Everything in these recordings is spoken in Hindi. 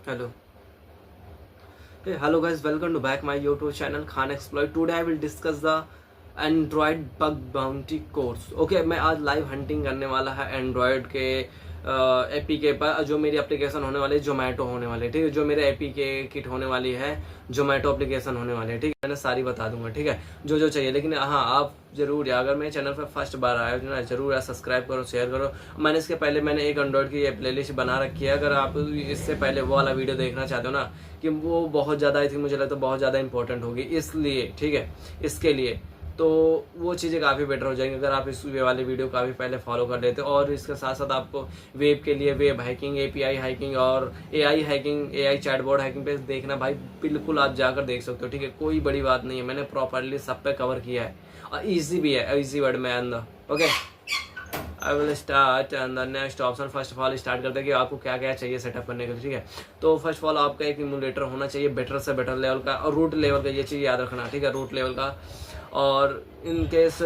Hello. Hey, hello guys, welcome to back my YouTube channel Khan Exploit. Today I will discuss the Android bug bounty course. Okay, मैं आज लाइव हंटिंग करने वाला है एंड्रॉयड के एपीके पर जो मेरी एप्लीकेशन होने वाली है जोमेटो होने वाली है। ठीक है, जो मेरे एपीके किट होने वाली है जोमेटो एप्लीकेशन होने वाली है। ठीक है, मैंने सारी बता दूंगा। ठीक है, जो जो चाहिए। लेकिन हाँ, आप जरूर अगर मेरे चैनल पर फर्स्ट बार आए हो ना, जरूर सब्सक्राइब करो, शेयर करो। मैंने इसके पहले एक एंड्रॉयड की प्लेलिस्ट बना रखी है। अगर आप इससे पहले वो वाला वीडियो देखना चाहते हो ना, कि वो बहुत ज़्यादा आई थिंक मुझे लगता है बहुत ज़्यादा इंपॉर्टेंट होगी, इसलिए ठीक है, इसके लिए तो वो चीज़ें काफ़ी बेटर हो जाएंगी अगर आप इस वे वाले वीडियो काफ़ी पहले फॉलो कर लेते हो। और इसके साथ साथ आपको वेब के लिए वेब हैकिंग, एपीआई हैकिंग और AI hacking, AI chatbot hacking पे देखना भाई, बिल्कुल आप जाकर देख सकते हो। ठीक है, कोई बड़ी बात नहीं है, मैंने प्रॉपरली सब पे कवर किया है और ईजी भी है, ईजी वर्ड में अंदर। Okay, I will start and the next option. First of all start करते हैं कि आपको क्या क्या चाहिए सेटअप करने के लिए। ठीक है, तो फर्स्ट ऑफ ऑल आपका एक इमुलेटर होना चाहिए बेटर से बेटर लेवल का और रूट लेवल का, ये चीज़ याद रखना। ठीक है, रूट लेवल का। और in case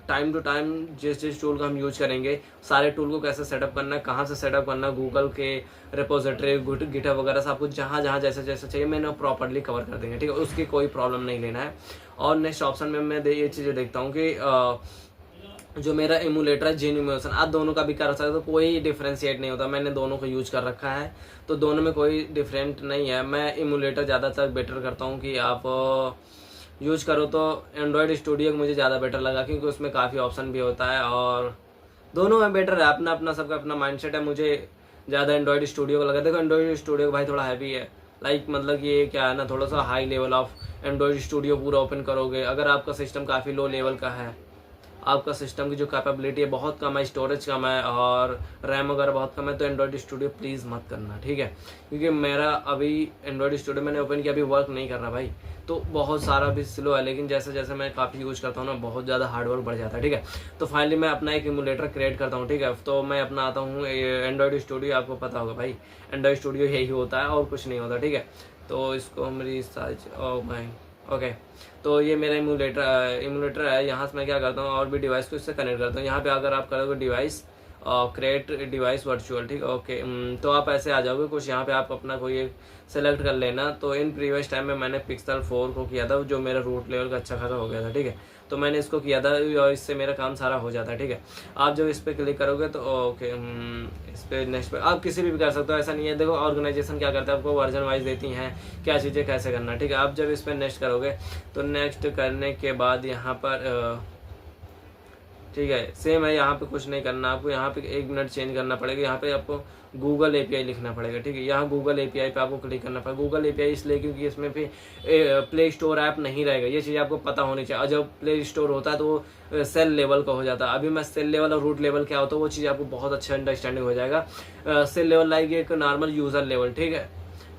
time to time जिस जिस टूल का हम यूज करेंगे, सारे टूल को कैसे सेटअप करना है, कहाँ से सेटअप करना है, गूगल के रिपोजिटरी, गिटहब वगैरह सब कुछ जहाँ जहाँ जैसे जैसे चाहिए मैंने प्रॉपरली कवर कर देंगे। ठीक है, उसकी कोई प्रॉब्लम नहीं लेना है। और नेक्स्ट ऑप्शन में मैं ये चीज़ें देखता हूँ कि जो मेरा इमुलेटर है जेन्युइन, आप दोनों का भी कर सकते हो, कोई डिफ्रेंशिएट नहीं होता। मैंने दोनों को यूज कर रखा है तो दोनों में कोई डिफरेंट नहीं है। मैं इमुलेटर ज़्यादातर बेटर करता हूँ कि आप यूज करो तो एंड्रॉयड स्टूडियो मुझे ज़्यादा बेटर लगा, क्योंकि उसमें काफ़ी ऑप्शन भी होता है और दोनों में बेटर है। अपना अपना सबका अपना माइंडसेट है। मुझे ज़्यादा एंड्रॉयड स्टूडियो को लगा। देखो, एंड्रॉयड स्टूडियो भाई थोड़ा हैवी है, लाइक मतलब ये क्या है ना, थोड़ा सा high level of Android studio पूरा ओपन करोगे। अगर आपका सिस्टम काफ़ी लो लेवल का है, आपका सिस्टम की जो कैपेबिलिटी है बहुत कम है, स्टोरेज कम है और रैम वगैरह बहुत कम है, तो एंड्रॉयड स्टूडियो प्लीज़ मत करना। ठीक है, क्योंकि मेरा अभी एंड्रॉयड स्टूडियो मैंने ओपन किया, अभी वर्क नहीं कर रहा भाई, तो बहुत सारा भी स्लो है। लेकिन जैसे जैसे मैं काफ़ी यूज़ करता हूँ ना, बहुत ज़्यादा हार्डवर्क बढ़ जाता है। ठीक है, तो फाइनली मैं अपना एक इमुलेटर क्रिएट करता हूँ। ठीक है, तो मैं अपना आता हूँ एंड्रॉयड स्टूडियो। आपको पता होगा भाई, एंड्रॉयड स्टूडियो यही होता है और कुछ नहीं होता। ठीक है, तो इसको हम रिसर्च भाई। ओके, तो ये मेरा इमुलेटर है। यहाँ से मैं क्या करता हूँ, और भी डिवाइस को इससे कनेक्ट करता हूँ। यहाँ पे अगर आप करोगे डिवाइस क्रिएट डिवाइस वर्चुअल, ठीक है, ओके, तो आप ऐसे आ जाओगे कुछ। यहाँ पे आप अपना कोई एक सेलेक्ट कर लेना। तो इन प्रीवियस टाइम में मैंने पिक्सल 4 को किया था, जो मेरा रूट लेवल का अच्छा खासा हो गया था। ठीक है, तो मैंने इसको किया था और इससे मेरा काम सारा हो जाता है। ठीक है, आप जब इस पर क्लिक करोगे तो ओके, इस पर नेक्स्ट पे आप किसी भी कर सकते हो, ऐसा नहीं है। देखो, ऑर्गेनाइजेशन क्या करता है, आपको वर्जन वाइज देती हैं क्या चीज़ें कैसे करना। ठीक है, आप जब इस पर नेक्स्ट करोगे तो नेक्स्ट करने के बाद यहाँ पर ठीक है, सेम है। यहाँ पे कुछ नहीं करना आपको, यहाँ पे 1 मिनट चेंज करना पड़ेगा। यहाँ पे आपको गूगल एपीआई लिखना पड़ेगा। ठीक है, यहाँ गूगल एपीआई पे आपको क्लिक करना पड़ेगा। गूगल एपीआई इसलिए क्योंकि इसमें भी प्ले स्टोर ऐप नहीं रहेगा, ये चीज़ आपको पता होनी चाहिए। और जब प्ले स्टोर होता है तो वो सेल लेवल का हो जाता है। अभी मैं सेल लेवल और रूट लेवल क्या होता है वो चीज़ आपको बहुत अच्छा अंडरस्टैंडिंग हो जाएगा। सेल लेवल लाइक एक नॉर्मल यूज़र लेवल, ठीक है,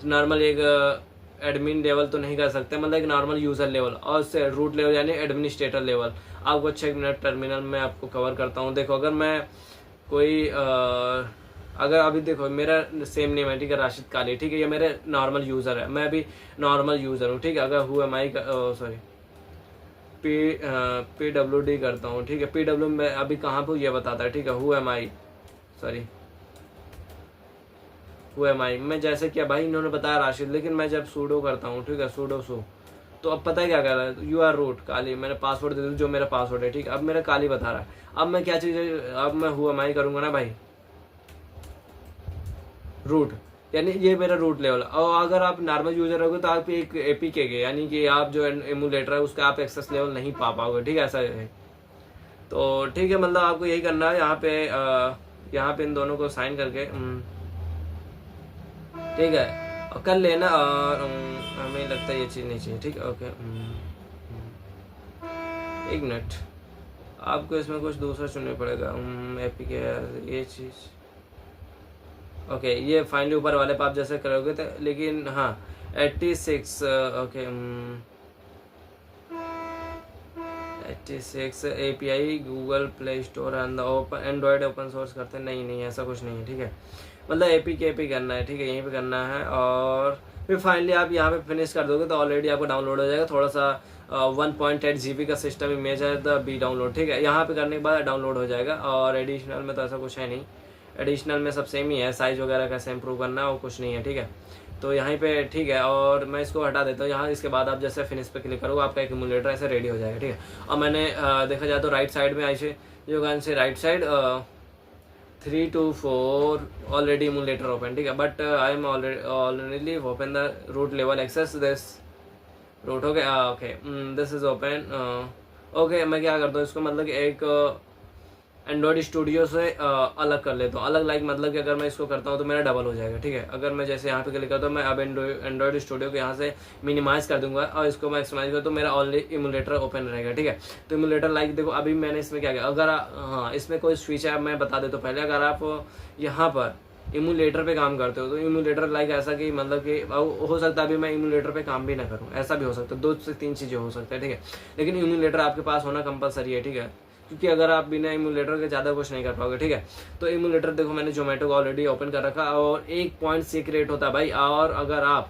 नॉर्मल एक एडमिन लेवल तो नहीं कर सकते, मतलब एक नॉर्मल यूज़र लेवल, और से रूट लेवल यानी एडमिनिस्ट्रेटर लेवल। आपको अच्छा 1 मिनट टर्मिनल में आपको कवर करता हूँ। देखो, अगर मैं कोई अगर अभी देखो मेरा सेम नेम है, ठीक है, राशिद काली। ठीक है, ये मेरे नॉर्मल यूज़र है, मैं अभी नॉर्मल यूज़र हूँ। ठीक है, अगर who am I sorry PWD करता हूँ। ठीक है, PW में अभी कहाँ पर ये बताता है। ठीक है, who am I, sorry who am I मैं जैसे किया भाई, इन्होंने बताया राशिद, लेकिन मैं जब सूडो करता हूँ, ठीक है, सूडो सू, तो अब पता है क्या कर रहा है, यू आर रूट काली। मैंने पासवर्ड दे दिया जो मेरा पासवर्ड है। ठीक है, अब मेरा काली बता रहा है। अब मैं क्या चीज़, अब मैं हु एम आई करूँगा ना भाई, रूट, यानी ये मेरा रूट लेवल। और अगर आप नॉर्मल यूजर होगे तो आप एक एपीके के, यानी कि आप जो एमुलेटर है उसका आप एक्सेस लेवल नहीं पा पाओगे। ठीक है, ऐसा है। तो ठीक है, मतलब आपको यही करना है। यहाँ पे इन दोनों को साइन करके ठीक है और कर लेना। और हमें लगता है ये चीज़ नहीं चाहिए। ठीक है, ओके, 1 मिनट, आपको इसमें कुछ दूसरा चुनना पड़ेगा। एपी के ये चीज़ ओके, ये फाइनली ऊपर वाले पे आप जैसे करोगे तो, लेकिन हाँ 86 okay 86 API Google play store and open Android open source करते हैं। नहीं, ऐसा कुछ नहीं है। ठीक है, मतलब एपी करना है। ठीक है, यहीं पे करना है और फिर फाइनली आप यहाँ पे फिनिश कर दोगे तो ऑलरेडी आपको डाउनलोड हो जाएगा। थोड़ा सा 1.8 GB का सिस्टम इमेज है द बी डाउनलोड। ठीक है, यहाँ पे करने के बाद डाउनलोड हो जाएगा। और एडिशनल में तो ऐसा कुछ है नहीं, एडिशनल में सब सेम ही है, साइज वगैरह कैसे इंप्रूव करना है और कुछ नहीं है। ठीक है, तो यहाँ पे ठीक है, और मैं इसको हटा देता हूँ यहाँ। इसके बाद आप जैसे फिनिश पे क्लिक करोगे आपका एक इमुलेटर ऐसे रेडी हो जाएगा, ठीक है। और मैंने देखा जाए तो राइट साइड में ऐसे जो गान से right side 3 to 4 already emulator open, ठीक है। But I am already open the root level access this root, okay okay this is open. Okay मैं क्या करता हूँ इसको, मतलब कि एक एंड्रॉयड स्टूडियो से अलग कर लेता हूँ। अलग लाइक मतलब कि अगर मैं इसको करता हूँ तो मेरा डबल हो जाएगा, ठीक है। अगर मैं जैसे यहाँ पे क्लिक करता हूँ, मैं अब एंड्रॉयड स्टूडियो को यहाँ से मिनिमाइज कर दूंगा और इसको मैक्सिमाइज कर, तो मेरा ऑलरेडी इमुलेटर ओपन रहेगा, ठीक है। तो इमुलेटर लाइक देखो अभी मैंने इसमें क्या किया, अगर हाँ इसमें कोई स्विच है मैं बता देता हूँ पहले। अगर आप यहाँ पर इमुलेटर पे काम करते हो तो इमुलेटर लाइक ऐसा कि मतलब कि हो सकता है अभी मैं इमुलेटर पे काम भी ना करूँ, ऐसा भी हो सकता है। 2 से 3 चीज़ें हो सकता है, ठीक है। लेकिन इमुलेटर आपके पास होना कंपलसरी है, ठीक है, क्योंकि अगर आप बिना इमुलेटर के ज़्यादा कुछ नहीं कर पाओगे, ठीक है। तो इमुलेटर देखो मैंने जोमेटो को ऑलरेडी ओपन कर रखा, और एक पॉइंट सीक्रेट होता है भाई, और अगर आप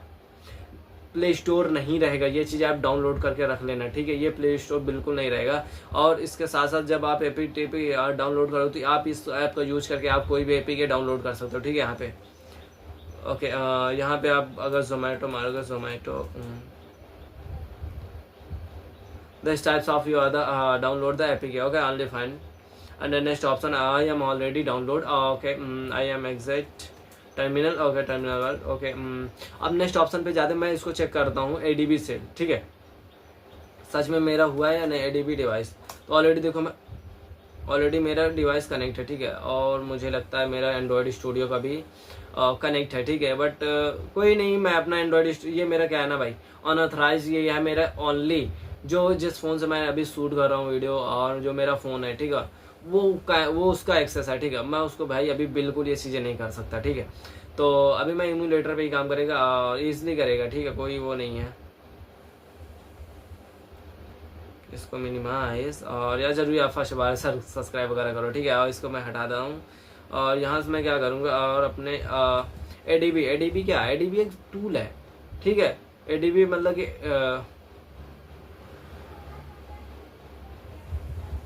प्ले स्टोर नहीं रहेगा, ये चीज़ आप डाउनलोड करके रख लेना, ठीक है। ये प्ले स्टोर बिल्कुल नहीं रहेगा। और इसके साथ साथ जब आप एपी डाउनलोड करो तो आप इस ऐप का यूज करके आप कोई भी एपी के डाउनलोड कर सकते हो, ठीक है। यहाँ पे ओके यहाँ पे आप अगर जोमेटो मारोगे, Zomato this types of you are the download the APK, okay, only fine. And the next option I am already download, okay, I am exit terminal, okay, terminal, okay। अब नेक्स्ट ऑप्शन पे जाते मैं इसको चेक करता हूँ ADB से, ठीक है, सच में मेरा हुआ है या नहीं ADB डिवाइस। तो ऑलरेडी देखो मैं ऑलरेडी मेरा डिवाइस कनेक्ट है, ठीक है, और मुझे लगता है मेरा एंड्रॉयड स्टूडियो का भी कनेक्ट है, ठीक है। बट कोई नहीं, मैं अपना एंड्रॉयड, ये मेरा क्या है ना भाई अनऑथराइज, ये है मेरा ओनली जो जिस फ़ोन से मैं अभी शूट कर रहा हूँ वीडियो, और जो मेरा फ़ोन है, ठीक है, वो उसका एक्सेस है, ठीक है। मैं उसको भाई अभी बिल्कुल ये चीज़ें नहीं कर सकता, ठीक है। तो अभी मैं इमुलेटर पे ही काम करेगा, ईजिली करेगा, ठीक है, कोई वो नहीं है। इसको मिनिमाइज, और यार जरूरी आप फर्स्ट बार सब्सक्राइब वगैरह करो, ठीक है। और इसको मैं हटा देता हूँ, और यहाँ से मैं क्या करूँगा, और अपने ADB क्या है, ADB एक टूल है, ठीक है। ADB मतलब कि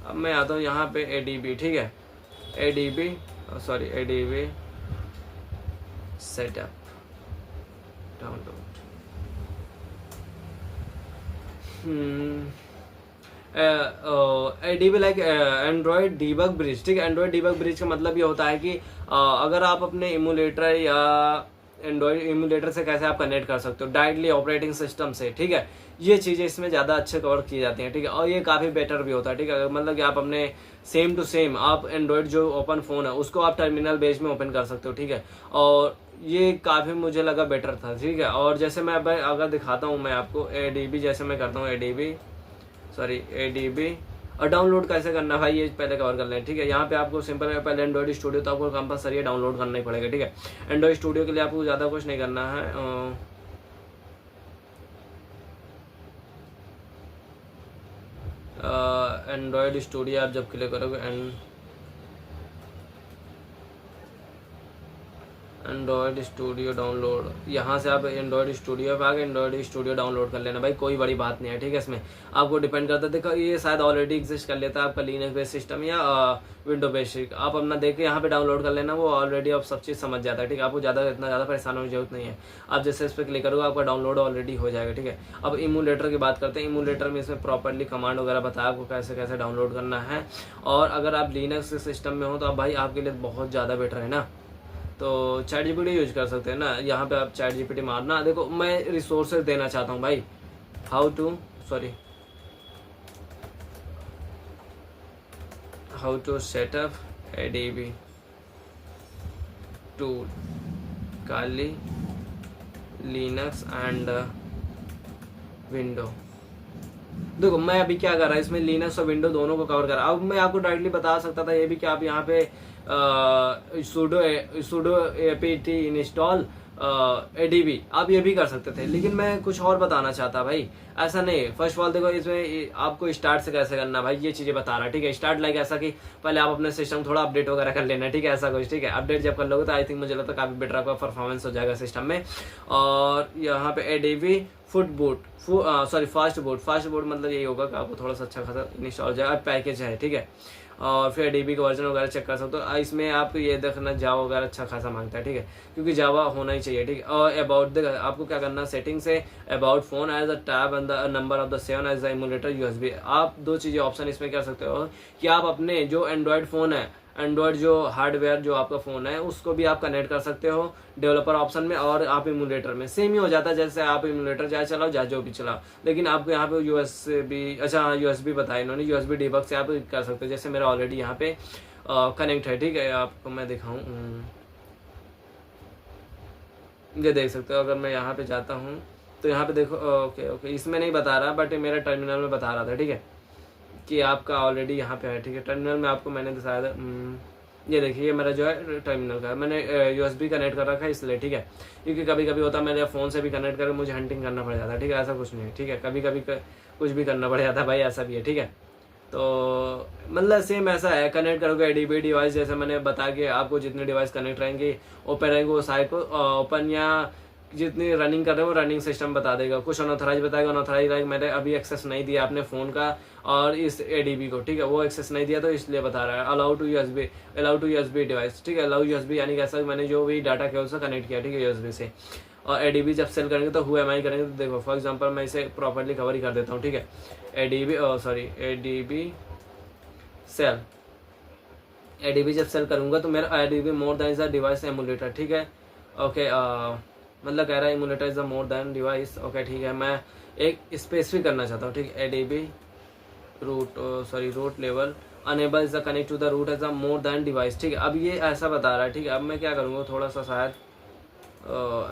अब मैं आता हूँ यहाँ पे ADB, ठीक है, ADB setup download. ADB like Android debug bridge, ठीक है। एंड्रॉयड डीबग ब्रिज का मतलब ये होता है कि अगर आप अपने इमुलेटर या एंड्रॉयड इमुलेटर से कैसे आप कनेक्ट कर सकते हो डायरेक्टली ऑपरेटिंग सिस्टम से, ठीक है। ये चीज़ें इसमें ज़्यादा अच्छे कवर की जाती हैं, ठीक है। और ये काफ़ी बेटर भी होता है, ठीक है। मतलब कि आप अपने सेम टू सेम आप एंड्रॉयड जो ओपन फ़ोन है उसको आप टर्मिनल बेस में ओपन कर सकते हो, ठीक है। और ये काफ़ी मुझे लगा बेटर था, ठीक है। और जैसे मैं अब अगर दिखाता हूँ मैं आपको ADB, जैसे मैं करता हूँ ADB और डाउनलोड कैसे करना भाई ये पहले कवर कर लें, ठीक है। यहाँ पे आपको सिंपल है, पहले एंड्रॉयड स्टूडियो तो आपको कंपलसरी डाउनलोड करना ही पड़ेगा, ठीक है। एंड्रॉयड स्टूडियो के लिए आपको ज़्यादा कुछ नहीं करना है। एंड्रॉयड स्टूडियो आप जब क्लिक करोगे एंड्रॉयड स्टूडियो डाउनलोड, यहाँ से आप एंड्रॉयड स्टूडियो पे आके एंड्रॉयड स्टूडियो डाउनलोड कर लेना भाई, कोई बड़ी बात नहीं है, ठीक है। इसमें आपको डिपेंड करता है, देखो ये शायद ऑलरेडी एग्जिस्ट कर लेता है आपका लिनक्स बेस्ड सिस्टम या विंडो बेस्ड, आप अपना देख के यहाँ पे डाउनलोड कर लेना, वो ऑलरेडी आप सब चीज़ समझ जाता है, ठीक है। आपको इतना ज़्यादा परेशान होने की जरूरत नहीं है। आप जैसे इस पर क्लिक करोगे आपका डाउनलोड ऑलरेडी हो जाएगा, ठीक है। अब इमुलेटर की बात करते हैं। इमुलेटर में इसमें प्रॉपरली कमांड वगैरह बताया आपको कैसे कैसे डाउनलोड करना है। और अगर आप लिनक्स सिस्टम में हो तो आप भाई आपके लिए बहुत ज़्यादा बेटर है ना, तो चैट जीपीटी यूज कर सकते हैं ना। यहाँ पे आप चैट जीपीटी मारना, देखो मैं रिसोर्सेज देना चाहता हूँ भाई, how to setup ADB tool Kali Linux and window. देखो मैं अभी क्या कर रहा है, इसमें लिनक्स और विंडो दोनों को कवर कर रहा हूँ। अब मैं आपको डायरेक्टली बता सकता था ये भी कि आप यहाँ पे sudo apt इंस्टॉल ADB आप ये भी कर सकते थे, लेकिन मैं कुछ और बताना चाहता भाई, ऐसा नहीं। फर्स्ट ऑफ ऑल देखो इसमें आपको स्टार्ट से कैसे करना भाई ये चीजें बता रहा है, ठीक है। स्टार्ट लाइक ऐसा कि पहले आप अपने सिस्टम थोड़ा अपडेट वगैरह कर लेना, ठीक है, ऐसा कुछ, ठीक है। अपडेट जब कर लोगे तो आई थिंक मुझे लगता है काफी बेटर आपका परफॉर्मेंस हो जाएगा सिस्टम में। और यहाँ पे ADB फास्ट बूट मतलब यही होगा कि आपको थोड़ा सा अच्छा खासा इंस्टॉल हो जाएगा, पैकेज है, ठीक है। और फिर एडीबी का वर्जन वगैरह चेक कर सकते हो। इसमें आप ये देखना जावा वगैरह अच्छा खासा मांगता है, ठीक है, क्योंकि जावा होना ही चाहिए, ठीक है। और अबाउट द आपको क्या करना, सेटिंग से about phone as a tab and the number of the 7 as the emulator USB. आप दो चीजें ऑप्शन इसमें कर सकते हो कि आप अपने जो एंड्रॉयड फोन है, एंड्रॉयड जो हार्डवेयर जो आपका फ़ोन है उसको भी आप कनेक्ट कर सकते हो डेवलपर ऑप्शन में, और आप इमुलेटर में सेम ही हो जाता है, जैसे आप इमुलेटर चाहे चलाओ चाहे जो भी चलाओ, लेकिन आपको यहाँ पे यूएसबी, अच्छा यूएसबी बताया इन्होंने, यूएसबी डिबग से आप कर सकते हो। जैसे मेरा ऑलरेडी यहाँ पे कनेक्ट है, ठीक है, आपको मैं दिखाऊँ, ये देख सकते हो। अगर मैं यहाँ पे जाता हूँ तो यहाँ पे देखो, ओके ओके, इसमें नहीं बता रहा बट मेरा टर्मिनल में बता रहा था, ठीक है, कि आपका ऑलरेडी यहाँ पे है, ठीक है। टर्मिनल में आपको मैंने दिखाया था, ये देखिए, ये मेरा जो है टर्मिनल का है, मैंने यूएसबी कनेक्ट कर रखा है इसलिए, ठीक है, क्योंकि कभी कभी होता है मेरे फ़ोन से भी कनेक्ट करके मुझे हंटिंग करना पड़ जाता है, ठीक है, ऐसा कुछ नहीं है, ठीक है, कभी कभी कुछ भी करना पड़ जाता है भाई, ऐसा भी है, ठीक है। तो मतलब सेम ऐसा है, कनेक्ट करोगे एडीबी डिवाइस, जैसे मैंने बता के आपको जितने डिवाइस कनेक्ट रहेंगे ओपन रहेंगे वो साइट को ओपन, या जितनी रनिंग कर रहे हो रनिंग सिस्टम बता देगा। कुछ अनऑथराइज बताएगा, अनऑथराइज मैंने अभी एक्सेस नहीं दिया अपने फ़ोन का और इस एडीबी को, ठीक है, वो एक्सेस नहीं दिया तो इसलिए बता रहा है अलाउ टू यूएसबी डिवाइस, ठीक है। अलाउ यूएसबी यानी कैसा, मैंने जो भी डाटा किया उससे कनेक्ट किया, ठीक है, यूएसबी से। और एडीबी जब सेल करेंगे तो हु एम आई करेंगे, तो देखो फॉर एग्जाम्पल मैं इसे प्रॉपरली कवर ही कर देता हूँ, ठीक है। एडीबी सेल, एडीबी जब सेल करूंगा तो मेरा ADB more than is a device emulator, ठीक है, ओके, मतलब कह रहा है emulator is a more than device, okay, ठीक है। मैं एक स्पेसिफिक करना चाहता हूँ, ठीक है, ADB root level enable is the connect to the root as a more than device, ठीक है। अब ये ऐसा बता रहा है, ठीक है। अब मैं क्या करूँगा, थोड़ा सा शायद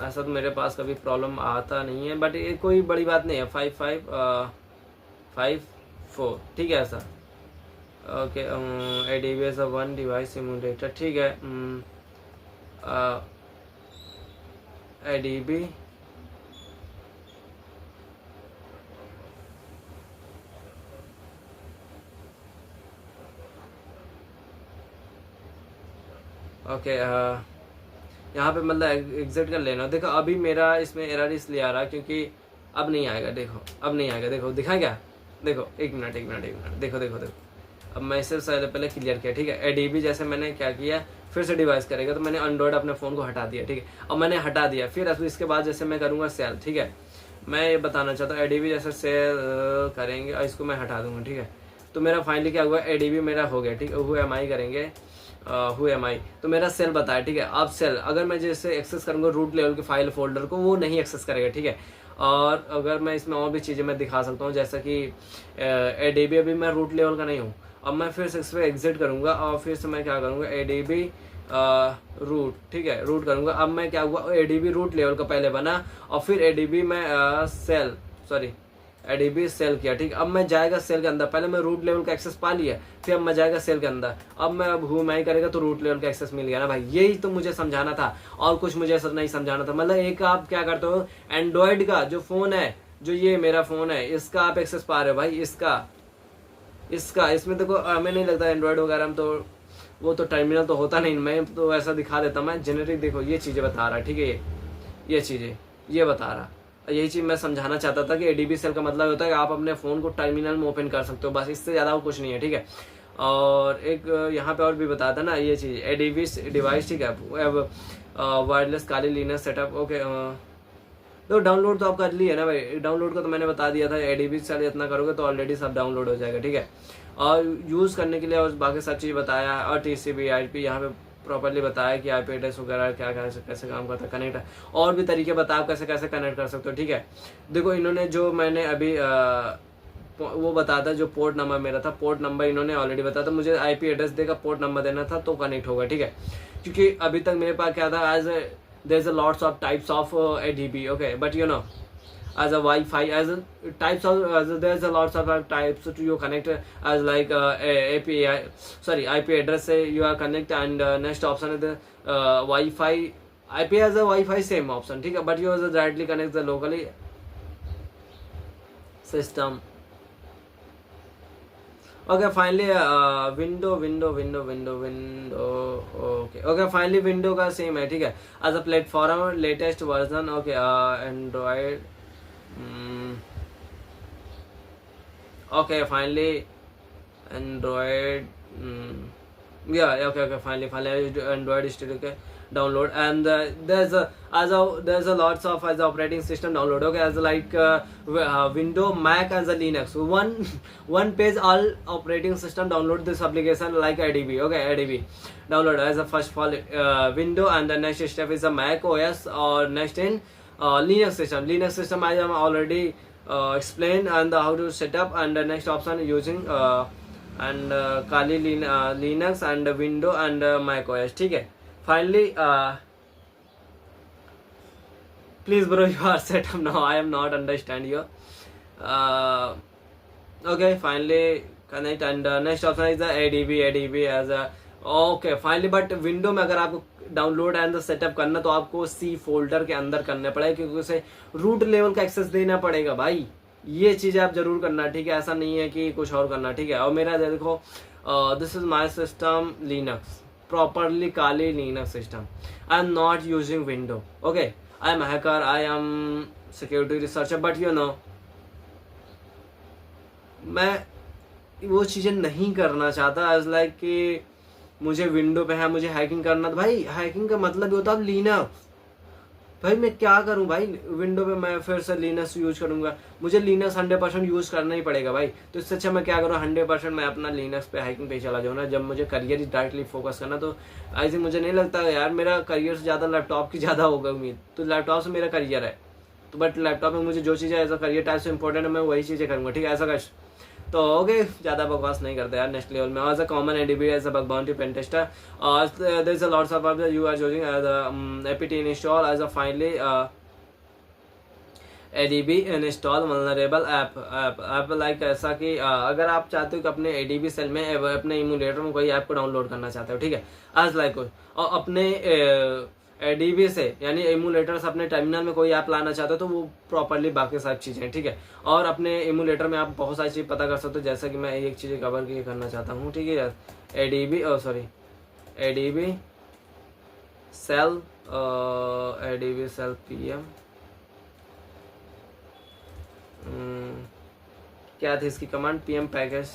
ऐसा तो मेरे पास कभी प्रॉब्लम आता नहीं है, बट ये कोई बड़ी बात नहीं है, 5554, ठीक है, ऐसा, okay. ADB is a one device emulator, ठीक है। एडीबी ओके, यहाँ पे मतलब एग्जिट कर लेना। देखो अभी मेरा इसमें एरर इसलिए आ रहा क्योंकि अब नहीं आएगा, देखो अब नहीं आएगा, देखो दिखा क्या, देखो एक मिनट, देखो देखो देखो, अब मैं इसे पहले क्लियर किया, ठीक है। एडीबी जैसे मैंने क्या किया, फिर से डिवाइस करेगा तो मैंने एंड्रॉयड अपने फ़ोन को हटा दिया, ठीक है। अब मैंने हटा दिया, फिर इसके बाद जैसे मैं करूँगा सेल, ठीक है, मैं ये बताना चाहता हूँ, एडीबी जैसे सेल करेंगे और इसको मैं हटा दूंगा, ठीक है। तो मेरा फाइनली क्या हुआ, एडीबी मेरा हो गया, ठीक है। हु एम आई करेंगे, हु एम आई, तो मेरा सेल बताया, ठीक है। अब सेल अगर मैं जैसे एक्सेस करूँगा रूट लेवल के फाइल फोल्डर को, वो नहीं एक्सेस करेगा, ठीक है। और अगर मैं इसमें और भी चीज़ें मैं दिखा सकता हूँ, जैसा कि एडीबी अभी मैं रूट लेवल का नहीं हूँ। अब मैं फिर से इस पर एग्जिट करूँगा और फिर से मैं क्या करूँगा, एडीबी रूट, ठीक है, रूट करूँगा। अब मैं क्या हुआ, एडीबी रूट लेवल का पहले बना और फिर एडीबी में एडीबी सेल किया, ठीक है। अब मैं जाएगा सेल के अंदर, पहले मैं रूट लेवल का एक्सेस पा लिया, फिर अब मैं जाएगा सेल के अंदर। अब मैं अब हु मैं करेगा तो रूट लेवल का एक्सेस मिल गया ना भाई, यही तो मुझे समझाना था और कुछ मुझे ऐसा नहीं समझाना था। मतलब एक आप क्या करते हो, एंड्रॉयड का जो फोन है, जो ये मेरा फोन है, इसका आप एक्सेस पा रहे हो भाई, इसका इसमें देखो, हमें नहीं लगता एंड्रॉयड वगैरह में तो वो तो टर्मिनल तो होता नहीं, मैं तो ऐसा दिखा देता, मैं जेनेरिक देखो ये चीज़ें बता रहा, ठीक है, ये चीज़ें ये बता रहा। यही चीज़ मैं समझाना चाहता था कि एडीबी सेल का मतलब होता है कि आप अपने फ़ोन को टर्मिनल में ओपन कर सकते हो, बस इससे ज़्यादा कुछ नहीं है, ठीक है। और एक यहाँ पे और भी बताया था ना ये चीज़, एडीबी डिवाइस, ठीक है, वायरलेस काली लिनक्स सेटअप, ओके। तो डाउनलोड तो आप कर लिए ना भाई, डाउनलोड का तो मैंने बता दिया था, एडीबी सेल इतना करोगे तो ऑलरेडी सब डाउनलोड हो जाएगा, ठीक है। और यूज़ करने के लिए और बाकी सब चीज़ बताया, और टीसीपी आईपी यहाँ पे प्रॉपर्ली बताया कि आईपी एड्रेस वगैरह क्या कैसे काम करता है, कनेक्ट, और भी तरीके बताया कैसे कैसे कनेक्ट कर सकते हो, ठीक है। देखो इन्होंने जो मैंने अभी वो बताया था, जो पोर्ट नंबर मेरा था, पोर्ट नंबर इन्होंने ऑलरेडी बताया था, मुझे आईपी एड्रेस देगा, पोर्ट नंबर देना था तो कनेक्ट होगा, ठीक है। क्योंकि अभी तक मेरे पास क्या था, as there's a lots of types of ADB, okay, but you know, as a Wi-Fi, as a types of there's a lots of types to you connect as like API, sorry, IP address say you are connect, and next option is the Wi-Fi, IP as a Wi-Fi same option, ठीक है, but you also directly connect the locally system, okay. Finally window, okay, finally window का सेम है, ठीक है, as a platform latest version, okay, Android, okay, finally Android Yeah, okay, finally Android Studio के download, and there's a lots of as a operating system download. Okay, as like Windows, Mac, as a Linux. One page all operating system download this application like ADB. Okay, ADB download as a first of all Windows, and the next step is a Mac OS, or next in Linux system. Linux system I am already explained and how to set up, and the next option using and Kali Linux and Windows and Mac OS. ठीक है. Finally, please bro, you are set up now. I am not understand you. Okay, finally connect, and next option is the ADB as a okay. Finally, but window में अगर आपको डाउनलोड एंड सेटअप करना तो आपको सी फोल्डर के अंदर करना पड़ेगा, क्योंकि उसे रूट लेवल का एक्सेस देना पड़ेगा भाई. ये चीज आप जरूर करना, ठीक है. ऐसा नहीं है कि कुछ और करना, ठीक है. और मेरा देखो, this is my system Linux, properly Kali Linux system. I am not using Windows. Okay, I am a hacker, I am security researcher, but you know, मैं वो चीज़ें नहीं करना चाहता. एज लाइक कि मुझे विंडो पे है, मुझे हैकिंग करना. तो भाई हैकिंग का मतलब ही होता है लिनक्स. भाई मैं क्या करूं भाई, विंडो पे मैं फिर से लिनक्स यूज करूंगा. मुझे लिनक्स 100% यूज करना ही पड़ेगा भाई. तो इससे अच्छा मैं क्या करूं, 100% मैं अपना लिनक्स पे हैकिंग पे चला जाऊँ ना. जब मुझे करियर ही डायरेक्टली फोकस करना, तो ऐसे मुझे नहीं लगता यार मेरा करियर से ज़्यादा लैपटॉप की ज़्यादा होगा उम्मीद. तो लैपटॉप से मेरा करियर है, तो बट लैपटॉप में मुझे जो चीज़ें एज अ करियर टाइप से इंपॉर्टेंट है मैं वही चीज़ें करूँगा, ठीक है. ऐसा कर तो ओके, ज़्यादा बकवास नहीं करते यार. नेक्स्ट लेवल में as a common ADB as a bug bounty pen tester, there is a lots of you are using as a APT install as a finally ADB install vulnerable app like ऐसा कि अगर आप चाहते हो कि अपने एडीबी सेल में अपने इम्यूलेटर में कोई ऐप को डाउनलोड करना चाहते हो, ठीक है. एज लाइक और अपने एडीबी से यानी एमुलेटर से अपने टर्मिनल में कोई ऐप लाना चाहते हो, तो वो प्रॉपरली बाकी सारी चीज़ें, ठीक है. और अपने एमुलेटर में आप बहुत सारी चीज़ पता कर सकते हो, जैसे कि मैं एक चीज़ कवर की करना चाहता हूँ, ठीक है. एडीबी सेल पीएम क्या थी इसकी कमांड, पीएम पैकेज.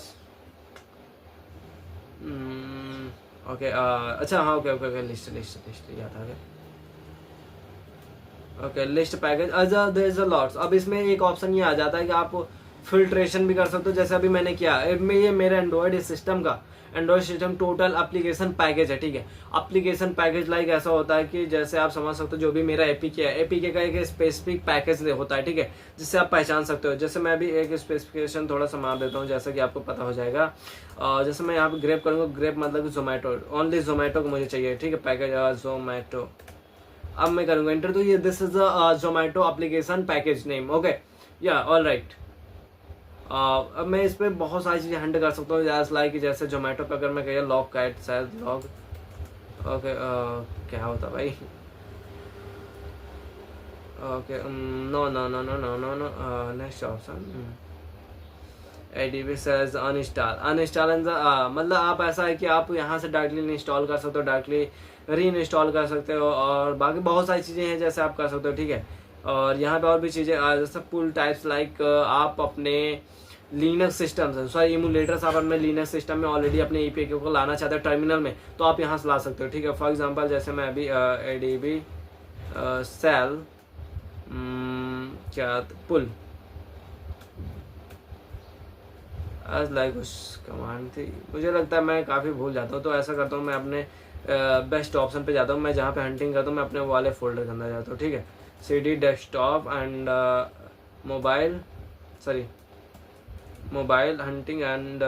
ओके, अच्छा हाँ, ओके लिस्ट याद आ गया. Okay, list package there is a lots. अब इसमें एक ऑप्शन ये आ जाता है कि आप फिल्ट्रेशन भी कर सकते हो, जैसे अभी मैंने किया. ये मेरा Android system total application package है, ठीक है. एप्लीकेशन पैकेज लाइक ऐसा होता है कि जैसे आप समझ सकते हो जो भी मेरा एपीके है, एपीके का एक स्पेसिफिक पैकेज होता है, ठीक है, जिससे आप पहचान सकते हो. जैसे मैं अभी एक स्पेसिफिकेशन थोड़ा सा मार देता हूँ, जैसा कि आपको पता हो जाएगा. जैसे मैं यहाँ पे ग्रेप करूँगा, ग्रेप मतलब जोमेटो, ओनली जोमेटो को मुझे चाहिए, ठीक है. पैकेज जोमेटो. अब मैं करूँगा इंटर, तो ये this is a Zomato application package name. Okay, या ऑल राइट. अब मैं इस पर बहुत सारी चीज़ें हैंडल कर सकता हूँ, जैसे लाइक जैसे जोमेटो पे अगर मैं कहिए लॉग कैट शायद लॉग. ओके, क्या होता भाई. Okay, no next option ADB says uninstall मतलब आप ऐसा है कि आप यहाँ से डायरेक्टली इंस्टॉल कर सकते हो, डायरेक्टली री इंस्टॉल कर सकते हो, और बाकी बहुत सारी चीज़ें हैं जैसे आप कर सकते हो, ठीक है. और यहाँ पे और भी चीज़ें जैसे पुल टाइप्स लाइक आप अपने लिनक्स सिस्टम से सॉरी इमुलेटर्स आप अपने लिनक्स सिस्टम में ऑलरेडी अपने ईपीके को लाना चाहते हो टर्मिनल में, तो आप यहाँ से ला सकते हो, ठीक है. फॉर एग्जांपल जैसे मैं अभी एडीबी सेल क्या पुल एज लाइक उस कमांड थी, मुझे लगता है मैं काफ़ी भूल जाता हूँ. तो ऐसा करता हूँ मैं अपने बेस्ट ऑप्शन पे जाता हूँ, मैं जहाँ पे हंटिंग करता हूँ मैं अपने वाले फोल्डर के अंदर जाता हूँ, ठीक है. CD desktop and mobile hunting and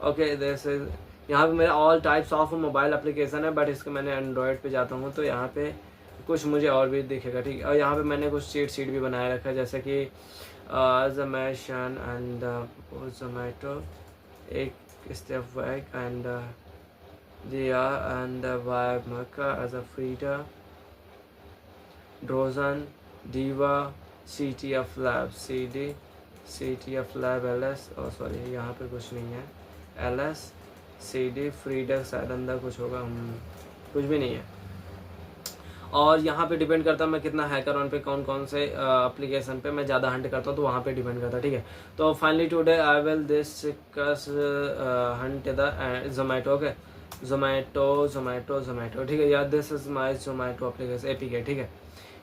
okay this is. यहाँ पे मेरा all types of mobile application है, बट इसके मैंने एंड्रॉयड पे जाता हूँ तो यहाँ पे कुछ मुझे और भी दिखेगा, ठीक है. और यहाँ पे मैंने कुछ शीट भी बनाए रखा है, जैसे कि Zomaton एंड जोमेटो एक step back and Dia and Vimaka as a Frida, Drozan, Diva, CTF Lab, CTF Lab LS, sorry यहाँ पे कुछ नहीं है, LS, CD, Frida शायद अंदर कुछ होगा, कुछ भी नहीं है. और यहाँ पे डिपेंड करता है मैं कितना हैकर ऑन पे कौन कौन से एप्लीकेशन पे मैं ज़्यादा हंट करता हूँ, तो वहाँ पे डिपेंड करता है, ठीक है। तो finally today I will discuss Hunt the Zomato, okay, Zomato, ठीक है यार, this is my Zomato application APK, ठीक है,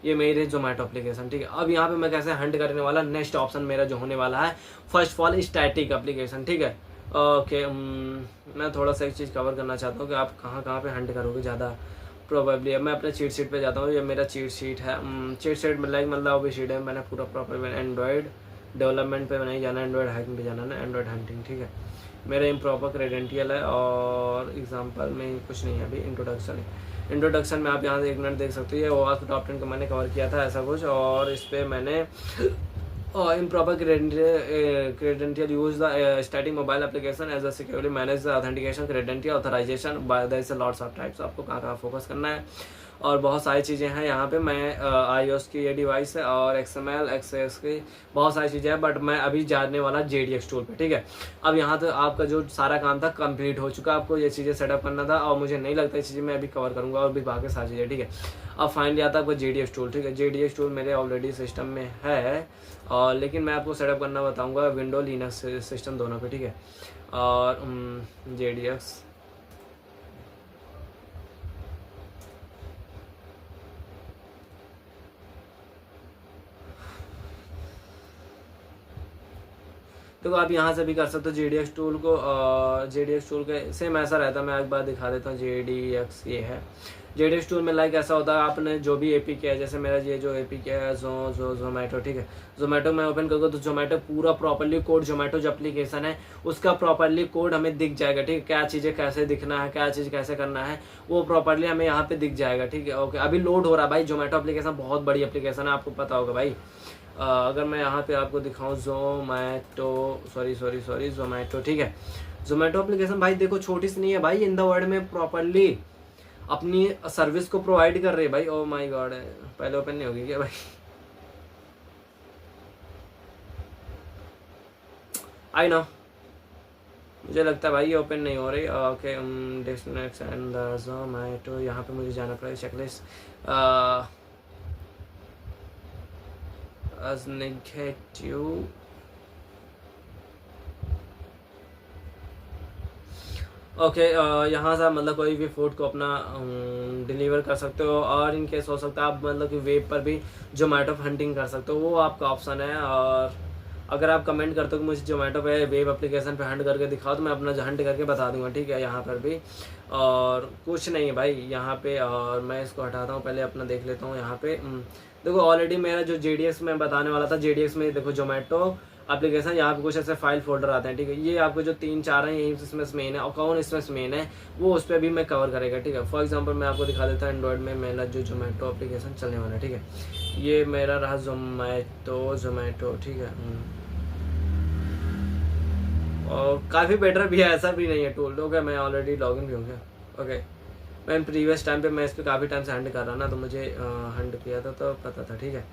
ये मेरे जोमेटो एप्लीकेशन, ठीक है। अब यहाँ पे मैं कैसे हंट करने वाला, नेक्स्ट ऑप्शन मेरा जो होने वाला है first of all static application, ठीक है। ओके, मैं थोड़ा सा एक चीज़ कवर करना चाहता हूँ कि आप कहाँ कहाँ पे हंट करोगे ज़्यादा प्रोबेबली। अब मैं अपने चीट शीट पे जाता हूँ, ये मेरा चीट शीट है। चीट शीट में लाइक मतलब वो भी शीट है, मैंने पूरा प्रॉपर एंड्रॉयड डेवलपमेंट पे नहीं जाना, एंड्रॉयड हैकिंग पे जाना ना, एंड्रॉयड हंटिंग, ठीक है। मेरा इम्प्रॉपर क्रेडेंशियल है और एग्जांपल में कुछ नहीं है अभी, इंट्रोडक्शन में आप यहाँ से 1 मिनट देख सकते हो, ये OWASP टॉप 10 को मैंने कवर किया था ऐसा कुछ, और इस पर मैंने improper credential use the static mobile application as a securely manage the authentication credential authorization by there is a lots of types, आपको कहाँ कहाँ फोकस करना है और बहुत सारी चीज़ें हैं यहाँ पे। मैं iOS की ये डिवाइस है और XML XS की बहुत सारी चीज़ें हैं, बट मैं अभी जानने वाला JDX टूल पे, ठीक है। अब यहाँ तो आपका जो सारा काम था कंप्लीट हो चुका, आपको ये चीज़ें सेटअप करना था और मुझे नहीं लगता ये चीज़ें मैं अभी कवर करूँगा और भी बाकी सारी चीज़ें, ठीक है। अब फाइनली आता है आपको JDX टूल, ठीक है। JDX टूल मेरे ऑलरेडी सिस्टम में है और लेकिन मैं आपको सेटअप करना बताऊँगा विंडो लिनक्स सिस्टम दोनों पे, ठीक है। और JDX देखो आप यहाँ से भी कर सकते हो JDX टूल को। JDX टूल के सेम ऐसा रहता है, मैं एक बार दिखा देता हूँ। JDX ये है JDX टूल में लाइक ऐसा होता है, आपने जो भी APK है, जैसे मेरा ये जो APK है जोमेटो, ठीक है। जोमेटो में ओपन करोगे तो जोमेटो पूरा प्रॉपरली कोड, जोमेटो जो एप्लीकेशन है उसका प्रॉपरली कोड हमें दिख जाएगा, ठीक है। क्या चीज़ें कैसे दिखना है, क्या चीज़ कैसे करना है, वो प्रॉपरली हमें यहाँ पे दिख जाएगा, ठीक है। ओके, अभी लोड हो रहा है भाई। जोमेटो एप्लीकेशन बहुत बड़ी एप्लीकेशन है, आपको पता होगा भाई। अगर मैं यहाँ पे आपको दिखाऊँ जोमेटो, ठीक है। जोमेटो एप्लीकेशन भाई देखो छोटी सी नहीं है भाई, इन द वर्ल्ड में प्रॉपरली अपनी सर्विस को प्रोवाइड कर रहे भाई। ओ माय गॉड, पहले ओपन नहीं होगी क्या भाई? आई नो, मुझे लगता है भाई ये ओपन नहीं हो रही। ओके, डिस्कनेक्ट एंड जोमेटो, यहाँ पे मुझे जाना पड़ेगा चेकलिस्ट as negative। ओके, यहाँ से मतलब कोई भी फूड को अपना डिलीवर कर सकते हो, और इन केस हो सकता है आप मतलब कि वेब पर भी जोमेटो हंटिंग कर सकते हो, वो आपका ऑप्शन है। और अगर आप कमेंट करते हो कि मुझे जोमेटो पे वेब एप्लीकेशन पे हंट करके दिखाओ, तो मैं अपना हंट करके बता दूंगा, ठीक है। यहाँ पर भी और कुछ नहीं है भाई यहाँ पे, और मैं इसको हटाता हूँ, पहले अपना देख लेता हूँ यहाँ पे। देखो ऑलरेडी मेरा जो JDX में बताने वाला था, JDX में देखो जोमेटो एप्लीकेशन, यहाँ पे कुछ ऐसे फाइल फोल्डर आते हैं, ठीक है। ये आपको जो 3-4 हैं यही इसमें मेन है, और कौन इसमें मेन है वो उस पर भी मैं कवर करेगा, ठीक है। फॉर एग्जांपल मैं आपको दिखा देता हूँ एंड्रॉइड में मेरा जो जोमेटो एप्लीकेशन चलने वाला है, ठीक है। ये मेरा रहा जोमेटो, ठीक है। और काफ़ी बेटर भी है, ऐसा भी नहीं है टूल। ओके, मैं ऑलरेडी लॉगिन भी हो गया। ओके, मैं प्रीवियस टाइम पे मैं इस पर काफ़ी टाइम से हंट कर रहा ना, तो मुझे हंट किया था तो पता था, ठीक है।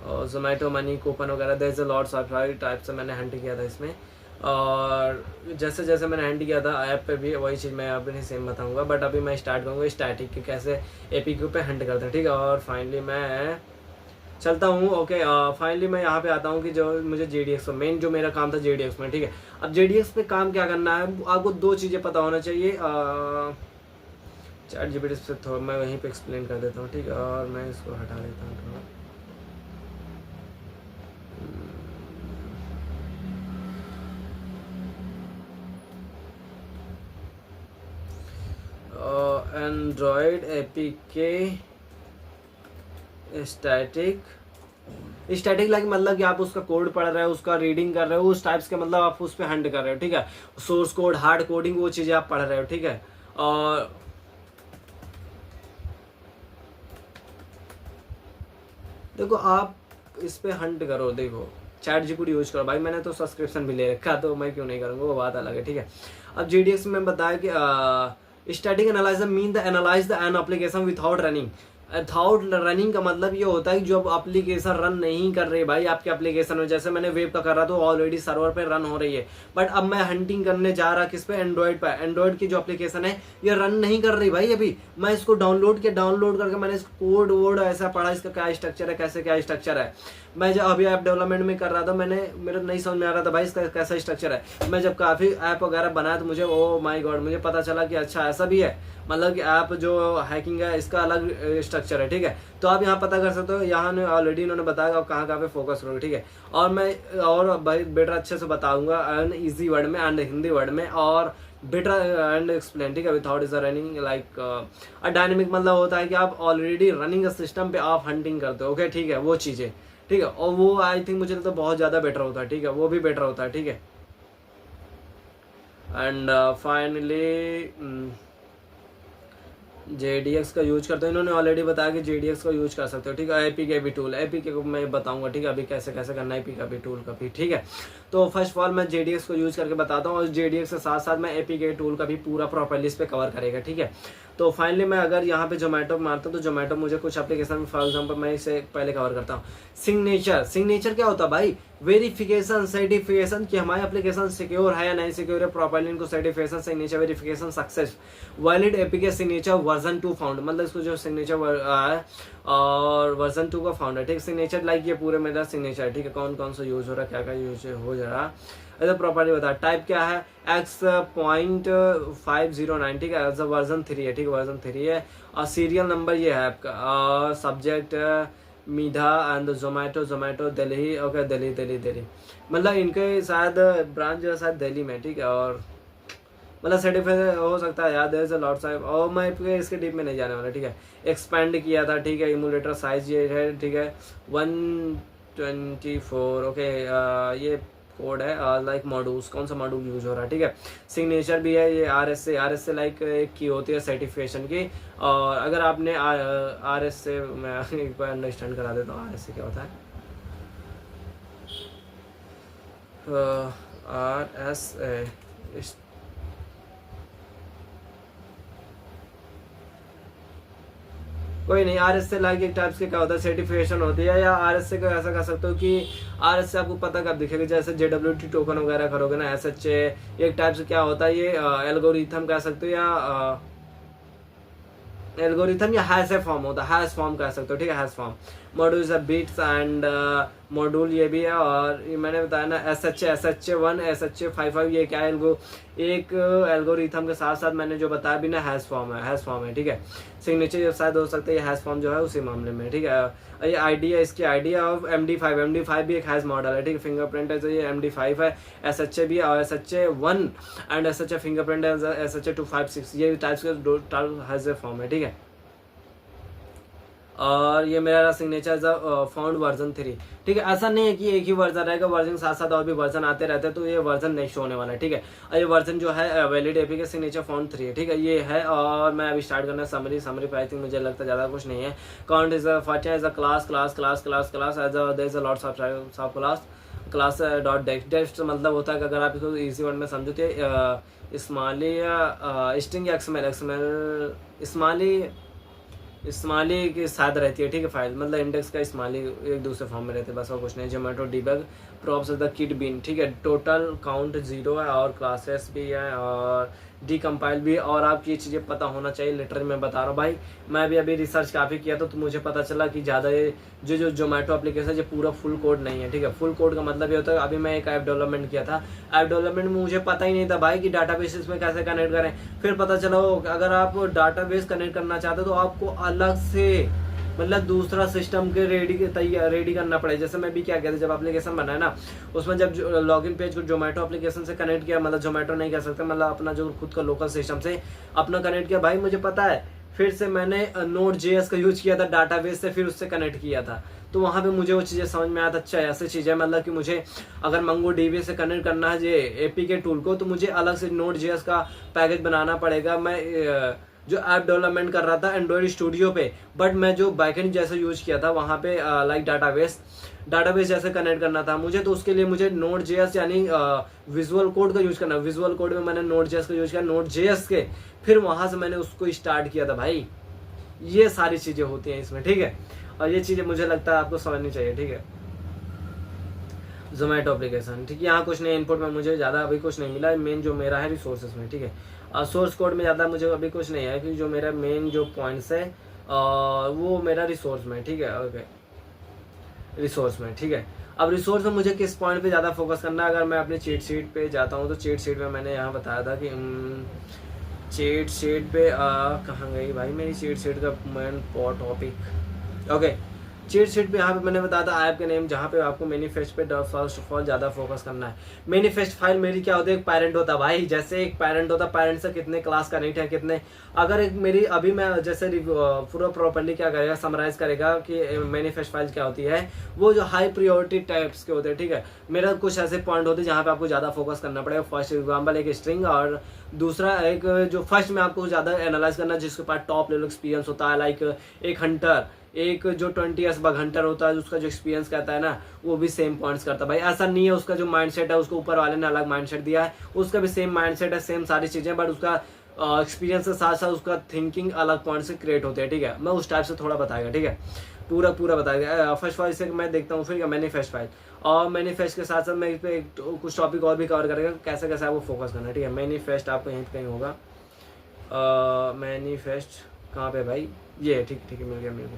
और जोमेटो मनी कूपन वगैरह there is a lots of type से मैंने हंट किया था इसमें, और जैसे जैसे मैंने हंट किया था ऐप पे भी वही चीज़ मैं अभी नहीं सेम बताऊंगा, बट अभी मैं स्टार्ट करूँगा स्टैटिक के कैसे APK पे हंट करते हैं, ठीक है। और फाइनली मैं चलता हूँ। ओके, फाइनली मैं यहाँ पे आता हूँ कि जो मुझे JDX मेन जो मेरा काम था JDX में, ठीक है। अब JDX पे काम क्या करना है, आपको 2 चीज़ें पता होना चाहिए। ChatGPT से थोड़ा मैं वहीं पे एक्सप्लेन कर देता हूँ, ठीक है। और मैं इसको हटा देता हूँ थोड़ा। एंड्रॉयड APK स्टैटिक लाइक मतलब कि आप उसका कोड पढ़ रहे हो, उसका रीडिंग कर रहे हो, उस टाइप्स के मतलब आप उस पर हंट कर रहे हो, ठीक है। सोर्स कोड, हार्ड कोडिंग, वो चीज़ें आप पढ़ रहे हो, ठीक है। और देखो आप इस पे हंट करो, देखो ChatGPT यूज करो भाई, मैंने तो सब्सक्रिप्शन भी ले रखा, तो मैं क्यों नहीं करूँगा, वो बात अलग है, ठीक है। अब JDX में बताया कि static analyser mean the analyse the an application without running, without running का मतलब ये होता है कि जो एप्लीकेशन रन नहीं कर रही भाई आपके एप्लीकेशन में, जैसे मैंने वेब का कर रहा तो ऑलरेडी सर्वर पे रन हो रही है, बट अब मैं हंटिंग करने जा रहा किस पे, एंड्रॉइड पे। एंड्रॉइड की जो एप्लीकेशन है ये रन नहीं कर रही भाई अभी। मैं इसको डाउनलोड करके मैंने इस कोड वोड ऐसा पढ़ा, इसका क्या स्ट्रक्चर है, कैसे क्या स्ट्रक्चर है। मैं जब अभी ऐप डेवलपमेंट में कर रहा था, मेरे नहीं समझ में आ रहा था भाई इसका कैसा स्ट्रक्चर है। मैं जब काफ़ी ऐप वगैरह बनाया तो मुझे ओ माय गॉड मुझे पता चला कि अच्छा ऐसा भी है, मतलब कि ऐप जो हैकिंग है इसका अलग स्ट्रक्चर है, ठीक है। तो आप यहाँ पता कर सकते हो, यहाँ ऑलरेडी इन्होंने बताया कहाँ कहाँ पे फोकस करोगे, ठीक है। और मैं और भाई बेटर अच्छे से बताऊंगा एंड ईजी वर्ड में एंड हिंदी वर्ड में, और बेटर एंड एक्सप्लेन, ठीक है। Without is running like dynamic मतलब होता है कि आप ऑलरेडी रनिंग सिस्टम पे आप हंटिंग करते हो, ओके ठीक है, वो चीज़ें, ठीक है। और वो आई थिंक मुझे तो बहुत ज़्यादा बेटर होता है, ठीक है, वो भी बेटर होता है, ठीक है। एंड फाइनली JDX का यूज करते हो, इन्होंने ऑलरेडी बताया कि JDX का यूज कर सकते हो, ठीक है। APK भी टूल, APK को मैं बताऊंगा, ठीक है, अभी कैसे कैसे करना है APK भी टूल का भी, ठीक है। तो फर्स्ट ऑफ ऑल मैं JDX को यूज करके बताता हूँ, और JDX के साथ साथ मैं APK टूल का भी पूरा प्रॉपर्ली इस पे कवर करेगा, ठीक है। तो फाइनली मैं अगर यहाँ पे जोमेटो मारता हूँ तो जोमेटो मुझे कुछ एप्लीकेशन, फॉर एग्जांपल मैं इसे पहले कवर करता हूँ। सिग्नेचर क्या होता है भाई, वेरिफिकेशन सर्टिफिकेशन कि हमारी एप्लीकेशन सिक्योर है या नहीं सिक्योर है, प्रॉपर्ली इनको certification, signature verification, success, valid APK signature version 2 found, मतलब इसको जो सिग्नेचर है और वर्जन 2 का फाउंड है, ठीक। सिग्नेचर लाइक ये पूरे मेरा सिग्नेचर है, ठीक है, कौन कौन सा यूज हो रहा है, क्या क्या यूज हो जा रहा है, ऐसा प्रॉपर्ली बता। टाइप क्या है, X.509, ठीक है, एज वर्जन 3 है, ठीक है, वर्जन 3 है। और सीरियल नंबर ये है आपका, और सब्जेक्ट मीधा एंड जोमेटो दिल्ली, ओके दिल्ली, मतलब इनके शायद ब्रांच जो है शायद दिल्ली में, ठीक है। और मतलब सर्टिफाइड हो सकता है यार, देयर इज अ लॉट साहब, और मैं इसके डीप में नहीं जाने वाला, ठीक है। एक्सपेंड किया था, ठीक है, इमुलेटर साइज ये है, ठीक है, 124, ओके। ये कोड है लाइक मॉड्यूल्स, कौन सा मॉड्यूल यूज हो रहा है, ठीक है। सिग्नेचर भी है ये RS से लाइक एक की होती है सर्टिफिकेशन की। और अगर आपने RS से, मैं एक बार अंडरस्टैंड करा देता हूँ RS से क्या होता है। RS कोई नहीं, RS से लाइक एक टाइप्स के क्या होता है, सर्टिफिकेशन होती है, या RS से ऐसा कर सकते हो कि RS से आपको पता कब दिखेगा, जैसे JWT टोकन वगैरह करोगे ना, SHA एक टाइप से क्या होता है, ये एल्गोरिथम कह सकते हो, या एल्गोरिथम या हैश फॉर्म होता है, हैश फॉर्म कह सकते हो, ठीक है, hash form. Module is bits and module ये भी है। और ये मैंने बताया ना SHA1 SHA55 ये क्या है, एक एल्गोरिथम के साथ साथ मैंने जो बताया भी ना हैश फॉर्म है, ठीक है। सिग्नेचर शायद हो सकता है ये हैश फॉर्म जो है उसी मामले में, ठीक है। ये आईडी है, इसकी आईडी है ऑफ MD5 भी एक हैश मॉडल है, ठीक है। फिंगरप्रिंट है तो ये MD5 है, SHA भी और SHA1 एंड SHA फिंगरप्रिंट है SHA256, ये टाइप्स के दो हैश फॉर्म है, ठीक है। और ये मेरा सिग्नेचर फाउंड वर्जन 3, ठीक है। ऐसा नहीं है कि एक ही वर्जन रहेगा, वर्जन के साथ साथ और भी वर्जन आते रहते हैं, तो ये वर्जन नहीं शो होने वाला है, ठीक है। और ये वर्जन जो है वैलिड एपी के सिग्नेचर फाउंड 3 है, ठीक है, ये है। और मैं अभी स्टार्ट करना समरी पे, आई थिंक मुझे लगता है ज़्यादा कुछ नहीं है। Count is first is a class as there is a lots of class dot text मतलब होता है कि अगर आप इसको इजी वर्ड में समझो तो स्मॉली स्ट्रिंग एक्सएमएल स्मॉली की साथ रहती है, ठीक है। फाइल मतलब इंडेक्स का स्मॉली एक दूसरे फॉर्म में रहते हैं, बस और कुछ नहीं। Zomato debug props the kit bean, ठीक है। टोटल काउंट 0 है और क्लासेस भी है और डीकम्पाइल भी। और आपकी ये चीज़ें पता होना चाहिए, लिटरली मैं बता रहा हूँ भाई, मैं भी अभी रिसर्च काफ़ी किया तो मुझे पता चला कि ज़्यादा ये जो जोमेटो एप्लीकेशन ये पूरा फुल कोड नहीं है, ठीक है। फुल कोड का मतलब ये होता है, अभी मैं एक ऐप डेवलपमेंट किया था, ऐप डेवलपमेंट में मुझे पता ही नहीं था भाई कि डाटाबेस में कैसे कनेक्ट करें। फिर पता चला अगर आप डाटाबेस कनेक्ट करना चाहते हो तो आपको अलग से मतलब दूसरा सिस्टम के रेडी करना पड़ेगा। जैसे मैं भी क्या कहते जब एप्लीकेशन बनाया ना, उसमें जब लॉगिन पेज को जोमेटो एप्लीकेशन से कनेक्ट किया, मतलब जोमेटो नहीं कर सकते, मतलब अपना जो खुद का लोकल सिस्टम से अपना कनेक्ट किया, भाई मुझे पता है। फिर से मैंने Node.js का यूज किया था डाटाबेस से, फिर उससे कनेक्ट किया था, तो वहाँ पे मुझे वो चीज़ें समझ में आया था। अच्छा ऐसी चीज़ है, मतलब कि मुझे अगर MongoDB से कनेक्ट करना है ये APK टूल को, तो मुझे अलग से Node.js का पैकेज बनाना पड़ेगा। मैं जो ऐप डेवलपमेंट कर रहा था एंड्रॉइड स्टूडियो पे, बट मैं जो बैकएंड जैसे यूज किया था वहाँ पे लाइक डाटाबेस जैसे कनेक्ट करना था मुझे, तो उसके लिए मुझे Node.js यानी विजुअल कोड का यूज करना। विजुअल कोड में मैंने Node.js का यूज किया, Node.js के फिर वहाँ से मैंने उसको स्टार्ट किया था भाई। ये सारी चीज़ें होती हैं इसमें, ठीक है। और ये चीज़ें मुझे लगता है आपको समझनी चाहिए, ठीक है। जोमेटो एप्लीकेशन, ठीक है, यहाँ कुछ नहीं, इनपुट में मुझे ज़्यादा अभी कुछ नहीं मिला। मेन जो मेरा है रिसोर्सेज में, ठीक है, सोर्स कोड में ज़्यादा मुझे अभी कुछ नहीं है, क्योंकि जो मेरा मेन जो पॉइंट्स है वो मेरा रिसोर्स में, ठीक है। ओके, रिसोर्स में, ठीक है। अब रिसोर्स में मुझे किस पॉइंट पे ज़्यादा फोकस करना है, अगर मैं अपनी चीट शीट पे जाता हूँ तो चीट शीट में मैंने यहाँ बताया था कि चीट शीट पे कहाँ गई भाई मेरी चीट शीट का main topic. Okay, cheat sheet पे यहाँ पे मैंने बताया था ऐप के नेम, जहाँ पे आपको मैनिफेस्ट पे फर्स्ट ऑफ ऑल ज़्यादा फोकस करना है। मैनिफेस्ट फाइल मेरी क्या होती है, एक पेरेंट होता है भाई, जैसे एक पेरेंट होता है, पेरेंट से कितने क्लास कनेक्ट है, कितने, अगर एक मेरी अभी मैं जैसे पूरा प्रॉपर्ली क्या करेगा, समराइज करेगा कि मैनिफेस्ट फाइल क्या होती है। वो जो हाई प्रायोरिटी टाइप्स के होते हैं, ठीक है, मेरा कुछ ऐसे पॉइंट होते हैं जहाँ पे आपको ज़्यादा फोकस करना पड़ेगा। फर्स्ट एग्जाम्पल एक स्ट्रिंग, और दूसरा एक जो फर्स्ट में आपको ज़्यादा एनालाइज करना है, जिसके पास टॉप लेवल एक्सपीरियंस होता है, लाइक एक हंटर, एक जो 20 ईयर्स बग हंटर होता है, उसका जो एक्सपीरियंस कहता है ना, वो भी सेम पॉइंट्स करता है भाई। ऐसा नहीं है उसका जो माइंडसेट है, उसको ऊपर वाले ने अलग माइंडसेट दिया है, उसका भी सेम माइंडसेट है, सेम सारी चीज़ें, बट उसका एक्सपीरियंस के साथ साथ उसका थिंकिंग अलग पॉइंट से क्रिएट होते हैं, ठीक है। मैं उस टाइप से थोड़ा बताएगा, ठीक है, पूरा बताएगा। फर्स्ट फाइल से मैं देखता हूँ, फिर मैनिफेस्ट फाइल, और मैनिफेस्ट के साथ साथ मैं इस पे कुछ टॉपिक और भी कवर करेगा, कैसे कैसे आपको फोकस करना है, ठीक है। मैनिफेस्ट आपको यहीं कहीं होगा, मैनिफेस्ट कहाँ पे भाई, ये ठीक है, मिल गया मेरे को,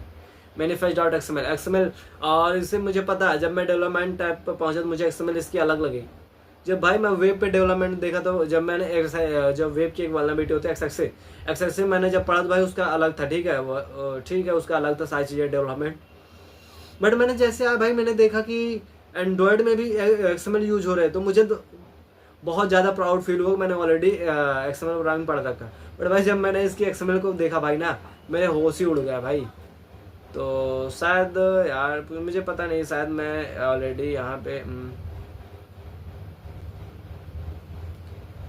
manifest.xml। और इससे मुझे पता है, जब मैं डेवलपमेंट टाइप पर पहुंचा तो मुझे XML इसकी अलग लगी। जब भाई मैं वेब पे डेवलपमेंट देखा तो जब मैंने जब वेब की एक वल्नरेबिलिटी होती है एक्सएक्स मैंने जब पढ़ा तो भाई उसका अलग था, ठीक है, वो ठीक है, उसका अलग था सारी चीज़ें डेवलपमेंट। बट मैंने जैसे आया भाई, मैंने देखा कि एंड्रॉयड में भी XML यूज हो रहे हैं, तो मुझे तो बहुत ज़्यादा प्राउड फील हुआ। मैंने ऑलरेडी XML प्रोग्रामिंग पढ़ रखा, बट भाई जब मैंने इसकी XML को देखा भाई ना, मेरे होश ही उड़ गया भाई। तो शायद यार मुझे पता नहीं, शायद मैं ऑलरेडी यहाँ पे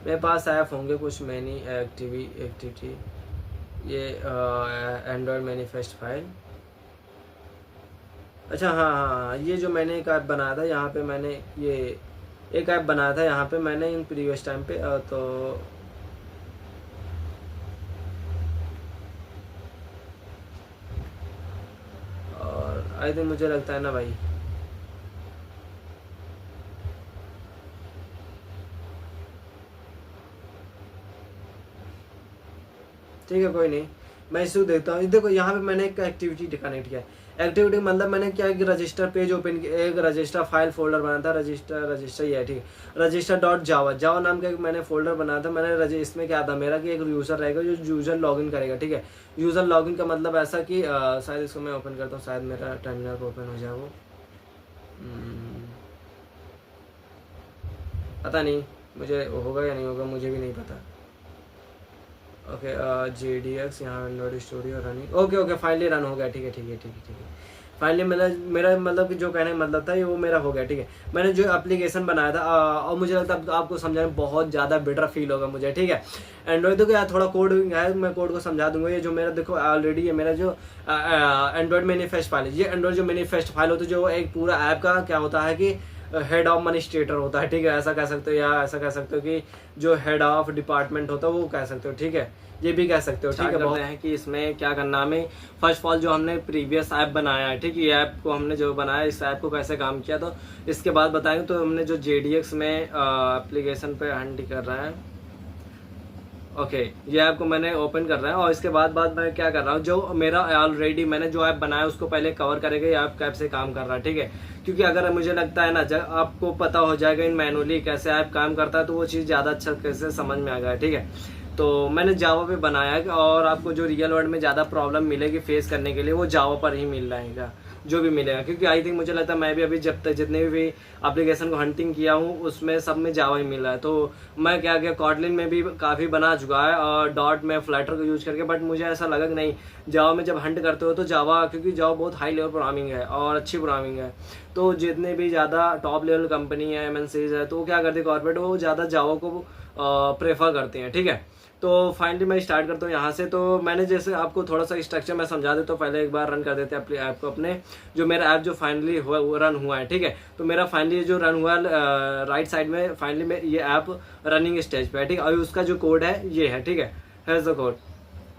मेरे पास ऐप होंगे कुछ मैनी एक्टिविटी, ये एंड्रॉयड मैनिफेस्ट फाइल। अच्छा हाँ, ये जो मैंने एक ऐप बनाया था यहाँ पे, मैंने ये एक ऐप बनाया था यहाँ पे मैंने इन प्रीवियस टाइम पे, तो और आई थिंक मुझे लगता है ना भाई, ठीक है, कोई नहीं, मैं इसको देखता हूँ। देखो यहाँ पे मैंने एक एक्टिविटी कनेक्ट किया है। एक्टिविटी मतलब मैंने क्या कि रजिस्टर पेज ओपन किया, एक रजिस्टर फाइल फोल्डर बनाया था, रजिस्टर ये है, ठीक है, रजिस्टर.जावा नाम का एक मैंने फोल्डर बनाया था मैंने। इसमें क्या था मेरा कि एक यूज़र रहेगा जो यूज़र लॉगिन करेगा, ठीक है। यूज़र लॉगिन का मतलब ऐसा कि शायद इसको मैं ओपन करता हूँ, शायद मेरा टर्मिनल पर ओपन हो जाए वो, पता नहीं मुझे होगा या नहीं होगा, मुझे भी नहीं पता। ओके, JDX यहाँ Android studio running, okay finally run हो गया, ठीक है। फाइनली मेरा मतलब कि जो कहने का मतलब था ये वो मेरा हो गया, ठीक है। मैंने जो एप्लीकेशन बनाया था, और मुझे लगता है आपको समझाने में बहुत ज़्यादा बेटर फील होगा मुझे, ठीक है। एंड्रॉइड देखो यार थोड़ा कोड है, मैं कोड को समझा दूंगा। ये जो मेरा देखो ऑलरेडी ये मेरा जो एंड्रॉइड मैनिफेस्ट फाइल है, ये एंड्रॉइड जो मैनिफेस्ट फाइल होती है, जो एक पूरा ऐप का क्या होता है कि हेड ऑफ एडमिनिस्ट्रेटर होता है, ठीक है, ऐसा कह सकते हो, या ऐसा कह सकते हो कि जो हेड ऑफ डिपार्टमेंट होता है वो कह सकते हो, ठीक है, ये भी कह सकते हो, ठीक है। बोलते हैं कि इसमें क्या करना हमें, फर्स्ट ऑफ ऑल जो हमने प्रीवियस ऐप बनाया है, ठीक है, ये ऐप को हमने जो बनाया, इस ऐप को कैसे काम किया, तो इसके बाद बताएंगे। तो हमने जो JDX में एप्लीकेशन पे हंट कर रहा है, ओके, ये ऐप को मैंने ओपन कर रहा है, और इसके बाद मैं क्या कर रहा हूँ, जो मेरा ऑलरेडी मैंने जो ऐप बनाया उसको पहले कवर करेगा, ये ऐप कैसे काम कर रहा है, ठीक है। क्योंकि अगर मुझे लगता है ना, जब आपको पता हो जाएगा इन मैनुअली कैसे ऐप काम करता है, तो वो चीज़ ज़्यादा अच्छा कैसे समझ में आ गया, ठीक है। तो मैंने जावा पे बनाया है, और आपको जो रियल वर्ल्ड में ज़्यादा प्रॉब्लम मिलेगी फेस करने के लिए, वो जावा पर ही मिल रहेगा, जो भी मिलेगा। क्योंकि आई थिंक मुझे लगता है मैं भी अभी जब तक जितने भी एप्लीकेशन को हंटिंग किया हूँ उसमें सब में जावा ही मिल रहा है। तो मैं क्या किया, कॉटलिन में भी काफ़ी बना चुका है, और डॉट में फ्लैटर को यूज करके, बट मुझे ऐसा लगा कि नहीं, जावा में जब हंट करते हो तो जावा, क्योंकि जावा बहुत हाई लेवल प्रोग्रामिंग है और अच्छी प्रोग्रामिंग है, तो जितने भी ज़्यादा टॉप लेवल कंपनी है, MNCs है, तो वो क्या करते हैं कॉर्पोरेट, वो ज़्यादा जावा को प्रेफर करते हैं, ठीक है। तो फाइनली मैं स्टार्ट करता हूँ यहाँ से। तो मैंने जैसे आपको थोड़ा सा स्ट्रक्चर मैं समझा देता हूँ, पहले एक बार रन कर देते हैं अपने ऐप को, अपने जो मेरा ऐप जो फाइनली हुआ वो रन हुआ है, ठीक है। तो मेरा फाइनली जो रन हुआ राइट साइड में, फाइनली में ये ऐप रनिंग स्टेज पे है, ठीक है। अभी उसका जो कोड है ये है, ठीक है, हेयर द कोड,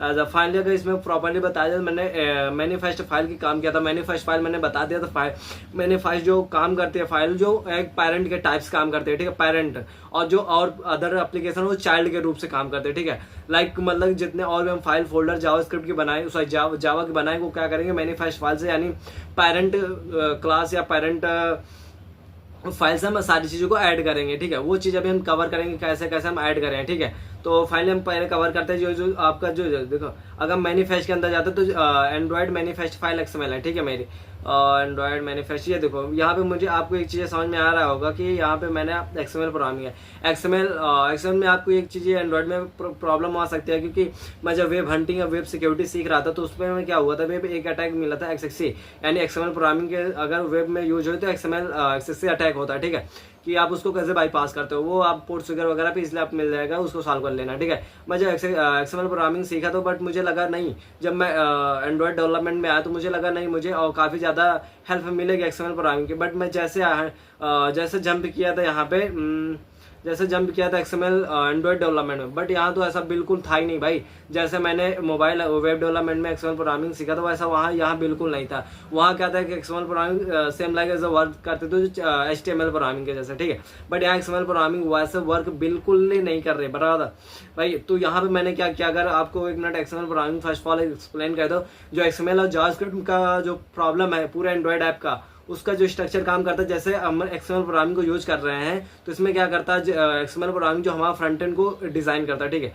फाइनली अगर इसमें प्रॉपर्ली बताया जाए, मैंने मैनिफेस्ट फाइल की काम किया था। मैनिफेस्ट फाइल मैंने बता दिया था। मैनिफेस्ट जो काम करती है फाइल, जो एक पेरेंट के टाइप्स काम करते हैं, ठीक है, पेरेंट, और जो और अदर एप्लीकेशन वो चाइल्ड के रूप से काम करते हैं, ठीक है। लाइक मतलब जितने और भी हम फाइल फोल्डर जावास्क्रिप्ट की बनाए, सॉरी जावा की बनाए, वो क्या करेंगे मैनिफेस्ट फाइल से, यानी पेरेंट क्लास या पेरेंट फाइल से हम सारी चीज़ों को ऐड करेंगे, ठीक है। वो चीज़ अभी हम कवर करेंगे कैसे कैसे हम ऐड करें, ठीक है। तो फाइनली हम पहले कवर करते हैं जो आपका जो देखो, अगर मैनिफेस्ट के अंदर जाते हैं तो एंड्रॉयड मैनिफेस्ट फाइल एक्सएमएल है, ठीक है, मेरी एंड्रॉयड मैनिफेस्ट। ये देखो यहाँ पे मुझे आपको एक चीज़ समझ में आ रहा होगा कि यहाँ पे मैंने एक्सएमएल प्रोग्रामिंग है। एक्सएमएल में आपको एक चीज़ एंड्रॉयड में प्रॉब्लम आ सकती है, क्योंकि मैं जब वेब हंटिंग या वेब सिक्योरिटी सीख रहा था तो उसमें क्या हुआ था, वेब एक अटैक मिला था XXC, यानी एक्सएमएल प्रोग्रामिंग के अगर वेब में यूज हो तो एक्सएमएल XXC अटैक होता है, ठीक है, कि आप उसको कैसे बाईपास करते हो, वो आप पोर्ट फिगर वगैरह पे इसलिए आप मिल जाएगा, उसको सॉल्व कर लेना, ठीक है। मैं जब एक्सएमएल प्रोग्रामिंग सीखा तो बट मुझे लगा नहीं, जब मैं एंड्रॉयड डेवलपमेंट में आया तो मुझे लगा नहीं, मुझे काफ़ी ज़्यादा हेल्प मिलेगी एक्सएमएल प्रोग्रामिंग की। बट मैं जैसे जंप किया था यहाँ पे, जैसे जंप किया था एक्सएमएल एंड्रॉयड डेवलपमेंट में, बट यहाँ तो ऐसा बिल्कुल था ही नहीं भाई। जैसे मैंने मोबाइल वेब डेवलपमेंट में एक्सएमएल प्रोग्रामिंग सीखा था वैसा वहाँ यहाँ बिल्कुल नहीं था। वहाँ क्या था कि XML programming same like as work करते थे HTML प्रोग्रामिंग के जैसे, ठीक है, बट यहाँ एक्सएमएल प्रोग्रामिंग वैसे वर्क बिल्कुल ही नहीं कर रहे, बराबर भाई। तो यहाँ पे मैंने क्या किया, अगर आपको एक minute XML programming first of all explain कर दो, जो एक्सएमएल और जावास्क्रिप्ट का जो प्रॉब्लम है पूरे एंड्रॉयड ऐप का, उसका जो स्ट्रक्चर काम करता है, जैसे हम एक्सएमएल प्रोग्रामिंग को यूज कर रहे हैं तो इसमें क्या करता है, एक्सएमएल प्रोग्रामिंग जो हमारा फ्रंट एंड को डिजाइन करता है, ठीक है।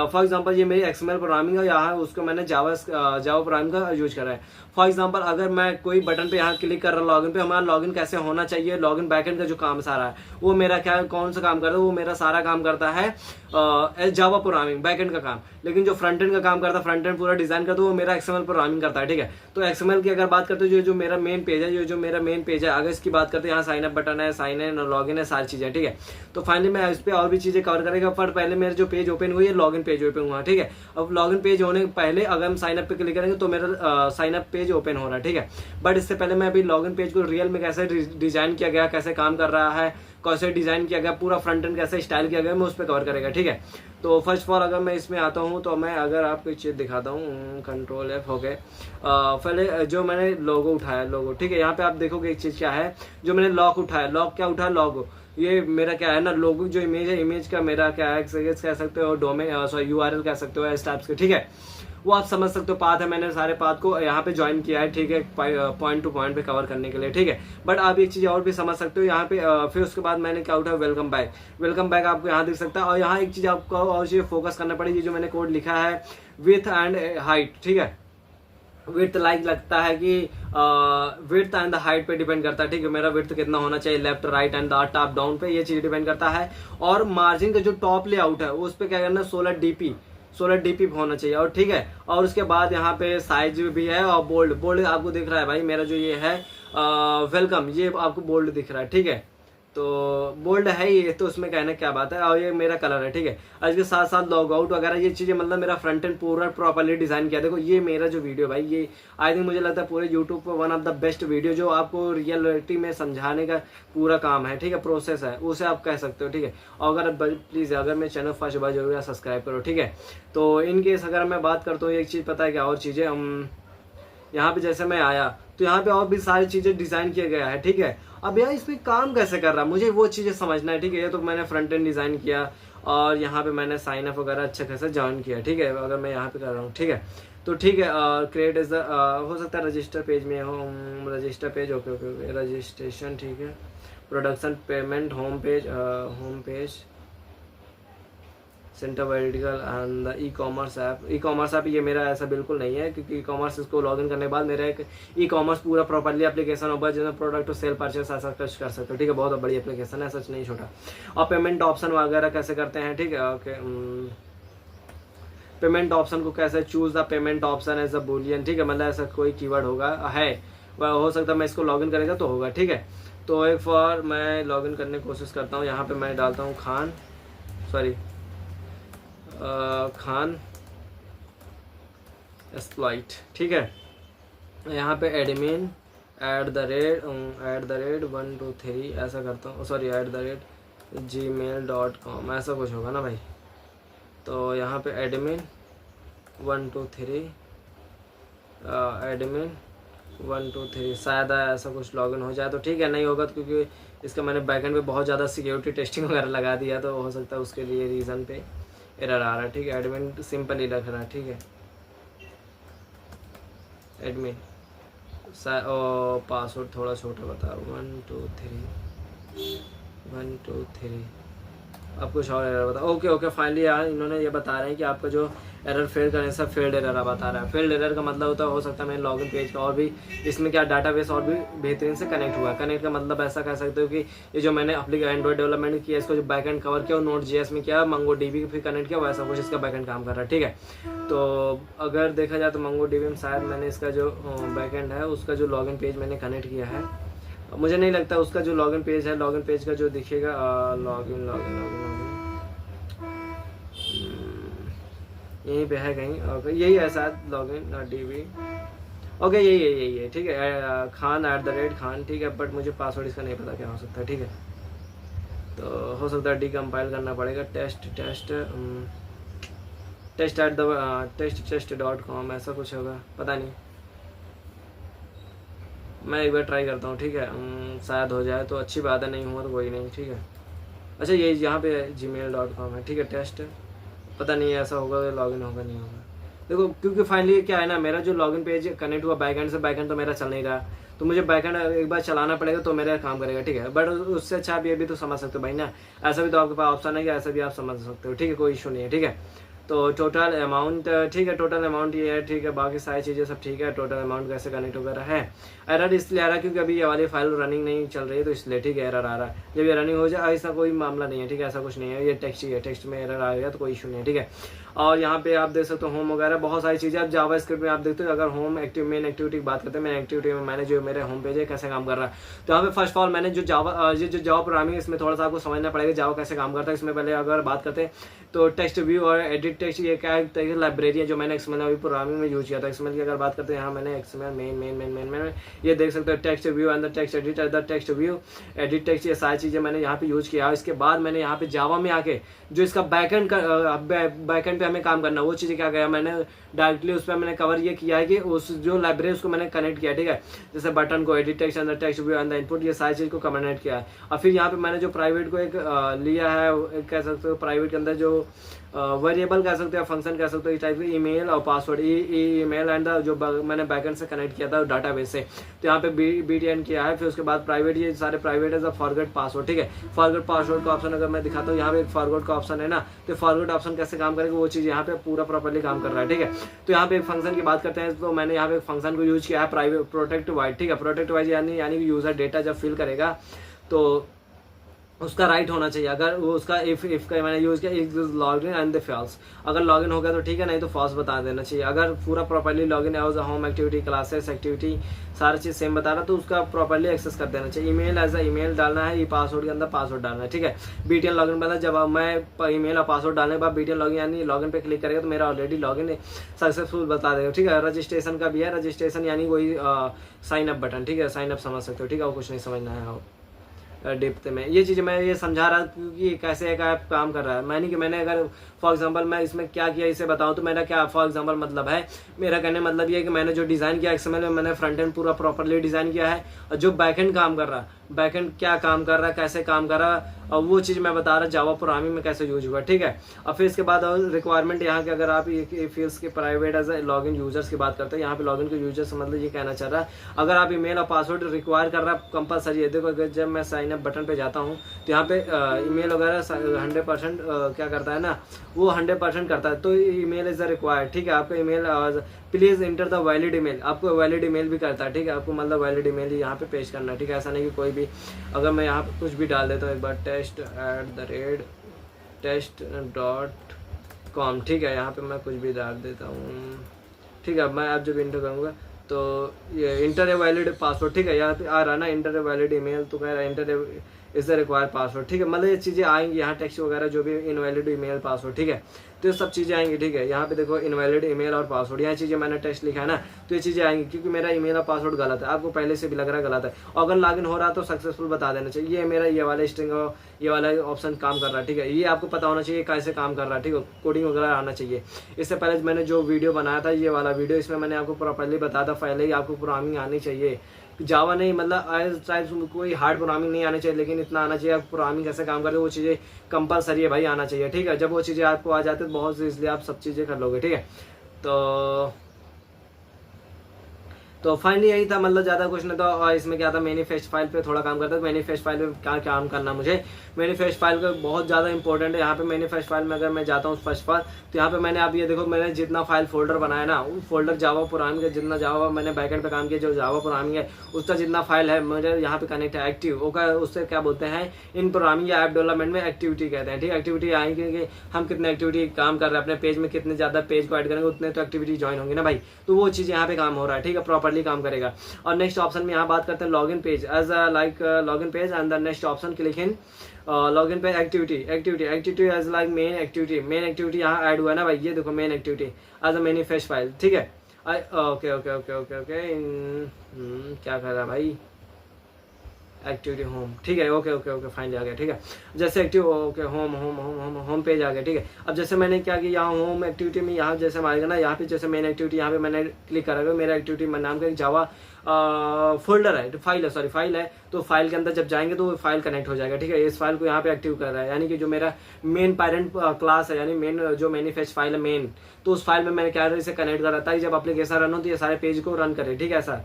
फॉर एग्जांपल ये मेरी एक्सएमएल प्रोग्रामिंग है, यहाँ उसको मैंने जावा प्रोग्रामिंग का यूज कर रहा है। फॉर एग्जांपल अगर मैं कोई बटन पे यहाँ क्लिक कर रहा हूँ लॉगिन पे, हमारा लॉगिन कैसे होना चाहिए, लॉगिन बैकएंड का जो काम सारा है वो मेरा क्या कौन सा काम करता है, वो मेरा सारा काम करता है जावा प्रोग्रामिंग बैकएंड का काम। लेकिन जो फ्रंट एंड का काम करता है, फ्रंट एंड पूरा डिजाइन करता है, वो मेरा एक्सएमएल प्रोग्रामिंग करता है, ठीक है। तो एक्सएमएल की अगर बात करते हैं, जो मेरा मेन पेज है, जो मेरा मेन पेज है, अगर इसकी बात करते हैं, यहाँ साइन अप बटन है, साइन इन लॉगिन है, सारी चीजें, ठीक है। तो फाइनली मैं इस पर और भी चीजें कवर करेगा, पर पहले मेरे जो पेज ओपन हुई है लॉगिन पेज ओपन हुआ, ठीक है। अब लॉगिन पेज होने के पहले अगर हम साइन अप पे क्लिक करेंगे तो मेरा साइन अप पेज ओपन हो रहा है, ठीक है। बट इससे पहले मैं अभी लॉगिन पेज को रियल में कैसे डिजाइन किया गया, कैसे काम कर रहा है, कैसे डिजाइन किया गया, पूरा फ्रंट एंड कैसे स्टाइल किया गया, मैं उस पर कवर करेगा, ठीक है। तो फर्स्ट ऑफ ऑल अगर मैं इसमें आता हूँ तो मैं अगर आपको एक चीज़ दिखाता हूँ, कंट्रोल F हो गए। पहले जो मैंने लोगो उठाया, लोगो, ठीक है, यहाँ पे आप देखोगे एक चीज़ क्या है, जो मैंने लॉक उठाया, लॉक क्या उठाया, लोगो, ये मेरा क्या है ना, लोगो जो इमेज है, इमेज का मेरा क्या है, कह सकते हो डोमेन, सॉरी URL कह सकते हो, इस टाइप्स के, ठीक है। वो आप समझ सकते हो, पाथ है, मैंने सारे पाथ को यहाँ पे ज्वाइन किया है, ठीक है, पॉइंट टू पॉइंट पे कवर करने के लिए, ठीक है। बट आप एक चीज़ और भी समझ सकते हो यहाँ पे, फिर उसके बाद मैंने क्या उठाया, वेलकम बैक। वेलकम बैक आपको यहाँ दिख सकता है। और यहाँ एक चीज़ आपको और चीज़ फोकस करना पड़ेगी, जो मैंने कोड लिखा है विथ एंड हाइट, ठीक है। विड्थ लाइक लगता है कि विड्थ एंड द हाइट पे डिपेंड करता है, ठीक है, मेरा विड्थ कितना होना चाहिए, left right and the top down पे, ये चीज डिपेंड करता है। और मार्जिन का जो टॉप लेआउट है उस पर क्या करना है, 16 DP होना चाहिए, और ठीक है। और उसके बाद यहाँ पे साइज भी है, और बोल्ड आपको दिख रहा है भाई, मेरा जो ये है वेलकम, ये आपको बोल्ड दिख रहा है, ठीक है। तो बोल्ड है ये, तो उसमें कहने क्या बात है। और ये मेरा कलर है, ठीक है। और इसके साथ साथ लॉग आउट वगैरह ये चीज़ें, मतलब मेरा फ्रंट एंड पूरा प्रॉपर्ली डिजाइन किया। देखो ये मेरा जो वीडियो भाई, ये आई थिंक मुझे लगता है पूरे यूट्यूब पर one of the best video, जो आपको रियलिटी में समझाने का पूरा काम है, ठीक है, प्रोसेस है, उसे आप कह सकते हो, ठीक है। और अगर प्लीज़ अगर मेरे चैनल फर्स्ट बार जरूर सब्सक्राइब करो, ठीक है। तो इन केस अगर मैं बात करता हूँ, एक चीज़ पता है क्या और चीज़ें, हम यहाँ पे जैसे मैं आया तो यहाँ पे और भी सारी चीज़ें डिज़ाइन किया गया है, ठीक है। अब यार इसमें काम कैसे कर रहा है, मुझे वो चीज़ें समझना है, ठीक है। ये तो मैंने फ्रंट एंड डिज़ाइन किया, और यहाँ पे मैंने साइन अप वगैरह अच्छा खासा ज्वाइन किया, ठीक है। अगर मैं यहाँ पे कर रहा हूँ, ठीक है, तो ठीक है। क्रिएट इज द हो सकता है रजिस्टर पेज में हो, register page, okay okay okay, registration, ठीक है, production, payment, home page, centre vertical and the e commerce app. ये मेरा ऐसा बिल्कुल नहीं है, क्योंकि ई कॉमर्स इसको लॉगिन करने के बाद मेरा एक ई कॉमर्स पूरा प्रॉपर्ली एप्लीकेशन होगा, जिसमें प्रोडक्ट सेल परचेस ऐसा कुछ कर सकते हो, ठीक है। बहुत बड़ी एप्लीकेशन है, सच नहीं छोटा। और पेमेंट ऑप्शन वगैरह कैसे करते हैं, ठीक है, ओके। पेमेंट ऑप्शन को कैसे, choose the payment option as a boolean, ठीक है, मतलब ऐसा कोई कीवर्ड होगा, है वह हो सकता है, मैं इसको लॉगिन करेगा तो होगा, ठीक है। तो एक फॉर मैं लॉगिन करने की कोशिश करता हूँ, यहाँ पे मैं डालता हूँ खान एक्सप्लॉइट, ठीक है। यहाँ पे एडमिन @123 ऐसा करता हूँ, सॉरी @gmail.com ऐसा कुछ होगा ना भाई। तो यहाँ पे एडमिन 123 एडमिन 123 शायद ऐसा कुछ लॉगिन हो जाए तो ठीक है, नहीं होगा तो क्योंकि इसका मैंने बैकएंड पे बहुत ज़्यादा सिक्योरिटी टेस्टिंग वगैरह लगा दिया तो हो सकता है उसके लिए रीज़न पे एरर आ रहा है। ठीक है, एडमिन सिंपल ही रख रहा है। ठीक है, एडमिन पासवर्ड थोड़ा छोटा बता, 123 अब कुछ और एरर बता। ओके ओके, फाइनली यार इन्होंने ये बता रहे हैं कि आपका जो एरर फेल करने से फेल्ड एरर बता रहा है। फेल्ड एरर का मतलब होता है, हो सकता है मेरे लॉगिन पेज का और भी इसमें क्या डाटाबेस और भी बेहतरीन से कनेक्ट हुआ। कनेक्ट का मतलब ऐसा कह सकते हो कि ये जो मैंने एंड्रॉइड डेवलपमेंट किया, इसको जो बैकएंड कवर किया वो Node.js में किया, MongoDB फिर कनेक्ट किया, वैसा कुछ इसका बैकएंड काम कर रहा है। ठीक है, तो अगर देखा जाए तो MongoDB में शायद मैंने इसका जो बैकएंड है उसका जो लॉगिन पेज मैंने कनेक्ट किया है, मुझे नहीं लगता उसका जो लॉगिन पेज है, लॉगिन पेज का जो दिखेगा लॉगिन यहीं पे है कहीं। ओके, यही है शायद लॉगिन DB। ओके, यही है। ठीक है, खान @खान। ठीक है, बट मुझे पासवर्ड इसका नहीं पता क्या हो सकता है। ठीक है, तो हो सकता है डिकम्पाइल करना पड़ेगा। test.com ऐसा कुछ होगा, पता नहीं, मैं एक बार ट्राई करता हूँ। ठीक है, शायद हो जाए तो अच्छी बात है, नहीं हुआ तो कोई नहीं। ठीक है, अच्छा ये यहाँ पे gmail.com है। ठीक है, टेस्ट, पता नहीं ऐसा होगा लॉगिन होगा नहीं होगा। देखो, क्योंकि फाइनली क्या है ना, मेरा जो लॉगिन पेज कनेक्ट हुआ बैकएंड से, बैकएंड तो मेरा चल नहीं रहा, तो मुझे बैकएंड एक बार चलाना पड़ेगा तो मेरा काम करेगा। ठीक है, बट उससे अच्छा आप ये भी तो समझ सकते हो भाई ना, ऐसा भी तो आपके पास ऑप्शन है कि ऐसा भी आप समझ सकते हो। ठीक है, कोई इशू नहीं है। ठीक है, तो टोटल अमाउंट, ठीक है, टोटल अमाउंट ये है। ठीक है, बाकी सारी चीज़ें सब ठीक है। टोटल अमाउंट कैसे कनेक्ट वगैरह है। एरर इसलिए आ रहा है क्योंकि अभी ये वाली फाइल रनिंग नहीं चल रही है, तो इसलिए ठीक है एरर आ रहा है। जब ये रनिंग हो जाए ऐसा कोई मामला नहीं है। ठीक है, ऐसा कुछ नहीं है, ये टेक्स्ट ही है, टेक्स्ट में एरर आ गया तो कोई इशू नहीं है। ठीक है, और यहाँ पे आप देख सकते हो होम वगैरह बहुत सारी चीज़ें। आप जावा स्क्रिप्ट में आप देखते हो, अगर होम मेन एक्टिविटी की बात करते हैं, मेन एक्टिविटी में मैंने जो मेरे होम पेज है कैसे काम कर रहा है, तो यहाँ पे फर्स्ट ऑफ ऑल मैंने जो जावा प्रोग्रामिंग, इसमें थोड़ा सा आपको समझना पड़ेगा जावा कैसे काम करता है। इसमें पहले अगर बात करते हैं तो टेक्स्ट व्यू और एडिट टेक्स्ट, ये क्या है, लाइब्रेरी है जो मैंने XML अभी प्रोग्रामिंग में यूज किया था। XML की अगर बात करते हैं, यहाँ मैंने XML मेन ये देख सकते हो, text view and the text editor, the text view, edit text, ये सारी चीज़ें मैंने यहाँ पे यूज किया। इसके बाद मैंने यहाँ पे जावा में आके जो इसका बैकएंड पे हमें काम करना, वो चीज़ें क्या गया मैंने डायरेक्टली उस पर मैंने कवर ये किया है कि उस जो लाइब्रेरी उसको मैंने कनेक्ट किया। ठीक है, जैसे बटन को, edit text and the text view and the input, ये सारी चीज़ को कनेक्ट किया है। और फिर यहाँ पे मैंने जो प्राइवेट को एक लिया है, कह सकते हो प्राइवेट के अंदर जो वेरिएबल कह सकते हो, फंक्शन कह सकते हो, इस टाइप के ईमेल और पासवर्ड, ईमेल एंड जो मैंने बैकएंड से कनेक्ट किया था डाटाबेस से, तो यहाँ पे BTN किया है। फिर उसके बाद प्राइवेट, ये सारे प्राइवेट है, फॉरगेट पासवर्ड। ठीक है, फॉरगेट पासवर्ड का ऑप्शन अगर मैं दिखाता हूँ, यहाँ पे एक फॉरगेट का ऑप्शन है ना, तो फॉरगेट ऑप्शन कैसे काम करेगा वो चीज़ यहाँ पे पूरा प्रॉपर्ली काम कर रहा है। ठीक है, तो यहाँ पे एक फंक्शन की बात करते हैं, तो मैंने यहाँ पे एक फंक्शन को यूज किया है, प्राइवेट प्रोटेक्ट वाइड। ठीक है, प्रोटेक्ट वाइड यानी कि यूजर डेटा जब फिल करेगा तो उसका राइट होना चाहिए। अगर वो उसका इफ का मैंने यूज किया, if login and the false, अगर लॉगिन हो गया तो ठीक है, नहीं तो फॉल्स बता देना चाहिए। अगर पूरा properly login as a home activity, classes activity, सारी चीज़ सेम बता रहा तो उसका प्रॉपर्ली एक्सेस कर देना चाहिए। ईमेल एज अ ईमेल डालना है, ई पासवर्ड के अंदर पासवर्ड डालना है। ठीक है, BTN लॉगिन बता, जब मैं ईमेल और पासवर्ड डालने के बाद BTN लॉगिन यानी लॉगिन पे क्लिक करेगा तो मेरा ऑलरेडी लॉगिन सक्सेसफुल बता देगा। ठीक है, रजिस्ट्रेशन का भी है, रजिस्ट्रेशन यानी वही साइन अप बटन। ठीक है, साइन अप समझ सकते हो। ठीक है, और कुछ नहीं समझना है आप डेप्थ में, ये चीज़ें मैं ये समझा रहा क्योंकि कैसे एक ऐप काम कर रहा है। मैंने कि मैंने अगर फॉर एग्जांपल मैं इसमें क्या किया इसे बताऊं तो मेरा क्या फॉर एग्जांपल मतलब है, मेरा कहने मतलब ये है कि मैंने जो डिज़ाइन किया XML में, मैंने फ्रंट एंड पूरा प्रॉपर्ली डिज़ाइन किया है, और जो बैकएंड काम कर रहा है, बैकएंड क्या काम कर रहा है, कैसे काम कर रहा है, और वो चीज़ मैं बता रहा जावा प्रोग्रामिंग में कैसे यूज हुआ। ठीक है, और फिर इसके बाद रिक्वायरमेंट यहाँ के, अगर आप ये फील्ड्स के प्राइवेट एज लॉगिन यूजर्स की बात करते हैं, यहाँ पे लॉगिन के यूजर्स मतलब ये कहना चाह रहा है अगर आप ईमेल और पासवर्ड रिक्वायर कर रहा है कंपलसरी है। देखो, अगर जब मैं साइन अप बटन पे जाता हूँ तो यहाँ पे ईमेल वगैरह 100% क्या करता है ना, वो 100% करता है, तो ईमेल इज द रिक्वायर्ड। ठीक है, आपका email please enter the valid email, आपको वैलिड ईमेल भी करता है। ठीक है, आपको मतलब वैलिड ईमेल ही यहाँ पे पेश करना है। ठीक है, ऐसा नहीं कि कोई भी, अगर मैं यहाँ पे कुछ भी डाल देता हूँ एक बार, test@test.com, ठीक है, यहाँ पे मैं कुछ भी डाल देता हूँ। ठीक है, मैं आप जब इंटर करूँगा तो ये इंटर ए वैलिड पासवर्ड, ठीक है, यहाँ पे आ रहा ना इंटर ए वैलिड ईमेल, तो कह रहा है inter is the required password. ठीक है, मतलब ये चीज़ें आएंगी यहाँ, टेक्स्ट वगैरह जो भी इनवैलिड ईमेल पासवर्ड। ठीक है, तो ये सब चीज़ें आएंगी, ठीक है। यहाँ पे देखो इनवैलिड ईमेल और पासवर्ड, यहाँ चीज़ें मैंने टेस्ट लिखा है ना, तो ये चीज़ें आएंगी क्योंकि मेरा ईमेल और पासवर्ड गलत है, आपको पहले से भी लग रहा है गलत है। अगर लॉगिन हो रहा है तो सक्सेसफुल बता देना चाहिए, ये मेरा ये वाला स्ट्रिंग ये वाला ऑप्शन काम कर रहा है, ठीक है। ये आपको पता होना चाहिए कैसे काम कर रहा है, ठीक है, कोडिंग वगैरह आना चाहिए। इससे पहले मैंने जो वीडियो बनाया था ये वाला वीडियो, इसमें मैंने आपको प्रॉपर्ली बताया था पहले ही आपको प्रोग्रामिंग आनी चाहिए, जावा नहीं, मतलब कोई हार्ड प्रोग्रामिंग नहीं आनी चाहिए, लेकिन इतना आना चाहिए आप प्रोग्रामिंग कैसे काम करते, वो चीज़ें कंपलसरी है भाई, आना चाहिए, ठीक है। जब वो चीज़ें आपको आ जाती है तो बहुत इसलिए आप सब चीज़ें कर लोगे, ठीक है। तो फाइनली यही था, मतलब ज़्यादा कुछ नहीं था। और इसमें क्या था, मैनिफेस्ट फाइल पे थोड़ा काम करता है। मैनिफेस्ट फाइल पे क्या काम करना मुझे, मैनिफेस्ट फाइल का बहुत ज़्यादा इंपॉर्टेंट है। यहाँ पे मैनिफेस्ट फाइल में अगर मैं जाता हूँ फर्स्ट बार, तो यहाँ पे मैंने आप ये देखो मैंने जितना फाइल फोल्डर बनाया ना, वो फोल्डर जावा प्रोग्रामिंग का, जितना जावा मैंने बैकएंड पे काम किया, जो जावा प्रोग्रामिंग है उसका जितना फाइल है मुझे यहाँ पे कनेक्ट है एक्टिव, वो उससे क्या बोलते हैं इन प्रोग्रामिंग या ऐप डेवलपमेंट में एक्टिविटी कहते हैं, ठीक है। एक्टिविटी आएंगे कि हम कितने एक्टिविटी काम कर रहे हैं अपने पेज में, कितने ज़्यादा पेज को ऐड करेंगे उतने तो एक्टिविटी ज्वाइन होंगी ना भाई, तो वो चीज़ यहाँ पे काम हो रहा है, ठीक है, प्रॉपरली काम करेगा। और नेक्स्ट ऑप्शन में यहाँ बात करते हैं login page, as like login page and the next option click in login page activity as like main activity यहाँ ऐड हुआ है ना भाई, ये देखो main activity as a manifest file, ठीक है। Okay okay okay okay okay क्या कर रहा है भाई, एक्टिविटी होम, ठीक है, ओके ओके ओके फाइनली आ गया, ठीक है। जैसे एक्टिव ओके होम पेज आ गया, ठीक है। अब जैसे मैंने क्या किया, यहाँ होम एक्टिविटी में यहाँ जैसे मारेगा ना, यहाँ पे जैसे मेन एक्टिविटी यहाँ पे मैंने क्लिक करा, मेरा एक्टिविटी नाम का एक जावा फोल्डर है, फाइल है, तो फाइल के अंदर जब जाएंगे तो फाइल कनेक्ट हो जाएगा, ठीक है। इस फाइल को यहाँ पे एक्टिव कर रहा है, यानी कि जो मेरा मेन पेरेंट क्लास है, यानी मेन जो मैनिफेस्ट फाइल है मेन, तो उस फाइल में मैंने क्या इसे कनेक्ट कर रहा था, जब एप्लीकेशन रन हो तो ये सारे पेज को रन करे, ठीक है, ऐसा।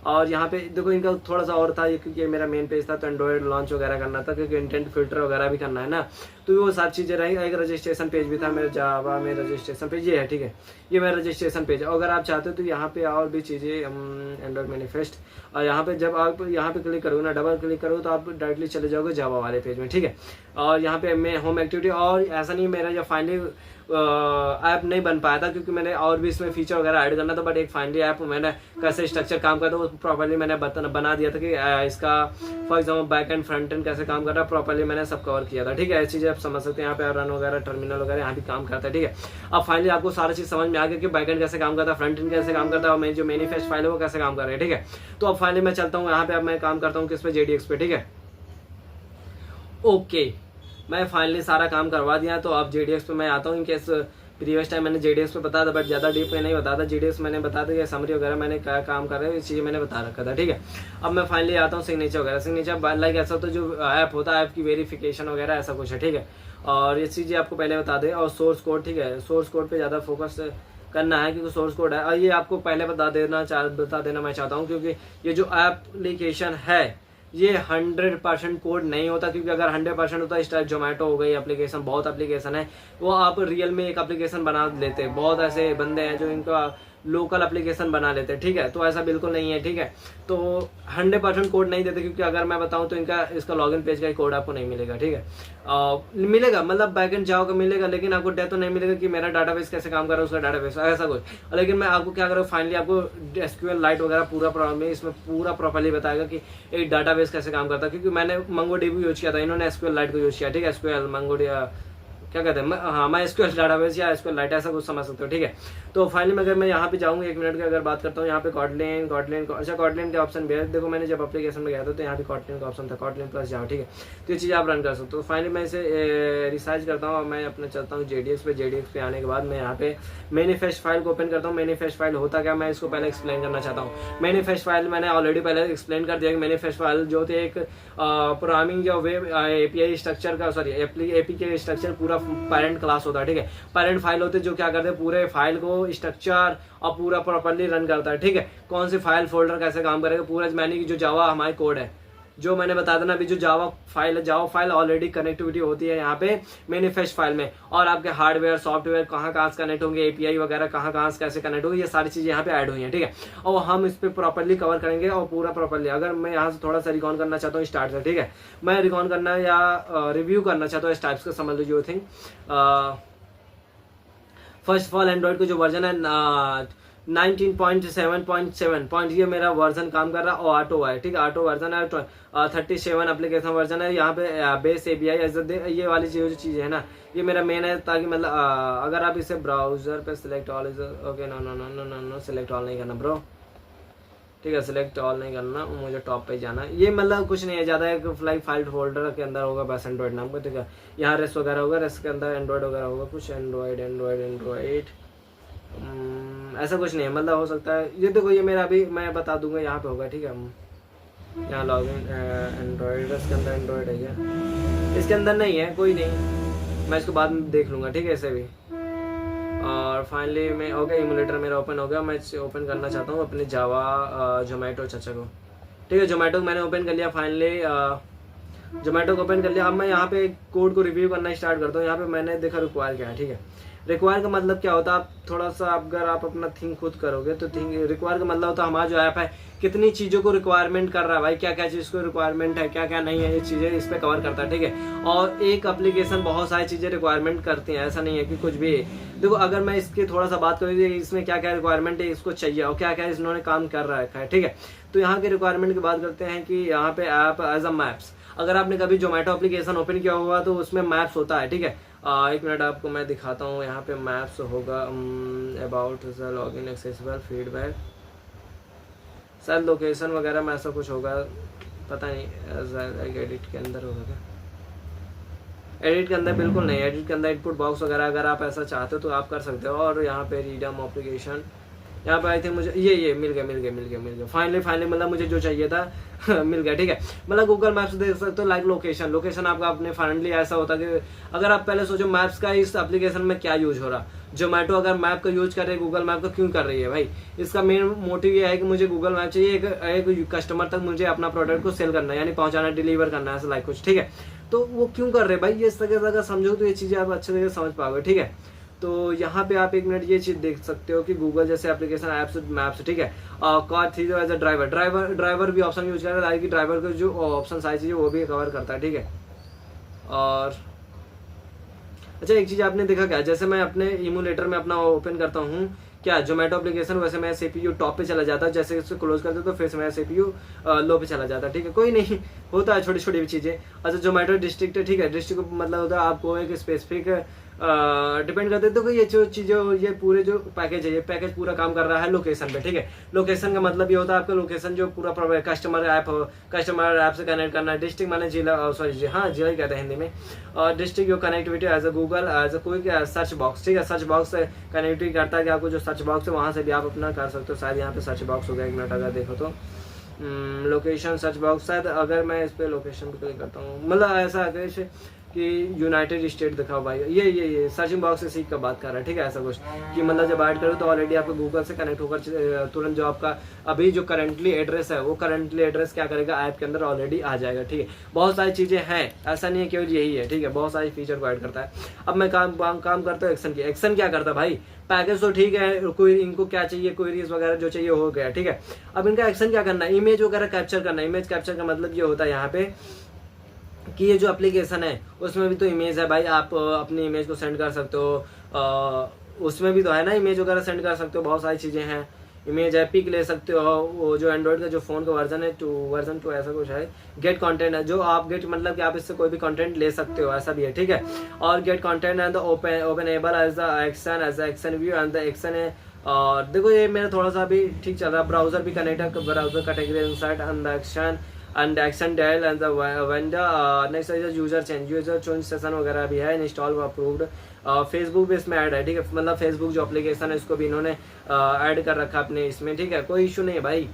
और यहाँ पे देखो इनका थोड़ा सा और था, क्योंकि मेरा मेन पेज था तो एंड्रॉइड लॉन्च वगैरह करना था, क्योंकि इंटेंट फिल्टर वगैरह भी करना है ना, तो वो सारी चीज़ें रही। एक रजिस्ट्रेशन पेज भी था मेरे जावा में, रजिस्ट्रेशन पेज ये है, ठीक है, ये मेरा रजिस्ट्रेशन पेज है। अगर आप चाहते हो तो यहाँ पे और भी चीज़ें एंड्रॉइड मैनिफेस्ट, और यहाँ पे जब आप यहाँ पे क्लिक करोगे ना, डबल क्लिक करो तो आप डायरेक्टली चले जाओगे जावा वाले पेज में, ठीक है। और यहाँ पे मैं होम एक्टिविटी, और ऐसा नहीं मेरा जब फाइनली ऐप नहीं बन पाया था, क्योंकि मैंने और भी इसमें फीचर वगैरह ऐड करना था, बट एक फाइनली ऐप मैंने कैसे स्ट्रक्चर काम करता है वो प्रॉपर्ली मैंने बना दिया था, कि इसका for example back and front end कैसे काम कर रहा है, प्रॉपर्ली मैंने सब कवर किया था, ठीक है। ऐसी चीज़ें आप समझ सकते हैं, यहाँ पे रन वगैरह टर्मिनल वगैरह यहाँ भी काम करता है, ठीक है। अब फाइनली आपको सारी चीज़ समझ में आ गया कि बैक एंड कैसे काम करता है, फ्रंट एंड कैसे काम करता है, और मेरी जो मैनिफेस्ट फाइल है वो कैसे काम कर रही है, ठीक है। तो अब फाइनली मैं चलता हूँ यहाँ पे, अब मैं काम करता हूँ किस पे, JDX पे, ठीक है। ओके, मैं फाइनली सारा काम करवा दिया, तो अब JDX पे मैं आता हूँ। इनकेस प्रीवियस टाइम मैंने JDX पे बताया था, बट ज़्यादा डीप में नहीं बताया था। JDX मैंने बता दिया, समरी वगैरह मैंने क्या काम कर रहे हैं, ये चीज़ें मैंने बता रखा था, ठीक है। अब मैं फाइनली आता हूँ सिग्नेचर वगैरह। सिग्नेचर लाइक ऐसा तो जो ऐप होता है, ऐप की वेरिफिकेशन वगैरह ऐसा कुछ है, ठीक है। और ये चीज़ें आपको पहले बता दें। और सोर्स कोड, ठीक है, सोर्स कोड पर ज़्यादा फोकस करना है, क्योंकि सोर्स कोड है, और ये आपको पहले बता देना मैं चाहता हूँ, क्योंकि ये जो एप्लीकेशन है ये 100% कोड नहीं होता, क्योंकि अगर 100% होता, इस टाइप जोमेटो हो गई एप्लीकेशन, बहुत एप्लीकेशन है, वो आप रियल में एक एप्लीकेशन बना लेते हैं। बहुत ऐसे बंदे हैं जो इनका लोकल एप्लीकेशन बना लेते हैं, ठीक है, तो ऐसा बिल्कुल नहीं है, ठीक है। तो 100% कोड नहीं देते, क्योंकि अगर मैं बताऊं तो इसका लॉगिन पेज का कोड आपको नहीं मिलेगा, ठीक है। मिलेगा, मतलब बैकएंड जाओ का मिलेगा, लेकिन आपको डेटा तो नहीं मिलेगा कि मेरा डाटाबेस कैसे काम कर रहा है, उसका डाटाबेस ऐसा कुछ। लेकिन मैं आपको क्या करूँ, फाइनली आपको SQL लाइट वगैरह पूरा प्रॉब्लम है, इसमें पूरा प्रॉपर्ली बताएगा कि एक डाटाबेस कैसे काम करता है, क्योंकि मैंने MongoDB यूज किया था, इन्होंने SQL लाइट को यूज किया, ठीक है। SQL क्या कहते हैं, हाँ, मैं SQL डाटाबेस या SQL लाइट ऐसा कुछ समझ सकते हो, ठीक है। तो फाइनली अगर मैं यहाँ पे जाऊँगा, 1 मिनट की अगर बात करता हूँ, यहाँ पे कॉटलिन अच्छा कॉटलिन के ऑप्शन भी है। देखो मैंने जब एप्लीकेशन में गया था तो यहाँ पे कॉटलिन का ऑप्शन था, कॉटलिन प्लस जावा, ठीक है। तो ये चीज़ आप रन कर सकते हो। फाइनली मैं इसे रिसर्च करता हूँ और मैं अपने चलता हूँ JDX पे। JDX पे आने के बाद मैं यहाँ पे मैनिफेस्ट फाइल को ओपन करता हूँ। मैनिफेस्ट फाइल होता क्या, मैं इसको पहले एक्सप्लेन करना चाहता हूँ। मैनिफेस्ट फाइल मैंने ऑलरेडी पहले एक्सप्लेन कर दिया कि मैनिफेस्ट फाइल जो थे एक प्रोग्रामिंग जो वेब API स्ट्रक्चर का APK स्ट्रक्चर पूरा पेरेंट क्लास होता है, ठीक है। पेरेंट फाइल होते जो क्या करते हैं, पूरे फाइल को स्ट्रक्चर और पूरा प्रॉपर्ली रन करता है, ठीक है। कौन सी फाइल फोल्डर कैसे काम करेगा पूरा, मैंने की जो जावा हमारी कोड है, जो मैंने बता देना अभी, जो जावा फाइल ऑलरेडी कनेक्टिविटी होती है यहाँ पे मैनिफेस्ट फाइल में, और आपके हार्डवेयर सॉफ्टवेयर कहाँ से कनेक्ट होंगे, API वगैरह कहाँ से कैसे कनेक्ट होंगे, ये सारी चीजें यहाँ पे ऐड हुई हैं, ठीक है। और हम इस पे प्रॉपर्ली कवर करेंगे और पूरा प्रॉपर्ली। अगर मैं यहाँ से थोड़ा सा रिकॉन करना चाहता हूँ स्टार्ट से, ठीक है, मैं रिकॉन करना या रिव्यू करना चाहता हूँ इस टाइप्स का, समझ लीजिए thing. First of all Android का जो वर्जन है 19.7.7 पॉइंट ये मेरा वर्जन काम कर रहा है, और ऑटो है, ठीक है, ऑटो वर्जन है, 37 एप्लीकेशन वर्जन है। यहाँ पे बेस API ये वाली जो चीज़ है ना, ये मेरा मेन है, ताकि मतलब अगर आप इसे ब्राउजर पे select all is okay, no no no no no no select all नहीं करना ब्रो, ठीक है, सिलेक्ट ऑल नहीं करना, मुझे टॉप पे जाना है। ये मतलब कुछ नहीं है ज़्यादा, एक फ्लाइट फाइल फोल्डर के अंदर होगा बस एंड्रॉइड नाम का, ठीक है। यहाँ रेस्ट वगैरह होगा, रेस्ट के अंदर एंड्रॉइड वगैरह होगा, कुछ एंड्रॉइड ऐसा कुछ नहीं है, मतलब हो सकता है ये देखो, ये मेरा अभी मैं बता दूंगा, यहाँ पे होगा, ठीक है। यहाँ लॉग इन एंड्रॉइड, इसके अंदर एंड्रॉइड है क्या, इसके अंदर नहीं है, कोई नहीं, मैं इसको बाद में देख लूँगा, ठीक है, ऐसे भी। और फाइनली मैं ओके, इमुलेटर मेरा ओपन हो गया, मैं ओपन करना चाहता हूँ अपने जावा जोमेटो चाचा को, ठीक है। जोमेटो मैंने ओपन कर लिया फाइनली, जोमेटो को ओपन कर लिया। अब मैं यहाँ पे कोड को रिव्यू करना स्टार्ट करता हूँ। यहाँ पे मैंने देखा रिक्वायर क्या है, ठीक है। रिक्वायर का मतलब क्या होता है, आप थोड़ा सा अगर आप अपना थिंक खुद करोगे तो रिक्वायर का मतलब होता है हमारा जो ऐप है कितनी चीज़ों को रिक्वायरमेंट कर रहा है भाई, क्या क्या चीज़ को रिक्वायरमेंट है, क्या क्या नहीं है, ये चीज़ें इस पर कवर करता है, ठीक है। और एक एप्लीकेशन बहुत सारी चीज़ें रिक्वायरमेंट करती हैं, ऐसा नहीं है कि कुछ भी। देखो अगर मैं इसकी थोड़ा सा बात करूँ इसमें क्या क्या रिक्वायरमेंट है, इसको चाहिए और क्या क्या इन्होंने काम कर रखा है, ठीक है। तो यहाँ के रिक्वायरमेंट की बात करते हैं कि यहाँ पे ऐप एज अ मैप्स, अगर आपने कभी जोमेटो एप्लीकेशन ओपन किया हुआ तो उसमें मैप्स होता है, ठीक है। एक मिनट आपको मैं दिखाता हूँ, यहाँ पे मैप्स होगा, about log in accessible feedback, शायद लोकेशन वगैरह में ऐसा कुछ होगा, पता नहीं, एडिट के अंदर होगा क्या, एडिट के अंदर बिल्कुल नहीं, एडिट के अंदर इनपुट बॉक्स वगैरह अगर आप ऐसा चाहते हो तो आप कर सकते हो। और यहाँ पे रीडम एप्लीकेशन, यहाँ पे आई थिंक मुझे ये मिल गया फाइनली मतलब मुझे जो चाहिए था मिल गया, ठीक है। मतलब गूगल मैप्स देख सकते हो, लाइक लोकेशन आपका अपने फाइनली ऐसा होता है कि अगर आप पहले सोचो मैप्स का इस एप्लीकेशन में क्या यूज हो रहा, जोमेटो अगर मैप का यूज कर रही है, गूगल मैप का क्यों कर रही है भाई, इसका मेन मोटिव ये है कि मुझे गूगल मैप चाहिए एक कस्टमर तक मुझे अपना प्रोडक्ट को सेल करना है, यानी पहुंचाना, डिलीवर करना है, ऐसा लाइक कुछ, ठीक है। तो वो क्यों कर रहे हैं भाई, ये इस तरह अगर समझो तो ये चीज़ें आप अच्छे तरीके से समझ पाओगे, ठीक है। तो यहाँ पे आप एक मिनट ये चीज़ देख सकते हो कि गूगल जैसे एप्लीकेशन ऐप्स मैप्स, ठीक है। कार थी जो एज अ ड्राइवर भी ऑप्शन यूज कर रहा है, कि ड्राइवर को जो ऑप्शन सारी चीज़ें वो भी कवर करता है, ठीक है। और अच्छा एक चीज़ आपने देखा क्या, जैसे मैं अपने इमुलेटर में अपना ओपन करता हूँ क्या जोमेटो एप्लीकेशन, वैसे मेरा CPU टॉप पे चला जाता है, जैसे इसको क्लोज करते तो फिर से मेरा CPU लो पे चला जाता है, ठीक है। कोई नहीं, होता है छोटी छोटी चीज़ें। अच्छा जोमेटो डिस्ट्रिक्ट है, ठीक है, डिस्ट्रिक्ट मतलब होता है आपको एक स्पेसिफिक डिपेंड करते तो ये जो चीज़ें, ये पूरे जो पैकेज है, ये पैकेज पूरा काम कर रहा है लोकेशन पे, ठीक है। लोकेशन का मतलब ये होता है आपका लोकेशन जो पूरा कस्टमर ऐप से कनेक्ट करना है। डिस्ट्रिक्ट माने जिला, सॉरी हाँ जिला ही कहते हैं हिंदी में। और district your connectivity as a Google as a कोई सर्च बॉक्स, ठीक है। सर्च बॉक्स से कनेक्टिविटी करता है कि आपको जो सर्च बॉक्स है वहाँ से भी आप अपना कर सकते हो। शायद यहाँ पे सर्च बॉक्स हो गया, एक मिनट अगर देखो तो लोकेशन सर्च बॉक्स, शायद अगर मैं इस पर लोकेशन पे क्लिक करता हूँ, मतलब ऐसा है कि यूनाइटेड स्टेट दिखाओ भाई, ये सर्चिंग बॉक्स से सीख का बात कर रहा है, ठीक है। ऐसा कुछ कि मतलब जब ऐड करो तो ऑलरेडी आपको गूगल से कनेक्ट होकर तुरंत जो आपका अभी जो करंटली एड्रेस है वो करंटली एड्रेस क्या करेगा, ऐप के अंदर ऑलरेडी आ जाएगा, ठीक है। बहुत सारी चीज़ें हैं, ऐसा नहीं है केवल यही है, ठीक है। बहुत सारी फीचर को ऐड करता है। अब मैं काम करता हूँ एक्शन की। एक्शन क्या करता है भाई, पैकेज तो ठीक है, कोई इनको क्या चाहिए, क्वेरीज वगैरह जो चाहिए हो गया, ठीक है। अब इनका एक्शन क्या करना है, इमेज वगैरह कैप्चर करना है। इमेज कैप्चर का मतलब ये होता है यहाँ पे कि ये जो एप्लीकेशन है उसमें भी तो इमेज है भाई, आप अपनी इमेज को सेंड कर सकते हो, उसमें भी तो है ना, इमेज वगैरह सेंड कर सकते हो, बहुत सारी चीज़ें हैं। इमेज है, पिक ले सकते हो, वो जो एंड्रॉइड का जो फ़ोन का वर्जन है वर्जन 2 ऐसा कुछ है। गेट कंटेंट है, जो आप गेट मतलब कि आप इससे कोई भी कंटेंट ले सकते हो, ऐसा भी है, ठीक है। और get content and openable as the action view and the action है। और देखो ये मेरा थोड़ा सा भी ठीक चल रहा है। ब्राउजर भी कनेक्ट है, browser category insight and the action and action dial and the vendor next is user change session वगैरह भी है, इंस्टॉल अप्रूव्ड। फेसबुक भी इसमें ऐड है, ठीक है। मतलब फेसबुक जो एप्लीकेशन है इसको भी इन्होंने ऐड कर रखा अपने इसमें, ठीक है। कोई इशू नहीं है भाई,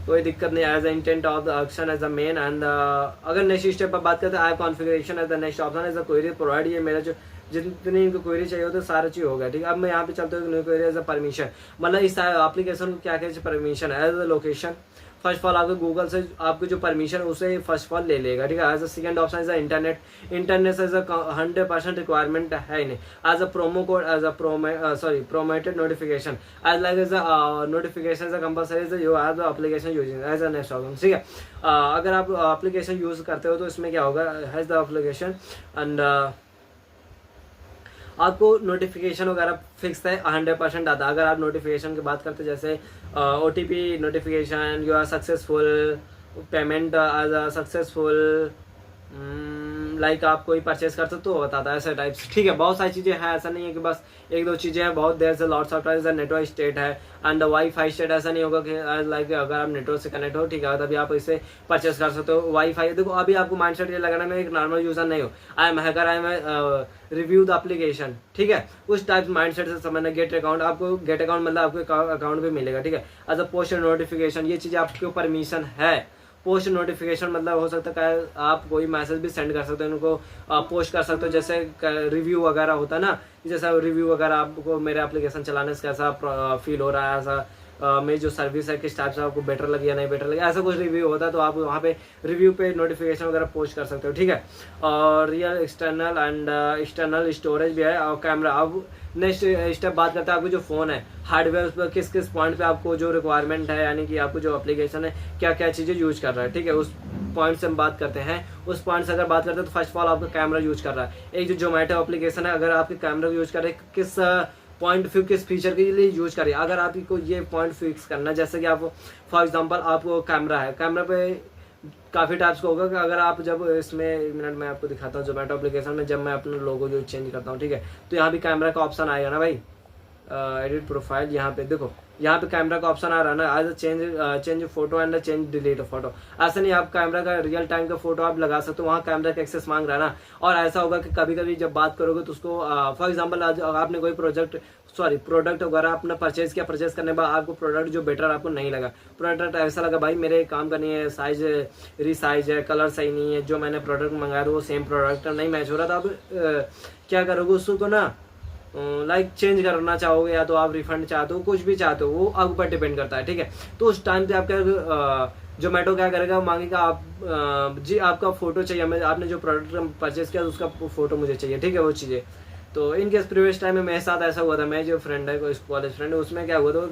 कोई दिक्कत नहीं। As intent of the action as a main and अगर नेक्स्ट स्टेप पर बात करते हैं, I configuration as the next option as a query provide. ये मेरा जो जितनी इनको क्वेरी चाहिए होता है सारा चीज़ होगा, ठीक है। अब मैं यहाँ पे चलता हूँ new query as a permission, मतलब इस एप्लीकेशन को क्या क्या परमिशन है। As a location first of all आपको गूगल से आपको जो परमिशन उसे फर्स्ट ऑफ ऑल ले लेगा, ठीक है। As a second option as a internet as a 100% requirement है ही नहीं। As a promo code as a promoted notification as like as a notification as a compulsory you have the application using as a next option, ठीक है। अगर आप एप्लीकेशन यूज करते हो तो इसमें क्या होगा, हैज द एप्लीकेशन एंड आपको नोटिफिकेशन वगैरह फिक्स है 100% आता है। अगर आप नोटिफिकेशन की बात करते जैसे OTP notification, you are successful, payment successful, like आप कोई परचेस कर सकते हो बताता है ऐसे टाइप्स। ठीक है, बहुत सारी चीज़ें हैं, ऐसा नहीं है कि बस एक दो चीज़ें हैं, बहुत देर से lots of times network state है एंड वाईफाई स्टेट। ऐसा नहीं होगा कि लाइक अगर आप नेटवर्क से कनेक्ट हो, ठीक है, तभी आप इसे परचेस कर सकते हो। वाईफाई देखो, अभी आपको माइंडसेट ये लगाना मैं एक नॉर्मल यूजर नहीं हूँ, I am hacker, I am review the application. ठीक है, उस टाइप माइंडसेट से समझना। गेट अकाउंट, आपको गेट अकाउंट मतलब आपको अकाउंट भी मिलेगा। ठीक है, एज अ पोस्ट नोटिफिकेशन, ये चीज़ आपके ऊपर परमिशन है। पोस्ट नोटिफिकेशन मतलब हो सकता है आप कोई मैसेज भी सेंड कर सकते हो, उनको पोस्ट कर सकते हो, जैसे रिव्यू वगैरह होता है ना, जैसा रिव्यू वगैरह आपको मेरे एप्लीकेशन चलाने से कैसा फील हो रहा है, ऐसा मेरी जो सर्विस है किस टाइप से आपको बेटर लगी या नहीं बेटर लगी, ऐसा कुछ रिव्यू होता है तो आप वहाँ पे रिव्यू पे नोटिफिकेशन वगैरह पोस्ट कर सकते हो। ठीक है, और real external and external storage भी है। और कैमरा, अब नेक्स्ट स्टेप बात करते हैं आपको जो फ़ोन है हार्डवेयर, उस पर किस किस पॉइंट पे आपको जो रिक्वायरमेंट है, यानी कि आपको जो एप्लीकेशन है क्या क्या चीज़ें यूज कर रहा है। ठीक है, उस पॉइंट से हम बात करते हैं। उस पॉइंट से अगर बात करते हैं तो फर्स्ट ऑफ ऑल आपका कैमरा यूज कर रहा है। एक जो जोमेटो एप्लीकेशन है, अगर आपके कैमरा यूज कर रहे हैं, किस पॉइंट किस फीचर के लिए यूज करिए। अगर आपको ये पॉइंट फिक्स करना, जैसे कि आप फॉर एग्जांपल आपको कैमरा है, कैमरा पे काफ़ी टाइप्स का होगा कि अगर आप जब इसमें, एक मिनट मैं आपको दिखाता हूँ जोमेटो एप्लीकेशन में, जब मैं अपना लोगो जो चेंज करता हूँ, ठीक है, तो यहाँ भी कैमरा का ऑप्शन आएगा ना भाई, एडिट प्रोफाइल, यहाँ पे देखो, यहाँ पे कैमरा का ऑप्शन आ रहा है ना, आज change photo and change delete photo. ऐसा नहीं, आप कैमरा का रियल टाइम का फोटो आप लगा सकते हो, वहाँ कैमरा का एक्सेस मांग रहा है ना। और ऐसा होगा कि कभी कभी जब बात करोगे तो उसको फॉर एग्जाम्पल आज आपने कोई प्रोडक्ट वगैरह अपना परचेज किया, परचेज करने के बाद आपको प्रोडक्ट जो बेटर आपको नहीं लगा, प्रोडक्ट ऐसा लगा भाई मेरे काम का नहीं है, साइज रीसाइज है, कलर सही नहीं है, जो मैंने प्रोडक्ट मंगाया था वो सेम प्रोडक्ट नहीं मैच हो रहा था, अब क्या करोगे उसको ना, लाइक चेंज करना चाहोगे या तो आप रिफंड चाहते हो, कुछ भी चाहते हो, वो आप ऊपर डिपेंड करता है। ठीक है, तो उस टाइम पे आपका जोमेटो क्या करेगा, मांगेगा आप जी आपका फोटो चाहिए, मैं आपने जो प्रोडक्ट परचेज किया उसका फोटो मुझे चाहिए। ठीक है, वो चीज़ें तो इनके प्रीवियस टाइम में मेरे साथ ऐसा हुआ था। मैं जो फ्रेंड है कोई कॉलेज फ्रेंड है, उसमें क्या हुआ था,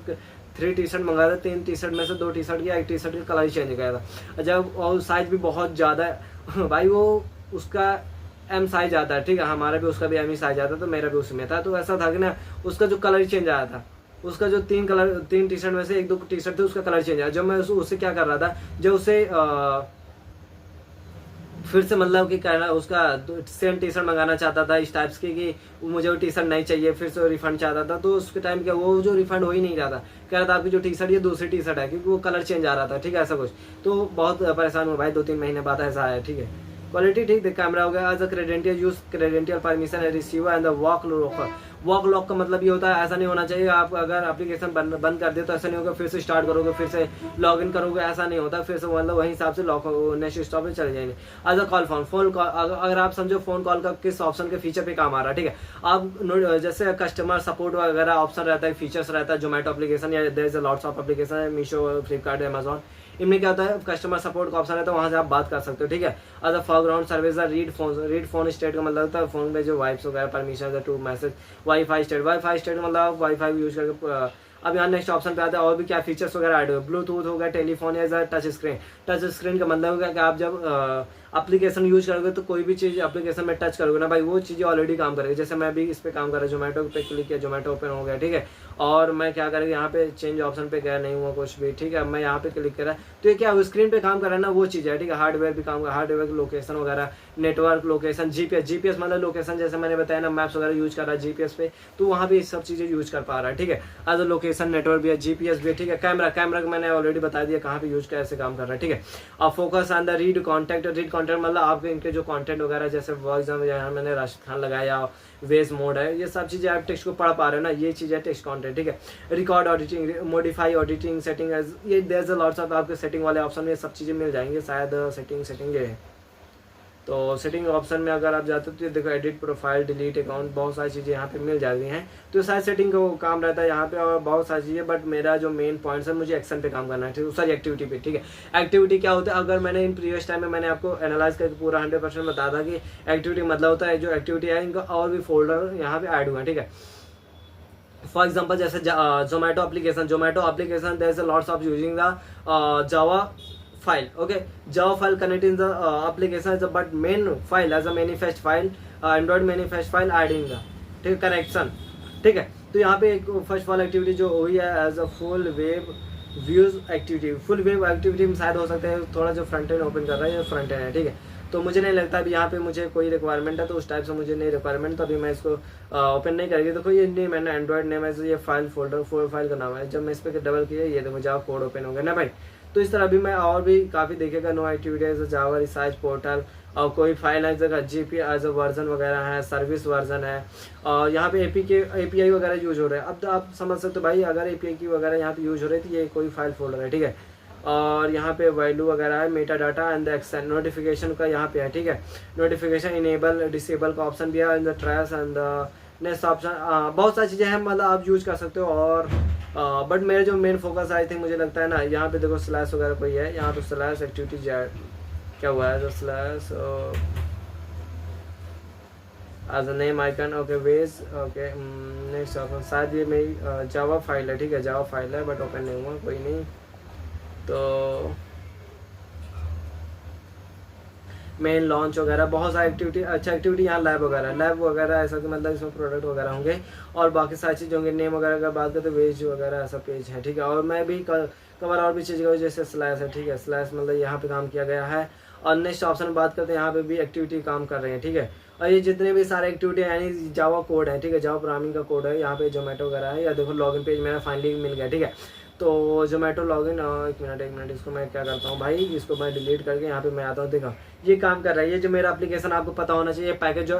3 टी-शर्ट मंगाया था, 3 टी-शर्ट में से 2 टी-शर्ट की, एक टी-शर्ट का कलर चेंज गया था जब, और साइज भी बहुत ज़्यादा भाई वो उसका M साइज आता है। ठीक है, हमारा भी उसका भी M ही साइज आता है, तो मेरा भी उसी में था। तो ऐसा था कि ना उसका जो कलर चेंज आया था, उसका जो 3 टी-शर्ट में से 1-2 टी-शर्ट थे उसका कलर चेंज आया। जब मैं उससे क्या कर रहा था, जब उसे फिर से मतलब कि कहना उसका सेम टी-शर्ट मंगाना चाहता था इस टाइप्स की कि मुझे वो टी-शर्ट नहीं चाहिए, फिर से रिफंड चाहता था, तो उसके टाइम क्या वो जो रिफंड हो ही नहीं रहा था, कह रहा था आपकी जो टी-शर्ट ये दूसरी टी-शर्ट है, क्योंकि वो कलर चेंज आ रहा था। ठीक है, ऐसा कुछ तो बहुत परेशान हुआ भाई, 2-3 महीने बाद ऐसा आया। ठीक है, क्वालिटी ठीक थे, कैमरा हो गया, as a credential use credential permission receiver and the walk lock का मतलब ये होता है, ऐसा नहीं होना चाहिए आप अगर एप्लीकेशन बंद कर दे तो ऐसा नहीं होगा फिर से स्टार्ट करोगे फिर से लॉग इन करोगे, ऐसा नहीं होता, फिर से मतलब वही हिसाब से लॉक नेक्स्ट स्टॉप पे चले जाएंगे। As a call phone call, अगर आप समझो फोन कॉल का किस ऑप्शन के फीचर पे काम आ रहा है। ठीक है, आप जैसे कस्टमर सपोर्ट वगैरह ऑप्शन रहता है, फीचर्स रहता है जोमेटो एप्लीकेशन या there is a lots of application है, मीशो, फ्लिपकार्ट, अमेजॉन, इनमें क्या होता है कस्टमर सपोर्ट का ऑप्शन है, तो वहाँ से आप बात कर सकते हो। ठीक है, other foreground service read phone state का मतलब होता है फोन में जो वाइप्स वगैरह permission to message, WiFi state मतलब आप वाईफाई यूज करके। अब यहाँ नेक्स्ट ऑप्शन पे आता है और भी क्या फीचर्स वगैरह ऐड हो, ब्लूटूथ हो गया, टेलीफोन या टच स्क्रीन का मतलब होगा कि आप जब एप्लीकेशन यूज करोगे तो कोई भी चीज़ एप्लीकेशन में टच करोगे ना भाई, वो चीज़ें ऑलरेडी काम करेगी। जैसे मैं भी इस पे काम कर रहा हूँ, जोमेटो पे क्लिक किया, जोमेटो ओपन हो गया। ठीक है, और मैं क्या करेंगे यहाँ पे चेंज ऑप्शन पे गया, नहीं हुआ कुछ भी। ठीक है, मैं यहाँ पे क्लिक करा तो ये क्या स्क्रीन पे काम कर रहा है ना, वो चीज़ है। ठीक है, हार्डवेयर भी काम कर, हार्डवेयर लोकेशन वगैरह, नेटवर्क लोकेशन, जीपीएस मतलब लोकेशन, जैसे मैंने बताया ना मैप्स वगैरह यूज कर रहा है जीपीएस पे, तो वहाँ भी सब चीज़ें यूज कर पा रहा है। ठीक है, एज अ लोकेशन, नेटवर्क भी है, जीपीएस भी है। ठीक है, कैमरा मैंने ऑलरेडी बता दिया कहाँ पे यूज कैसे काम कर रहा है। ठीक है, अब focus on the read contact मतलब आपके इनके जो कंटेंट वगैरह, जैसे फॉर एग्जाम्पल यहाँ मैंने राशिद खान लगाया, वेज मोड है, ये सब चीज़ें आप टेक्स्ट को पढ़ पा रहे हो ना, ये चीज़ है टेक्स्ट कंटेंट। ठीक है, record auditing, modify auditing, setting, ये there is a lots of आपके सेटिंग वाले ऑप्शन में ये सब चीज़ें मिल जाएंगे शायद। सेटिंग ये है, तो सेटिंग ऑप्शन में अगर आप जाते हो तो देखो एडिट प्रोफाइल, डिलीट अकाउंट, बहुत सारी चीज़ें यहाँ पे मिल जाती हैं। तो सारी सेटिंग का काम रहता है यहाँ पे और बहुत सारी चीज़ें, बट मेरा जो मेन पॉइंट्स है मुझे एक्शन पे काम करना है। ठीक है, सारी एक्टिविटी पे। ठीक है, एक्टिविटी क्या होता है, अगर मैंने इन प्रीवियस टाइम में मैंने आपको एनालाइज करके पूरा 100% बताया था कि एक्टिविटी मतलब होता है जो एक्टिविटी है इनका और भी फोल्डर यहाँ पे ऐड हुआ है। ठीक है, फॉर एग्जाम्पल जैसे Zomato application there is a lots of using the Java file. Okay, Java file connecting the application is a but main file as a manifest file, Android manifest file adding the ठीक है, कनेक्शन, ठीक है। तो यहाँ पे एक फर्स्ट वाला एक्टिविटी जो हुई है as a full web views activity, full web activity में शायद हो सकता है थोड़ा जो फ्रंट एंड ओपन कर रहा है या फ्रंट एंड है, ठीक है। तो मुझे नहीं लगता अभी यहाँ पे मुझे कोई रिक्वायरमेंट है, तो उस टाइप से मुझे नहीं रिक्वायरमेंट, तो अभी मैं इसको ओपन नहीं करेगी। देखो ये नहीं, मैंने एंड्रॉइड नेम है, ये फाइल फोल्डर फाइल का नाम है, जब मैं इस पर डबल किया ये देखो जावा कोड ओपन हो गया ना भाई। तो इस तरह अभी मैं और भी काफ़ी देखेगा नो एक्टिविटीज जावा रिसर्च पोर्टल, और कोई फाइल है जगह जीपी एज अ वर्जन वगैरह है, सर्विस वर्जन है, और यहाँ पे एपीआई वगैरह यूज हो रहा है। अब तो आप समझ सकते हो भाई, अगर एपीआई की वगैरह यहाँ पे यूज हो रही थी, ये कोई फाइल फोल्डर है, ठीक है। और यहाँ पे वैल्यू वगैरह है, Meta data and the action, notification का यहाँ पे है, ठीक है। नोटिफिकेशन इनेबल डिसेबल का ऑप्शन भी है, and the trace and the next option, बहुत सारी चीज़ें हैं, मतलब आप यूज कर सकते हो। और बट मेरा जो मेन फोकस आई थिंक मुझे लगता है ना, यहाँ पे देखो स्लैश वगैरह कोई है, यहाँ पे स्लैश एक्टिविटी क्या हुआ है, slash as a name icon, okay veg, okay next option, शायद ये मेरी जावा फाइल है, ठीक है, जावा फाइल है बट ओपन नहीं हुआ, कोई नहीं। तो मेन लॉन्च वगैरह बहुत सारी एक्टिविटी, अच्छा एक्टिविटी यहाँ लैब वगैरह ऐसा कि मतलब इसमें प्रोडक्ट वगैरह होंगे और बाकी सारी चीज़ होंगे। नेम वगैरह का बात करते वेज वगैरह ऐसा पेज है, ठीक है। और मैं भी कवर और भी चीज़ जैसे स्लैश है, ठीक है, स्लैश मतलब यहाँ पे काम किया गया है। और नेक्स्ट ऑप्शन बात करते हैं, यहाँ पे भी एक्टिविटी काम कर रहे हैं, ठीक है। और ये जितने भी सारे एक्टिविटी यानी जावा कोड है, ठीक है, जावा प्रोग्रामिंग का कोड है, यहाँ पे जोमेटो वगैरह है। या देखो लॉगिन पेज मेरा फाइनली मिल गया, ठीक है। तो जोमेटो लॉगिन, एक मिनट इसको मैं क्या करता हूँ भाई, इसको मैं डिलीट करके यहाँ पे मैं आता हूँ। देखो ये काम कर रहा है, ये जो मेरा एप्लीकेशन आपको पता होना चाहिए, पैकेज जो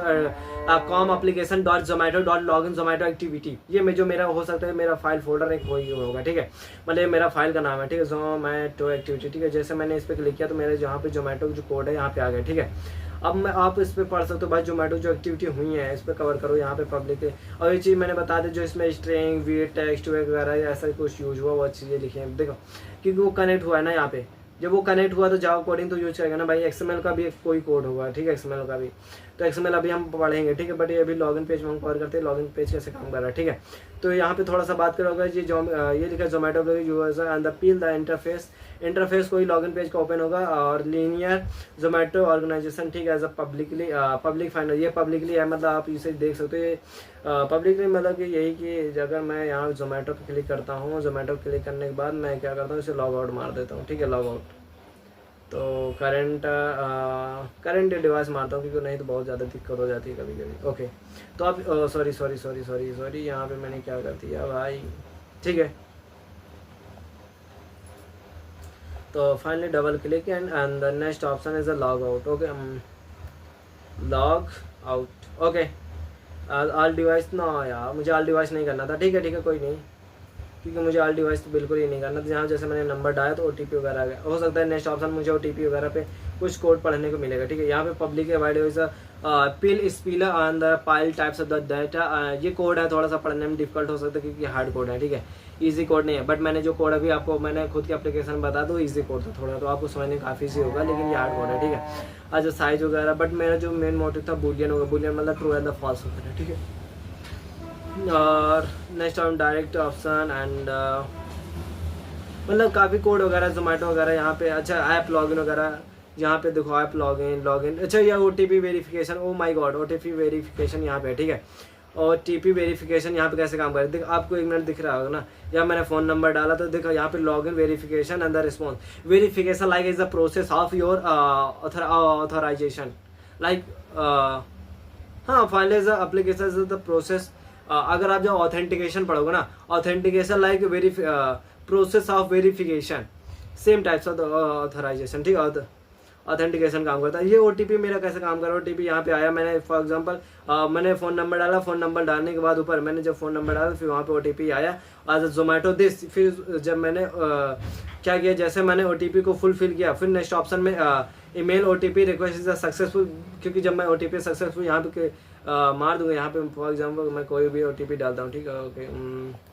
com application dot Zomato dot login Zomato activity, ये जो मेरा हो सकता है मेरा फाइल फोल्डर एक वही होगा, ठीक है। मतलब ये मेरा फाइल का नाम है, ठीक है, जोमेटो एक्टिविटी, ठीक है। जैसे मैंने इस पर क्लिक किया तो मेरे जहाँ पे जोमेटो जो कोड है यहाँ पे आ गया, ठीक है। अब मैं आप इस पर पढ़ सकते हो भाई, जोमेटो जो एक्टिविटी हुई है इस पर कवर करो यहाँ पे पब्लिक है। और ये चीज़ मैंने बता दी जो इसमें स्ट्रिंग वी टेक्स्ट वगैरह ऐसा कुछ यूज हुआ, वो चीज़ें लिखी हैं, देखो क्योंकि वो कनेक्ट हुआ है ना यहाँ पे। जब वो कनेक्ट हुआ तो जावा कोडिंग तो यूज करेगा ना भाई, एक्सएमएल का भी कोई कोड होगा, ठीक है, एक्सएमएल का भी। तो एक्सएमएल अभी हम पढ़ेंगे, ठीक है। बट ये अभी लॉगिन पेज में हम कवर करते हैं, लॉगिन पेज कैसे काम कर रहा है, ठीक है। तो यहाँ पे थोड़ा सा बात करोगे, ये लिखा Zomato user and the peel the interface कोई लॉगिन पेज का ओपन होगा। और लीनियर जोमेटो ऑर्गेनाइजेशन, ठीक है, एज अ पब्लिक फाइनल, ये पब्लिकली है, मतलब आप इसे देख सकते हो। ये पब्लिकली मतलब कि यही कि अगर मैं यहाँ जोमेटो पर क्लिक करता हूँ, जोमेटो क्लिक करने के बाद मैं क्या करता हूँ, इसे लॉग आउट मार देता हूँ, ठीक है, लॉग आउट। तो करंट डिवाइस मारता हूँ क्योंकि नहीं तो बहुत ज़्यादा दिक्कत हो जाती है कभी कभी। ओके तो आप सॉरी यहाँ पे मैंने क्या कर दिया भाई, ठीक है। तो finally double click and the next option is a log out, okay, log out, okay. All device ना यार, मुझे ऑल डिवाइस नहीं करना था, ठीक है, कोई नहीं, क्योंकि मुझे ऑल डिवाइस तो बिल्कुल ही नहीं करना था। जहाँ जैसे मैंने नंबर डाला तो ओटीपी वगैरह आ गया, हो सकता है नेक्स्ट ऑप्शन मुझे ओटीपी वगैरह पे कुछ कोड पढ़ने को मिलेगा, ठीक है। यहाँ पे public avoid pill spiller on the pile types of the data, ये कोड है, थोड़ा सा पढ़ने में डिफिकल्ट हो सकता है क्योंकि हार्ड कोड है, ठीक है, इजी कोड नहीं है। बट मैंने जो कोड अभी आपको मैंने खुद की एप्लीकेशन बता दूँ, इजी कोड था थोड़ा, तो आपको समझने काफ़ी ईजी होगा, लेकिन ये हार्ड कोड है, ठीक है। अच्छा साइज वगैरह, बट मेरा जो मेन मोटिव था बूलियन होगा, बूलियन मतलब ट्रू एंड द फॉल्स होता है, ठीक है। और next on direct option and मतलब काफ़ी कोड वगैरह जोमेटो वगैरह यहाँ पे। अच्छा ऐप लॉगिन वगैरह यहाँ पे देखो, ऐप लॉगिन, अच्छा ये OTP verification, oh my God, OTP verification यहाँ पे, ठीक है। और टीपी वेरिफिकेशन यहाँ पे कैसे काम करे, देखो आपको एक मिनट दिख रहा होगा ना, या मैंने फ़ोन नंबर डाला तो देखो यहाँ पे login verification and the response verification like is the process of your authorization like, हाँ finalize the application is the process. अगर आप जो ऑथेंटिकेशन पढ़ोगे ना, authentication like process of verification, same types of authorization, ठीक है, ऑथेंटिकेशन काम करता है। ये ओटीपी मेरा कैसे काम कर रहा है, ओटीपी यहाँ पे आया, मैंने फॉर एग्जांपल मैंने फ़ोन नंबर डाला, फ़ोन नंबर डालने के बाद ऊपर मैंने जब फ़ोन नंबर डाला फिर वहाँ पे ओटीपी आया एज जोमेटो दिस। फिर जब मैंने क्या किया, जैसे मैंने ओटीपी को फुलफिल किया, फिर नेक्स्ट ऑप्शन में email OTP request is successful, क्योंकि जब मैं ओटीपी सक्सेसफुल यहाँ पे मार दूंगा, यहाँ पे फॉर एग्जांपल मैं कोई भी ओटीपी डालता हूँ, ठीक है, ओके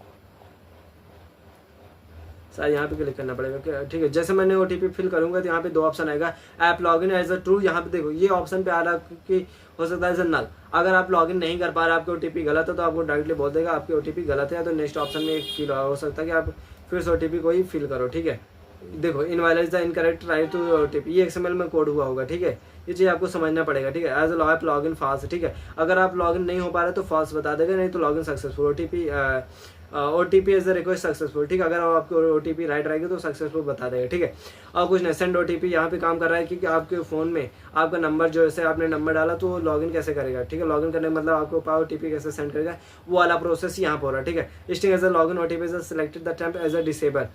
सर यहाँ पे क्लिक करना पड़ेगा, ठीक है। जैसे मैंने ओटीपी फिल करूंगा तो यहाँ पे दो ऑप्शन आएगा, app login as a true, यहाँ पे देखो ये ऑप्शन पे आ रहा कि हो सकता है एज अ नल। अगर आप लॉगिन नहीं कर पा रहे, आपके ओटीपी गलत है तो आपको डायरेक्टली बोल देगा आपकी ओटीपी गलत है, तो नेक्स्ट ऑप्शन में एक फिल हो सकता है कि आप फिर से ओटीपी को ही फिल करो, ठीक है। देखो invalid the incorrect right to OTP, ये XML में कोड हुआ होगा, ठीक है। ये चीज़ आपको समझना पड़ेगा, ठीक है। As a log in false, ठीक है। अगर आप लॉग इन नहीं हो पा रहे तो फॉल्स बता देगा, नहीं तो log in successful. OTP as a request successful, ठीक है। अगर आपको OTP राइट रहेगी तो सक्सेसफुल बता देगा, ठीक है। और कुछ नहीं, सेंड OTP यहाँ पे काम कर रहा है क्योंकि आपके फ़ोन में आपका नंबर जो है, आपने नंबर डाला तो लॉगिन कैसे करेगा, ठीक है। लॉगिन करने का मतलब आपको OTP कैसे सेंड करेगा, वो वाला प्रोसेस यहाँ पर हो रहा है, ठीक है। String as a login OTP as a selected the temp as a disable,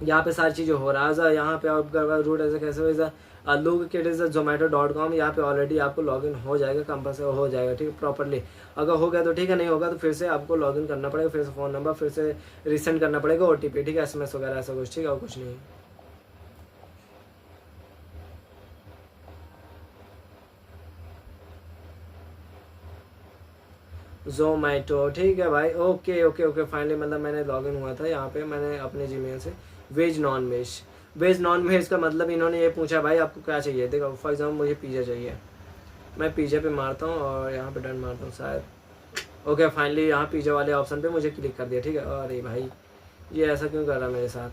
यहाँ पे सारी चीज़ें हो रहा है। यहाँ पे आपका रूट ऐसे कैसे हो, लोग के zomato.com, यहाँ पे ऑलरेडी आपको लॉगिन हो जाएगा, कंपल्सरी हो जाएगा, ठीक है, प्रॉपरली। अगर हो गया तो ठीक है, नहीं होगा तो फिर से आपको लॉगिन करना पड़ेगा, फिर से फ़ोन नंबर फिर से रिसेंड करना पड़ेगा OTP, ठीक है, SMS वगैरह ऐसा कुछ, ठीक है, और कुछ नहीं। जोमेटो, ठीक है भाई, ओके ओके ओके, फाइनली मतलब मैंने लॉगिन हुआ था यहाँ पे, मैंने अपने जीमेल से। Veg non veg, veg non veg का मतलब इन्होंने ये पूछा भाई आपको क्या चाहिए। देखो फॉर एग्जाम्पल मुझे पिज़्ज़ा चाहिए, मैं पिज़्ज़ा पे मारता हूँ और यहाँ पे डन मारता हूँ शायद। ओके फाइनली यहाँ पिज़्ज़ा वाले ऑप्शन पे मुझे क्लिक कर दिया, ठीक है। अरे भाई ये ऐसा क्यों कर रहा मेरे साथ,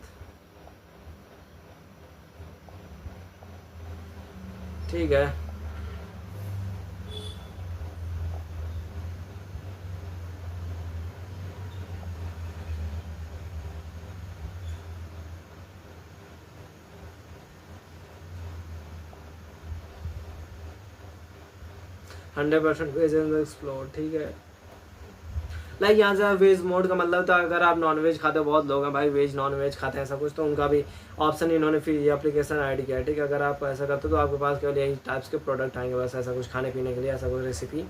ठीक है। 100% वेज इन एक्सप्लोर, ठीक है। लाइक यहाँ से वेज मोड का मतलब तो अगर आप नॉन वेज खाते हो, बहुत लोग हैं भाई वेज नॉन वेज खाते हैं ऐसा कुछ, तो उनका भी ऑप्शन इन्होंने फिर ये एप्लीकेशन ऐड किया है, ठीक है। अगर आप ऐसा करते हो तो आपके पास केवल यही टाइप्स के प्रोडक्ट आएंगे, बस ऐसा कुछ खाने पीने के लिए, ऐसा कुछ रेसिपी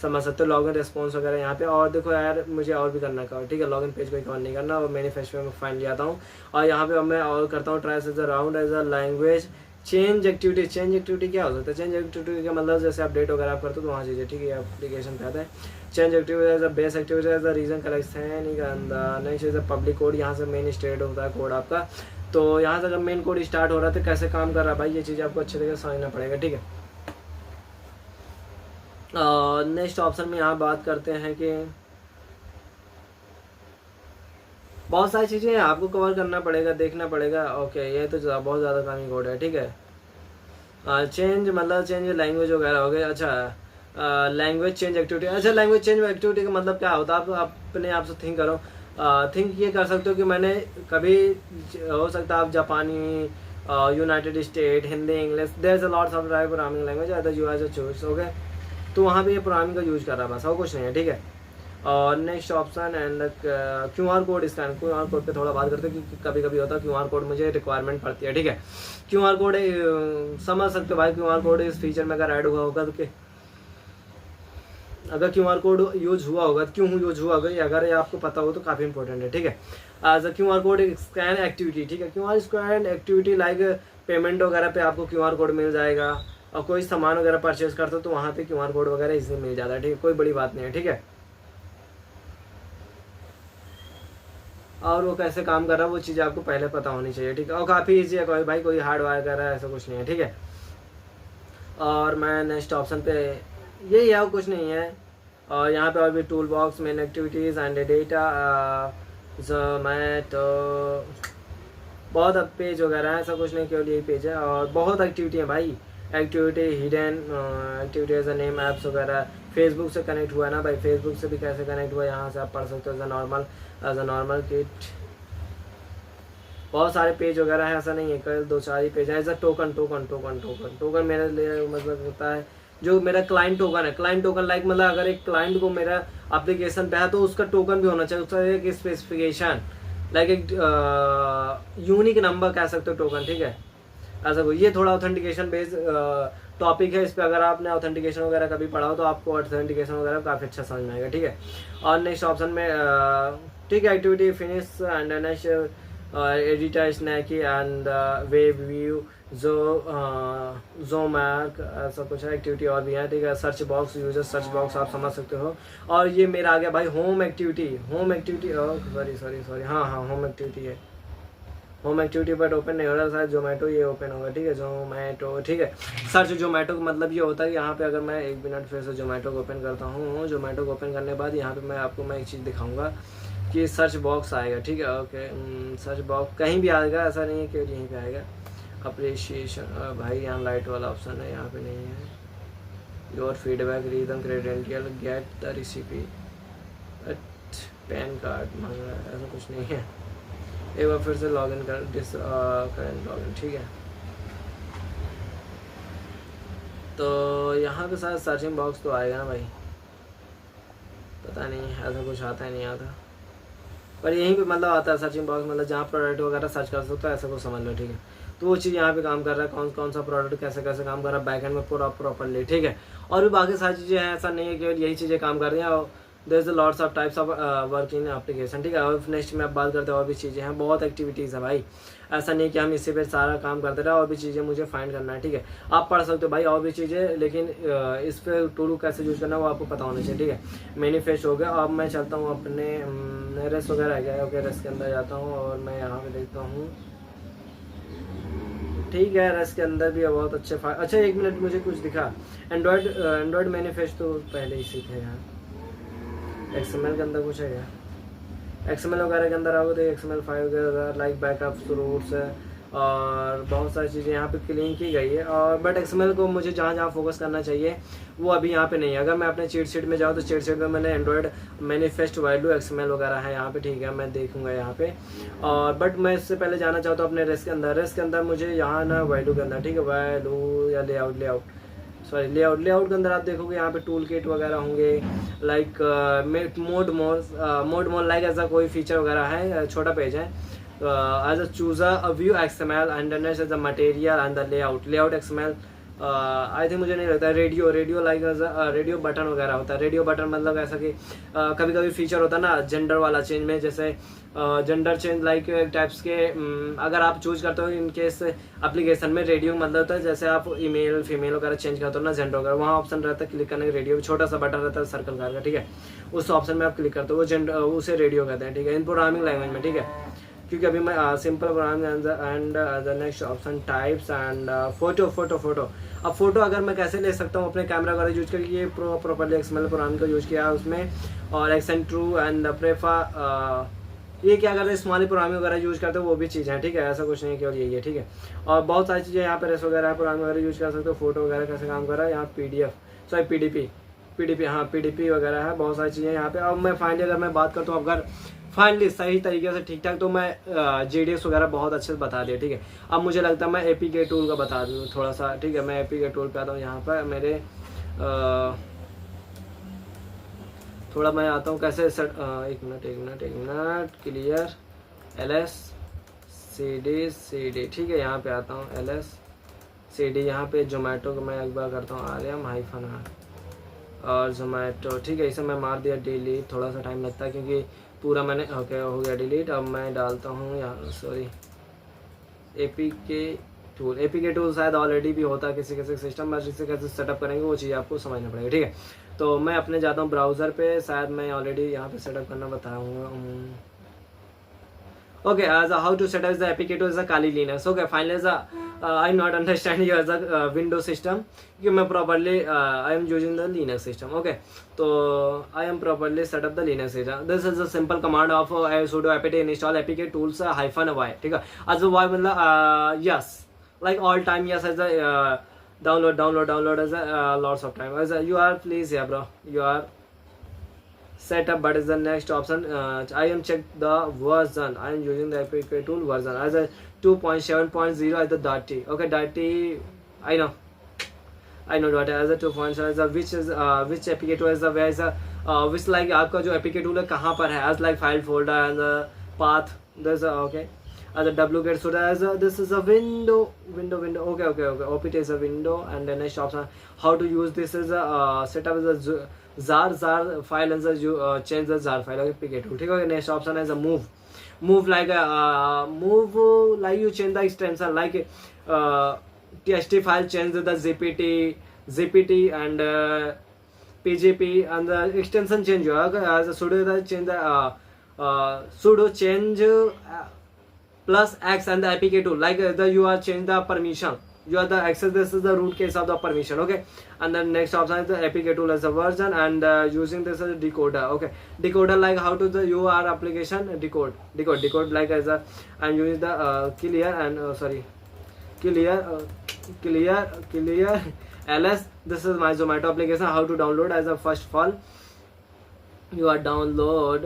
समझ सकते हो। लॉगिन रिस्पॉन्स वगैरह यहाँ पे, और देखो यार मुझे और भी करना का, ठीक है। लॉगिन पेज को कवर नहीं करना, और मैनिफेस्टो में फाइन ले आता हूँ, और यहाँ पे मैं और करता हूँ try as a round as a language change activity. Change activity क्या हो सकता है, चेंज एक्टिविटी का मतलब जैसे अपडेट वगैरह आप करते हो तो वहाँ चीज़ें, ठीक है, एप्लीकेशन पे आता है। Change activity as a base activity as a region collection next is a public code, यहाँ से मेन स्टेट होता है कोड आपका, तो यहाँ से जब मेन कोड स्टार्ट हो रहा है तो कैसे काम कर रहा है भाई, ये चीज़ आपको अच्छे तरीके से समझना पड़ेगा, ठीक है। नेक्स्ट ऑप्शन में यहाँ बात करते हैं कि बहुत सारी चीज़ें आपको कवर करना पड़ेगा, देखना पड़ेगा। ओके ये तो बहुत ज़्यादा कामी कोड है, ठीक है। चेंज मतलब चेंज लैंग्वेज वगैरह हो गया, अच्छा लैंग्वेज चेंज एक्टिविटी, अच्छा लैंग्वेज चेंज एक्टिविटी का मतलब क्या होता है, आप अपने आप से थिंक करो। थिंक ये कर सकते हो कि मैंने कभी, हो सकता है आप जापानी, united state, Hindi, English, there is a lots of programming language other you have to choose, okay. तो वहाँ पे ये प्रोग्रामिंग का यूज कर रहा है, बस और कुछ नहीं है, ठीक है। और next option and QR code scan. QR code पे थोड़ा बात करते हैं क्योंकि कभी कभी होता है QR कोड मुझे रिक्वायरमेंट पड़ती है, ठीक है। QR कोड समझ सकते हो भाई, QR कोड इस फीचर में अगर ऐड हुआ होगा तो अगर QR कोड यूज हुआ होगा तो क्यों यूज हुआ होगा, अगर ये आपको पता हो तो काफ़ी इंपॉर्टेंट है, ठीक है। As a QR code scan activity, ठीक है। QR scan activity like payment वगैरह पे आपको QR कोड मिल जाएगा, और कोई सामान वगैरह परचेज करते हो तो वहाँ पे QR कोड वगैरह इजीली मिल जाता है, ठीक है, कोई बड़ी बात नहीं है, ठीक है। और वो कैसे काम कर रहा है वो चीज़ आपको पहले पता होनी चाहिए, ठीक है। और काफ़ी ईजी है, कोई भाई कोई हार्ड वायर कर रहा है ऐसा कुछ नहीं है, ठीक है। और मैं नेक्स्ट ऑप्शन पे यही है, कुछ नहीं है। और यहाँ पे और भी tool box, main activities and data, Zomato, बहुत अब पेज वगैरह है, ऐसा कुछ नहीं, केवल यही पेज है। और बहुत एक्टिविटी है भाई, activity hidden activity as a name apps वगैरह। फेसबुक से कनेक्ट हुआ है ना भाई, फेसबुक से भी कैसे कनेक्ट हुआ, यहाँ से आप पढ़ सकते हो एज अ नॉर्मल किट। बहुत सारे पेज वगैरह है, ऐसा नहीं है, कल 2-4 ही पेज है। As a token token token token token मेरे लिए मतलब होता है जो मेरा क्लाइंट टोकन है। क्लाइंट टोकन लाइक मतलब अगर एक क्लाइंट को मेरा एप्लीकेशन पे है तो उसका टोकन भी होना चाहिए, उसका एक स्पेसिफिकेशन, लाइक एक यूनिक नंबर कह सकते हो टोकन, ठीक है। ऐसा कोई, ये थोड़ा ऑथेंटिकेशन बेस्ड टॉपिक है, इस पर अगर आपने ऑथेंटिकेशन वगैरह कभी पढ़ा हो तो आपको ऑथेंटिकेशन वगैरह काफ़ी अच्छा समझ में आएगा, ठीक है। और नेक्स्ट ऑप्शन में ठीक है, activity finish and next editor snaky and web view जोमैक, ऐसा कुछ है। एक्टिविटी और भी है, ठीक है। Search box, user search box आप समझ सकते हो। और ये मेरा आ गया भाई home activity, home activity, sorry हाँ होम एक्टिविटी है। होम एक्टिविटी बट ओपन नहीं हो रहा, शायद जोमेटो ये ओपन होगा, ठीक है। जोमेटो, ठीक है। सर्च जोमेटो का मतलब ये होता है यहाँ पे अगर मैं 1 मिनट फिर से जोमेटो को ओपन करता हूँ, जोमेटो को ओपन करने के बाद यहाँ पे मैं आपको एक चीज़ दिखाऊंगा कि सर्च बॉक्स आएगा, ठीक है। ओके, सर्च बॉक्स कहीं भी आएगा, ऐसा नहीं है कि यहीं पे आएगा। अप्रिशिएशन भाई यहाँ लाइट वाला ऑप्शन है, यहाँ पे नहीं है। Your feedback, reason, credential, get the recipe, PAN card मांग रहा है, ऐसा कुछ नहीं है। एक बार फिर से लॉगिन कर, करेंट लॉगिन, ठीक है। तो यहाँ पे शायद सर्चिंग बॉक्स तो आएगा ना भाई, पता नहीं ऐसा कुछ आता है नहीं आता, पर यहीं पे मतलब आता है सर्चिंग बॉक्स, मतलब जहाँ प्रोडक्ट वगैरह सर्च कर सकते हो, ऐसा कुछ समझ लो, ठीक है। तो वो चीज़ यहाँ पे काम कर रहा है, कौन कौन सा प्रोडक्ट कैसे कैसे काम कर रहा है बैकएंड में पूरा प्रॉपरली, ठीक है। और भी बाकी सारी चीज़ें हैं, ऐसा नहीं है कि यही चीज़ें काम कर रही हैं। There is lots of types of work in application, ठीक है। और नेक्स्ट में आप बात करते हैं, और भी चीज़ें हैं, बहुत एक्टिविटीज़ है भाई, ऐसा नहीं कि हम इसी पे सारा काम करते रहे, और भी चीज़ें मुझे फाइंड करना है, ठीक है। आप पढ़ सकते हो भाई और भी चीज़ें, लेकिन इस पर टूल कैसे यूज़ करना है वो आपको पता होना चाहिए, ठीक है। मैनिफेस्ट हो गया। अब मैं चलता हूँ अपने रेस्ट वगैरह है क्या, ओके रेस्ट के अंदर जाता हूँ और मैं यहाँ पे देखता हूँ, ठीक है। रेस्ट के अंदर भी बहुत अच्छे अच्छा 1 मिनट, मुझे कुछ दिखा। एंड्रॉयड मैनिफेस्ट तो पहले ही सीखे यार। एक्सएमएल के अंदर कुछ है क्या, एक्सएमएल वगैरह के अंदर आओगे तो एक्सएमएल 5 वगैरह लाइक बैकअप्स, रूट्स और बहुत सारी चीज़ें यहाँ पे क्लीन की गई है। और बट एक्सएमएल को मुझे जहाँ जहाँ फोकस करना चाहिए वो अभी यहाँ पे नहीं है। अगर मैं अपने चीट शीट में जाऊँ तो चीट शीट में मैंने एंड्रॉयड मैनिफेस्ट वैल्यू एक्सएमएल वगैरह है यहाँ पे, ठीक है, मैं देखूंगा यहाँ पे। और बट मैं इससे पहले जाना चाहता हूँ अपने रेस्ट के अंदर। रेस्ट के अंदर मुझे यहाँ ना वैल्यू के अंदर, ठीक है, वैल्यू या लेआउट लेआउट के अंदर आप देखोगे यहाँ पे टूल किट वगैरह होंगे, लाइक मोड मोड लाइक ऐसा कोई फीचर वगैरह है, छोटा पेज है। As a choose a view XML underneath as a material and the layout XML. I think मुझे नहीं लगता है रेडियो लाइक रेडियो बटन वगैरह होता है। रेडियो बटन मतलब ऐसा कि कभी कभी फीचर होता है ना जेंडर वाला चेंज में, जैसे जेंडर चेंज लाइक टाइप्स के अगर आप चूज करते हो इन केस एप्लीकेशन में, रेडियो मतलब होता है जैसे आप ईमेल फीमेल वगैरह चेंज करते हो ना, जेंडर वगैरह, वहाँ ऑप्शन रहता है क्लिक करने का, रेडियो छोटा सा बटन रहता है सर्कल का, ठीक है, उस ऑप्शन में आप क्लिक करते हो, वो जेंडर उसे रेडियो कहते हैं, ठीक है, इन प्रोग्रामिंग लैंग्वेज में, ठीक है। क्योंकि अभी मैं simple programming and the next option types and photo. अब फोटो अगर मैं कैसे ले सकता हूँ अपने कैमरा वगैरह यूज करके, ये प्रॉपरली एक्सएमएल प्रोग्राम का यूज किया है उसमें। और एक्सेंट ट्रू एंड प्रेफा, ये क्या करते हैं स्मॉली प्रोग्रामिंग वगैरह यूज करते हो, वो भी चीज़ है, ठीक है, ऐसा कुछ नहीं केवल यही है, ठीक है। और बहुत सारी चीज़ें यहाँ पे रेस वगैरह प्रोग्रामिंग वगैरह यूज कर सकते हो। फोटो वगैरह कैसे काम कर रहा है यहाँ, पीडीपी हाँ पीडीपी वगैरह है, बहुत सारी चीज़ें यहाँ पे। अब मैं फाइनली अगर मैं बात करता हूँ अगर फाइनली सही तरीके से ठीक ठाक, तो मैं जेडीएस वगैरह बहुत अच्छे से बता दिया, ठीक है। अब मुझे लगता है मैं एपीके टूल का बता दूँ थोड़ा सा, ठीक है। मैं एपीके टूल पे आता हूँ, यहाँ पर मेरे थोड़ा मैं आता हूँ कैसे सेट, एक मिनट क्लियर LS CD, ठीक है, यहाँ पे आता हूँ LS CD, यहाँ पे जोमेटो को मैं एक बार करता हूँ RM-R और जोमेटो, ठीक है, इसे मैं मार दिया डिलीट, थोड़ा सा टाइम लगता है क्योंकि पूरा मैंने ओके हो गया डिलीट। अब मैं डालता हूँ यहाँ, सॉरी, एपीके टूल शायद ऑलरेडी भी होता है किसी किसी सिस्टम, बस इसे कैसे सेटअप करेंगे वो चीज़ आपको समझना पड़ेगा, ठीक है। तो मैं अपने जाता हूँ ब्राउज़र पे, शायद मैं ऑलरेडी यहाँ पे सेटअप करना बताऊँगा। Okay, as a how to set up the APK to as a Kali Linux. Okay, finally as a I not understand you as a Windows system. Because मैं properly I am using the Linux system. Okay, so I am properly set up the Linux system. This is a simple command of sudo apt install apk tools -y. ठीक है, as a y मतलब yes, like all time yes as a download as a lots of time. As a you are please yeah bro, you are setup, but is the next option. I am check the version. I am using the APK tool version as a 2.7.0 as the .t. Okay, .t. I know .t as a 2.7 as a which is which APK tool is the where is a which like आपका जो APK tool है कहाँ पर है, as like file folder and the path. There's a okay. As a wget so as a, this is a window. Okay. opt is a window, and the next option how to use this is a setup is a jar file and change the jar file APK tool, ठीक है। नेक्स्ट ऑप्शन है move like you change the extension like txt file, change the zpt and pgp and the extension change as a sudo change the sudo change plus x and the APK tool like you are change the permission, you are the access, this is the root case of the permission. Okay, and then next option is the APK tool as a version, and using this as a decoder. Okay, decoder, like how to the UR application decode like as a, and use the clear and clear ls. This is my Zomato application. How to download? As a first of all, you are download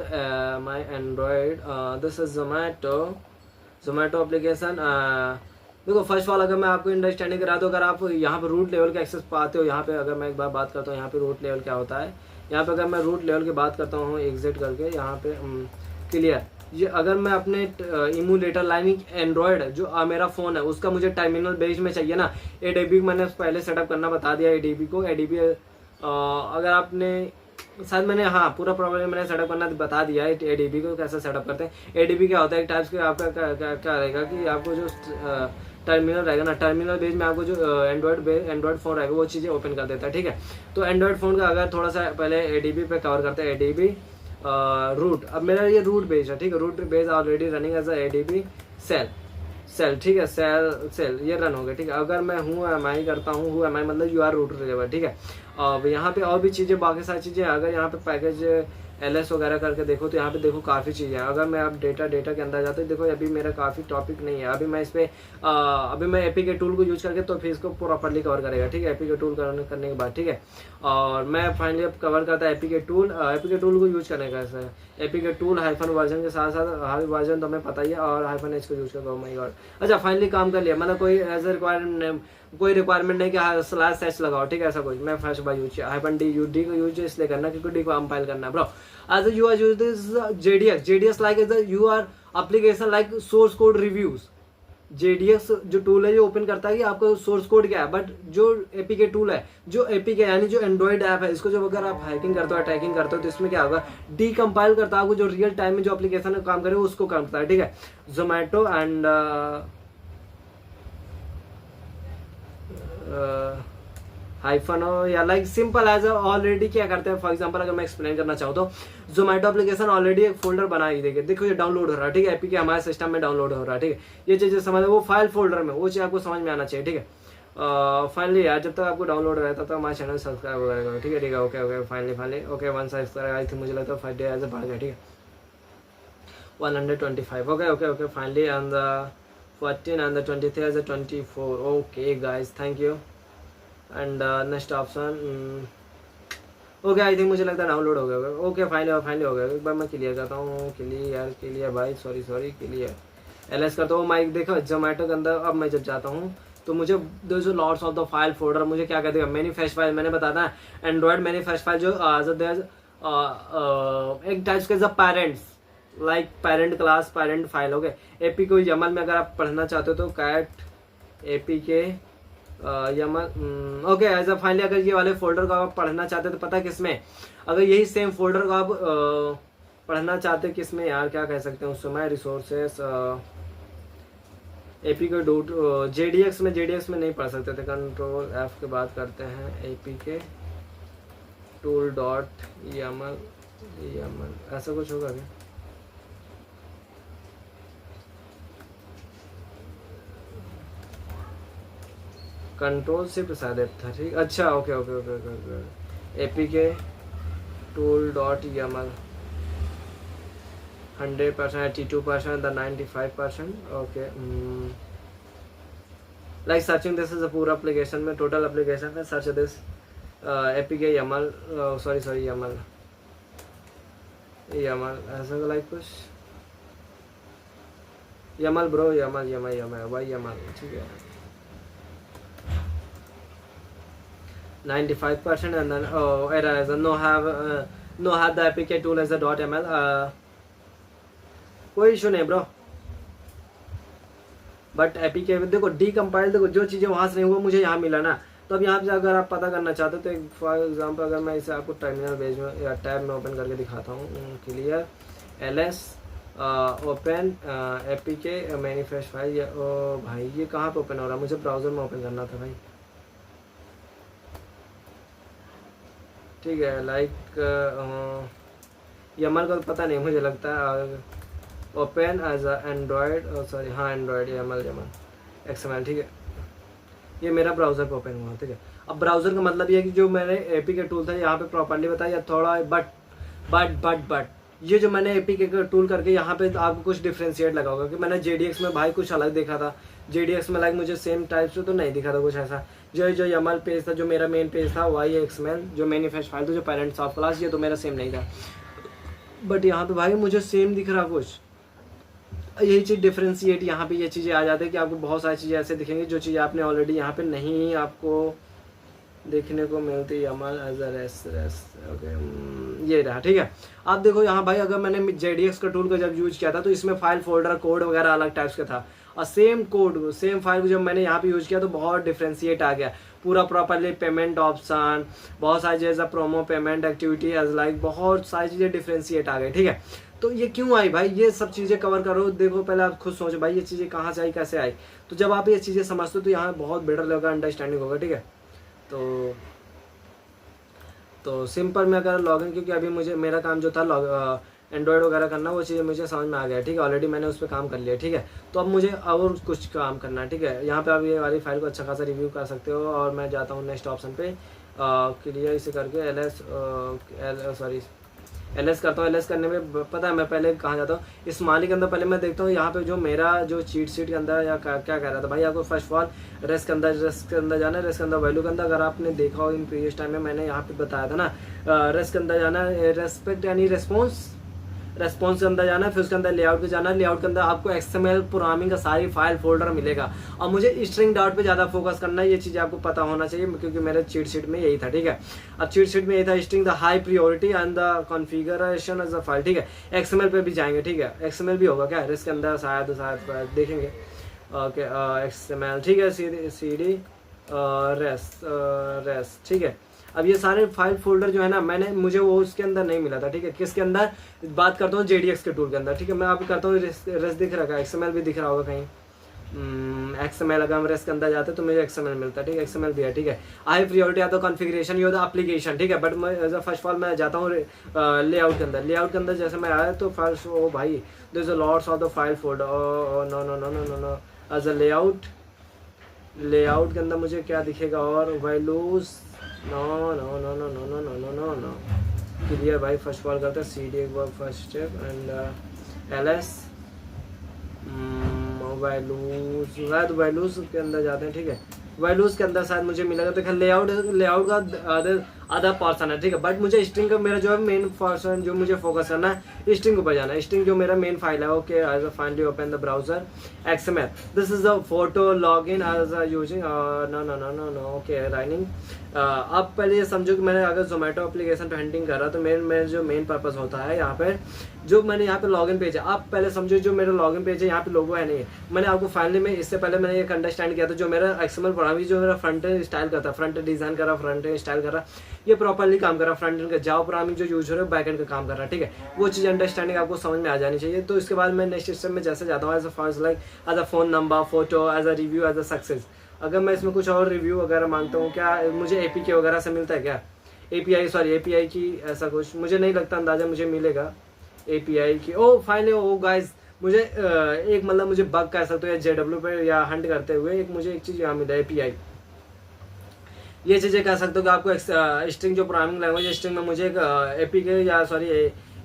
my Android, this is Zomato application. देखो फर्स्ट ऑफ ऑल अगर मैं आपको अंडरस्टैंडिंग करा दूँ, अगर आप यहाँ पे रूट लेवल के एक्सेस पाते हो, यहाँ पे अगर मैं एक बार बात करता हूँ यहाँ पे रूट लेवल क्या होता है, यहाँ पे अगर मैं रूट लेवल की बात करता हूँ एग्जिट करके, यहाँ पे क्लियर, ये अगर मैं अपने इमूलेटर लाइनिंग एंड्रॉयड जो मेरा फ़ोन है उसका मुझे टर्मिनल बेस में चाहिए ना, एडीबी मैंने पहले सेटअप करना बता दिया, एडीबी अगर आपने शायद मैंने, हाँ पूरा प्रॉब्लम मैंने सेटअप करना बता दिया है, एडीबी को कैसे सेटअप करते हैं। एडीबी क्या होता है, एक टाइप्स के आपका क्या रहेगा कि आपको जो टर्मिनल रहेगा ना, टर्मिनल बेस में आपको जो एंड्रॉयड फ़ोन रहेगा वो चीज़ें ओपन कर देता है, ठीक है। तो एंड्रॉयड फ़ोन का अगर थोड़ा सा पहले एडीबी पे कवर करते हैं, एडीबी रूट, अब मेरा ये रूट बेस है, ठीक है, root base already running as ADB shell, ठीक है, सेल ये रन हो गया, ठीक है। अगर मैं HUMI करता हूँ, HUMI मतलब यू आर रूट लेवल, ठीक है। अब यहाँ पे और भी चीज़ें, बाकी सारी चीज़ें, अगर यहाँ पे पैकेज LS वगैरह करके देखो तो यहाँ पे देखो काफ़ी चीज़ें हैं। अगर मैं अब डेटा के अंदर जाता हूँ, देखो अभी मेरा काफ़ी टॉपिक नहीं है, अभी मैं इस पर अभी मैं एपीके टूल को यूज करके तो फिर इसको प्रॉपरली कवर करेगा, ठीक है, एपीके टूल करने के बाद, ठीक है। और मैं फाइनली अब कवर करता है एपीके टूल को यूज करने का, ऐसा एपीके टूल हाइफन वर्जन के साथ साथ हर वर्जन तो हमें पता ही है, और हाइफन एच को यूज करता हूँ। माय गॉड, अच्छा फाइनली काम कर लिया, मतलब कोई एज कोई रिक्वायरमेंट नहीं कि स्लैश एच लगाओ, ठीक है, ऐसा कुछ। मैं फर्स्ट बार यूज किया हाइफन डी को यूज इसलिए करना क्योंकि डी को कंपाइल करना है bro. As you are using this JDX like as you are application like source code reviews। JDX जो टूल है ये ओपन करता है कि आपका सोर्स कोड क्या है, बट जो एपीके टूल है, जो एपीके यानी जो एंड्रॉइड ऐप है, इसको जो अगर आप हैकिंग करते हो, अटैकिंग करते हो, तो इसमें क्या होगा, डीकम्पाइल करता है आपको, जो रियल टाइम में जो एप्लीकेशन काम करे उसको करता है, ठीक है। जोमेटो एंड हाइफन या लाइक सिंपल एज ऑलरेडी क्या करते हैं, फॉर एग्जांपल अगर मैं एक्सप्लेन करना चाहूँ तो जोमेटो एप्लीकेशन ऑलरेडी एक फोल्डर बना ही देखे, देखो ये डाउनलोड हो रहा है, ठीक है, एपीके हमारे सिस्टम में डाउनलोड हो रहा है, ठीक है। ये चीज़ें समझ, वो फाइल फोल्डर में वो चीज़ आपको समझ में आना चाहिए, ठीक है। फाइनली यार जब तक आपको डाउनलोड रहता है तब हमारे चैनल सब्सक्राइब वगैरह, ठीक है, okay finally okay 1 subscribe I थी, मुझे लगता है 5 डे ऐसे बढ़ गया, ठीक है, 125 okay finally and 14 and 23 as 24 okay guys, thank you. And next option okay, I think मुझे लगता है डाउनलोड हो गया होगा, ओके फाइनली हो गया। एक बार मैं क्लियर करता हूँ, क्लियर भाई, सॉरी क्लियर LS करता हूँ। मैं देखो जोमेटो के अंदर अब मैं जब जाता हूँ तो मुझे जो lots of the file folder मुझे क्या कहते हैं, मैनिफेस्ट फाइल, मैंने बताया था एंड्रॉयड मैनिफेस्ट फाइल जो एक टाइप्स के parents like parent class parent file, हो गए। एपी को YAML में अगर आप पढ़ना चाहते हो तो cat APK YAML okay as a finally. अगर ये वाले फोल्डर को आप पढ़ना चाहते हो तो पता है किसमें, अगर यही सेम फोल्डर को आप पढ़ना चाहते हो किसमें यार, क्या कह सकते हैं उसमें, माई रिसोर्सेस APK डॉट JDX में नहीं पढ़ सकते थे, कंट्रोल F के बात करते हैं, APK टूल डॉट YAML ऐसा कुछ होगा क्या, कंट्रोल सिर्फ शायद था, ठीक, अच्छा okay APK tool dot YAML 100%, 82%, the 95%, okay. Like searching this is a पूरा एप्लीकेशन में, टोटल एप्लीकेशन में search this APK YAML sorry YAML ऐसा लाइक कुछ YAML ब्रो, YAML भाई YAML, ठीक है, 95% and then error as no have the APK tool as a .ml कोई इशू नहीं ब्रो, बट APK देखो डीकम्पाइल, देखो जो चीज़ें वहाँ से नहीं हुआ मुझे यहाँ मिला ना, तो अब यहाँ पे अगर आप पता करना चाहते हो तो फॉर एग्जांपल अगर मैं इसे आपको टर्मिनल पेज में या टैब में ओपन करके दिखाता हूँ, clear LS open APK manifest file, ओ भाई ये कहाँ पे ओपन हो रहा है, मुझे ब्राउज़र में ओपन करना था भाई, ठीक है। लाइक YAML का पता नहीं मुझे लगता है, ओपन एज एंड्रॉयड सॉरी हाँ एंड्रॉयड YAML XML, ठीक है। ये मेरा ब्राउज़र पे ओपन हुआ, ठीक है। अब ब्राउज़र का मतलब ये है कि जो मैंने एपी के टूल था यहाँ पे प्रॉपर्ली बताया थोड़ा, बट ये जो मैंने एपी के टूल करके यहाँ पे आपको कुछ डिफ्रेंशिएट लगा होगा कि मैंने जेडीएक्स में भाई कुछ अलग देखा था। जेडीएक्स में लाइक मुझे सेम टाइप से तो नहीं दिखा था कुछ ऐसा। जो YAML पेज था, जो मेरा मेन पेज था YXML, जो मैनिफेस्ट फाइल था, जो पेरेंट्स ऑफ क्लास, ये तो मेरा सेम नहीं था। बट यहाँ पे भाई मुझे सेम दिख रहा कुछ। यही चीज़ डिफ्रेंशिएट यहाँ पे ये चीज़ें आ जाती है कि आपको बहुत सारी चीज़ें ऐसे दिखेंगी जो चीज़ आपने ऑलरेडी यहाँ पे नहीं आपको देखने को मिलती है। YAML as a race okay, ये रहा, ठीक है। आप देखो यहाँ भाई, अगर मैंने JDX का टूल को जब यूज किया था तो इसमें फाइल फोल्डर कोड वगैरह अलग टाइप्स का था, और सेम कोड सेम फाइल को जब मैंने यहाँ पे यूज किया तो बहुत डिफ्रेंशिएट आ गया पूरा प्रॉपरली। पेमेंट ऑप्शन, बहुत सारी चीज़ें, promo payment activity as like, बहुत सारी चीज़ें डिफ्रेंशिएट आ गई, ठीक है। तो ये क्यों आई भाई, ये सब चीज़ें कवर करो। देखो पहले आप खुद सोचो भाई ये चीज़ें कहाँ से आई, कैसे आई। तो जब आप ये चीज़ें समझते हो तो यहाँ बहुत बेटर लगेगा, अंडरस्टैंडिंग होगा, ठीक है। तो सिंपल में अगर लॉगिन, क्योंकि अभी मुझे मेरा काम जो था एंड्रॉयड वगैरह करना, वो चीज़ मुझे समझ में आ गया, ठीक है। ऑलरेडी मैंने उस पर काम कर लिया, ठीक है। तो अब मुझे और कुछ काम करना है, ठीक है। यहाँ पे आप ये वाली फाइल को अच्छा खासा रिव्यू कर सकते हो, और मैं जाता हूँ नेक्स्ट ऑप्शन पे, क्लियर इसे करके LS करता हूँ। LS करने में पता है मैं पहले कहाँ जाता हूँ, इस मालिक के अंदर पहले मैं देखता हूँ यहाँ पे जो मेरा जो चीट शीट के अंदर या क्या कह रहा था भाई। आपको फर्स्ट ऑफ ऑल रेस्ट के अंदर जाना है। रेस्ट के अंदर वैल्यू के अंदर, अगर आपने देखा हो इन प्रीवियस टाइम में मैंने यहाँ पे बताया था ना, रेस्ट के अंदर जाना है, रेस्पेक्ट यानी रेस्पॉन्स के अंदर जाना है, फिर उसके अंदर लेआउट पे जाना है। लेआउट के अंदर आपको XML प्रोग्रामिंग का सारी फाइल फोल्डर मिलेगा, और मुझे स्ट्रिंग डॉट पे ज़्यादा फोकस करना है। ये चीज़ आपको पता होना चाहिए, क्योंकि मेरे चीट शीट में यही था, ठीक है। अब चीट शीट में यही था, string the high priority and the configuration as a file, ठीक है। XML पे भी जाएंगे, ठीक है। XML भी होगा क्या रेस्ट के अंदर, शायद देखेंगे। ओके, XML, ठीक है। CD रेस्ट, ठीक है। अब ये सारे फाइल फोल्डर जो है ना, मुझे वो उसके अंदर नहीं मिला था, ठीक है। किसके अंदर बात करता हूँ, JDX के टूल के अंदर, ठीक है। मैं आप करता हूँ रेस्ट दिख रहा है, XML भी दिख रहा होगा कहीं। XML, अगर हम रेस्ट के अंदर जाते तो मुझे XML मिलता है, ठीक है। XML भी है, ठीक है। हाई प्रियोरिटी या तो कॉन्फ़िगरेशन या तो एप्लीकेशन, ठीक है। बट मैं फर्स्ट ऑफ ऑल मैं जाता हूँ लेआउट के अंदर। लेआउट के अंदर जैसे मैं आया तो फाइल्स, ओ भाई there is a lots of the file folder, no as a layout के अंदर मुझे क्या दिखेगा, और वैल्यूज, नो क्लियर भाई। फर्स्ट ऑफ ऑल करते हैं CD एक बार first step, and LS values के अंदर जाते हैं, ठीक है। वैल्यूज के अंदर शायद मुझे मिलेगा, तो लेआउट का आधा पोर्शन है, ठीक है। बट मुझे स्ट्रिंग का मेरा जो है मेन पोर्शन जो मुझे फोकस करना है, स्ट्रिंग ऊपर जाना है। स्ट्रिंग जो मेरा मेन फाइल है, okay. As a finally open the browser XML, this is the photo log in as a using no okay running. अब पहले ये समझो कि मैंने अगर जोमेटो एप्लीकेशन पे हंटिंग कर रहा तो मेरे जो मेन पर्पस होता है यहाँ पे, जो मैंने यहाँ पे लॉगिन पेज है, आप पहले समझो जो मेरा लॉगिन पेज है यहाँ पे लोगो है नहीं है। मैंने आपको फाइनली में इससे पहले मैंने एक अंडरस्टैंड किया था, जो मेरा XML प्रोग्राम जो मेरा फ्रंट एंड स्टाइल करता है, फ्रंट एंड डिजाइन कर रहा, फ्रंट एंड स्टाइल कर रहा, ये प्रॉपर्ली काम कर रहा। फ्रंट एंड का जावा प्रोग्रामिंग जो यूज हो रहा है, बैक एंड का काम कर रहा है, ठीक है। वो चीज़ अंडरस्टैंडिंग आपको समझ में आ जानी चाहिए। तो इसके बाद मैं नेक्स्ट स्टेप में जैसे जाता हूँ, as a first like as a phone number, photo, as a review, as a success. अगर मैं इसमें कुछ और रिव्यू वगैरह मांगता हूँ, क्या मुझे APK वगैरह से मिलता है क्या? API की ऐसा कुछ मुझे नहीं लगता, अंदाजा मुझे मिलेगा API की। ओ फाइनली, ओ गाइज मुझे एक मतलब मुझे बग कह सकते हो या JW पे या हंट करते हुए मुझे एक चीज़ यहाँ मिला, API। ये चीज़ें कह सकते हो कि आपको स्ट्रिंग जो प्रोग्रामिंग लैंग्वेज स्ट्रिंग में मुझे एक APK या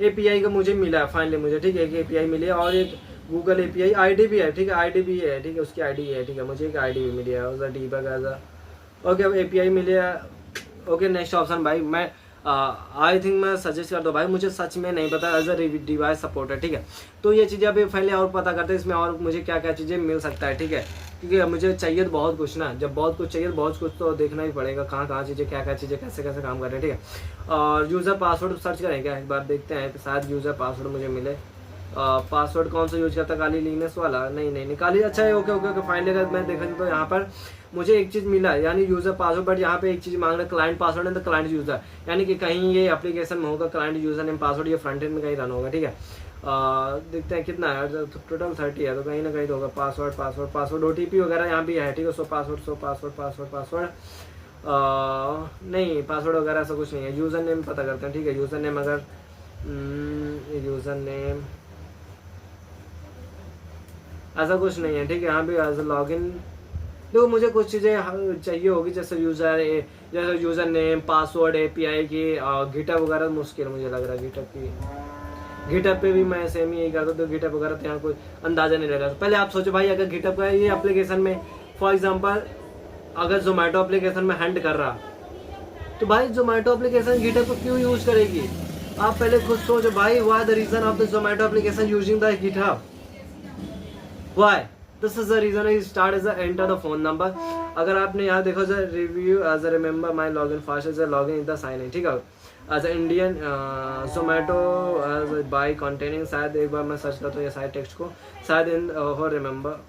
API का मुझे मिला फाइनली मुझे, ठीक है। एक API मिली है, और एक गूगल API ID भी है, ठीक है। ID भी है, ठीक है। उसकी ID है, ठीक है। मुझे एक ID भी मिली है, डीबग एज अ ओके। अब API मिली है, ओके। नेक्स्ट ऑप्शन भाई, मैं आई थिंक मैं सजेस्ट करता हूँ भाई, मुझे सच में नहीं पता एज अ डिवाइस सपोर्ट है, ठीक है। तो ये चीज़ें अभी पहले और पता करते हैं इसमें और मुझे क्या क्या चीज़ें मिल सकता है, ठीक है। क्योंकि मुझे चाहिए तो बहुत कुछ ना, जब बहुत कुछ चाहिए बहुत कुछ तो देखना ही पड़ेगा, कहाँ चीज़ें क्या क्या चीज़ें कैसे कैसे काम कर रहे हैं, ठीक है। और यूज़र पासवर्ड सर्च करें क्या, एक बार देखते हैं शायद यूज़र पासवर्ड मुझे मिले। पासवर्ड कौन सा यूज करता, काली लिनक्स वाला? नहीं काली, अच्छा है, ओके। फाइनली अगर मैं देखा तो यहाँ पर मुझे एक चीज़ मिला, यानी यूज़र पासवर्ड। बट यहाँ पे एक चीज़ मांग रहा है, क्लाइंट पासवर्ड है तो क्लाइंट यूज़र, यानी कि कहीं ये एप्लीकेशन में होगा क्लाइंट यूज़र नेम पासवर्ड, ये फ्रंट एंड में कहीं रन होगा, ठीक है। देखते हैं कितना है, तो टोटल 30 है, तो कहीं ना कहीं तो होगा पासवर्ड OTP वगैरह यहाँ भी है, ठीक है। सो पासवर्ड नहीं, पासवर्ड वगैरह ऐसा कुछ नहीं है। यूज़र नेम पता करते हैं, ठीक है। यूज़र नेम अगर यूज़र नेम ऐसा कुछ नहीं है, ठीक है। यहाँ भी एज लॉगिन देखो मुझे कुछ चीज़ें चाहिए होगी, जैसे यूज़र नेम, पासवर्ड, API की, गिटहब वगैरह मुश्किल मुझे लग रहा है। गिटहब पे भी मैं सेम ही यही करता हूँ, तो गिटहब वगैरह तो यहाँ कोई अंदाजा नहीं लगा। पहले आप सोचो भाई, अगर गिटहब का ये एप्लीकेशन में फॉर एग्जांपल अगर जोमेटो एप्लीकेशन में हैंड कर रहा, तो भाई जोमेटो एप्लीकेशन गिटहब को क्यों यूज करेगी? आप पहले खुद सोचो भाई, why the reason of the Zomato application using the GitHub, why? This is the reason. I start as enter the phone number. अगर आपने यहाँ देखो sir, review as remember my log in fast as log in the sign in, ठीक है। As Indian Zomato by containing, शायद एक बार मैं सर्च करता हूँ ये सारे टेक्स्ट को, शायद इन हो रिमेंबर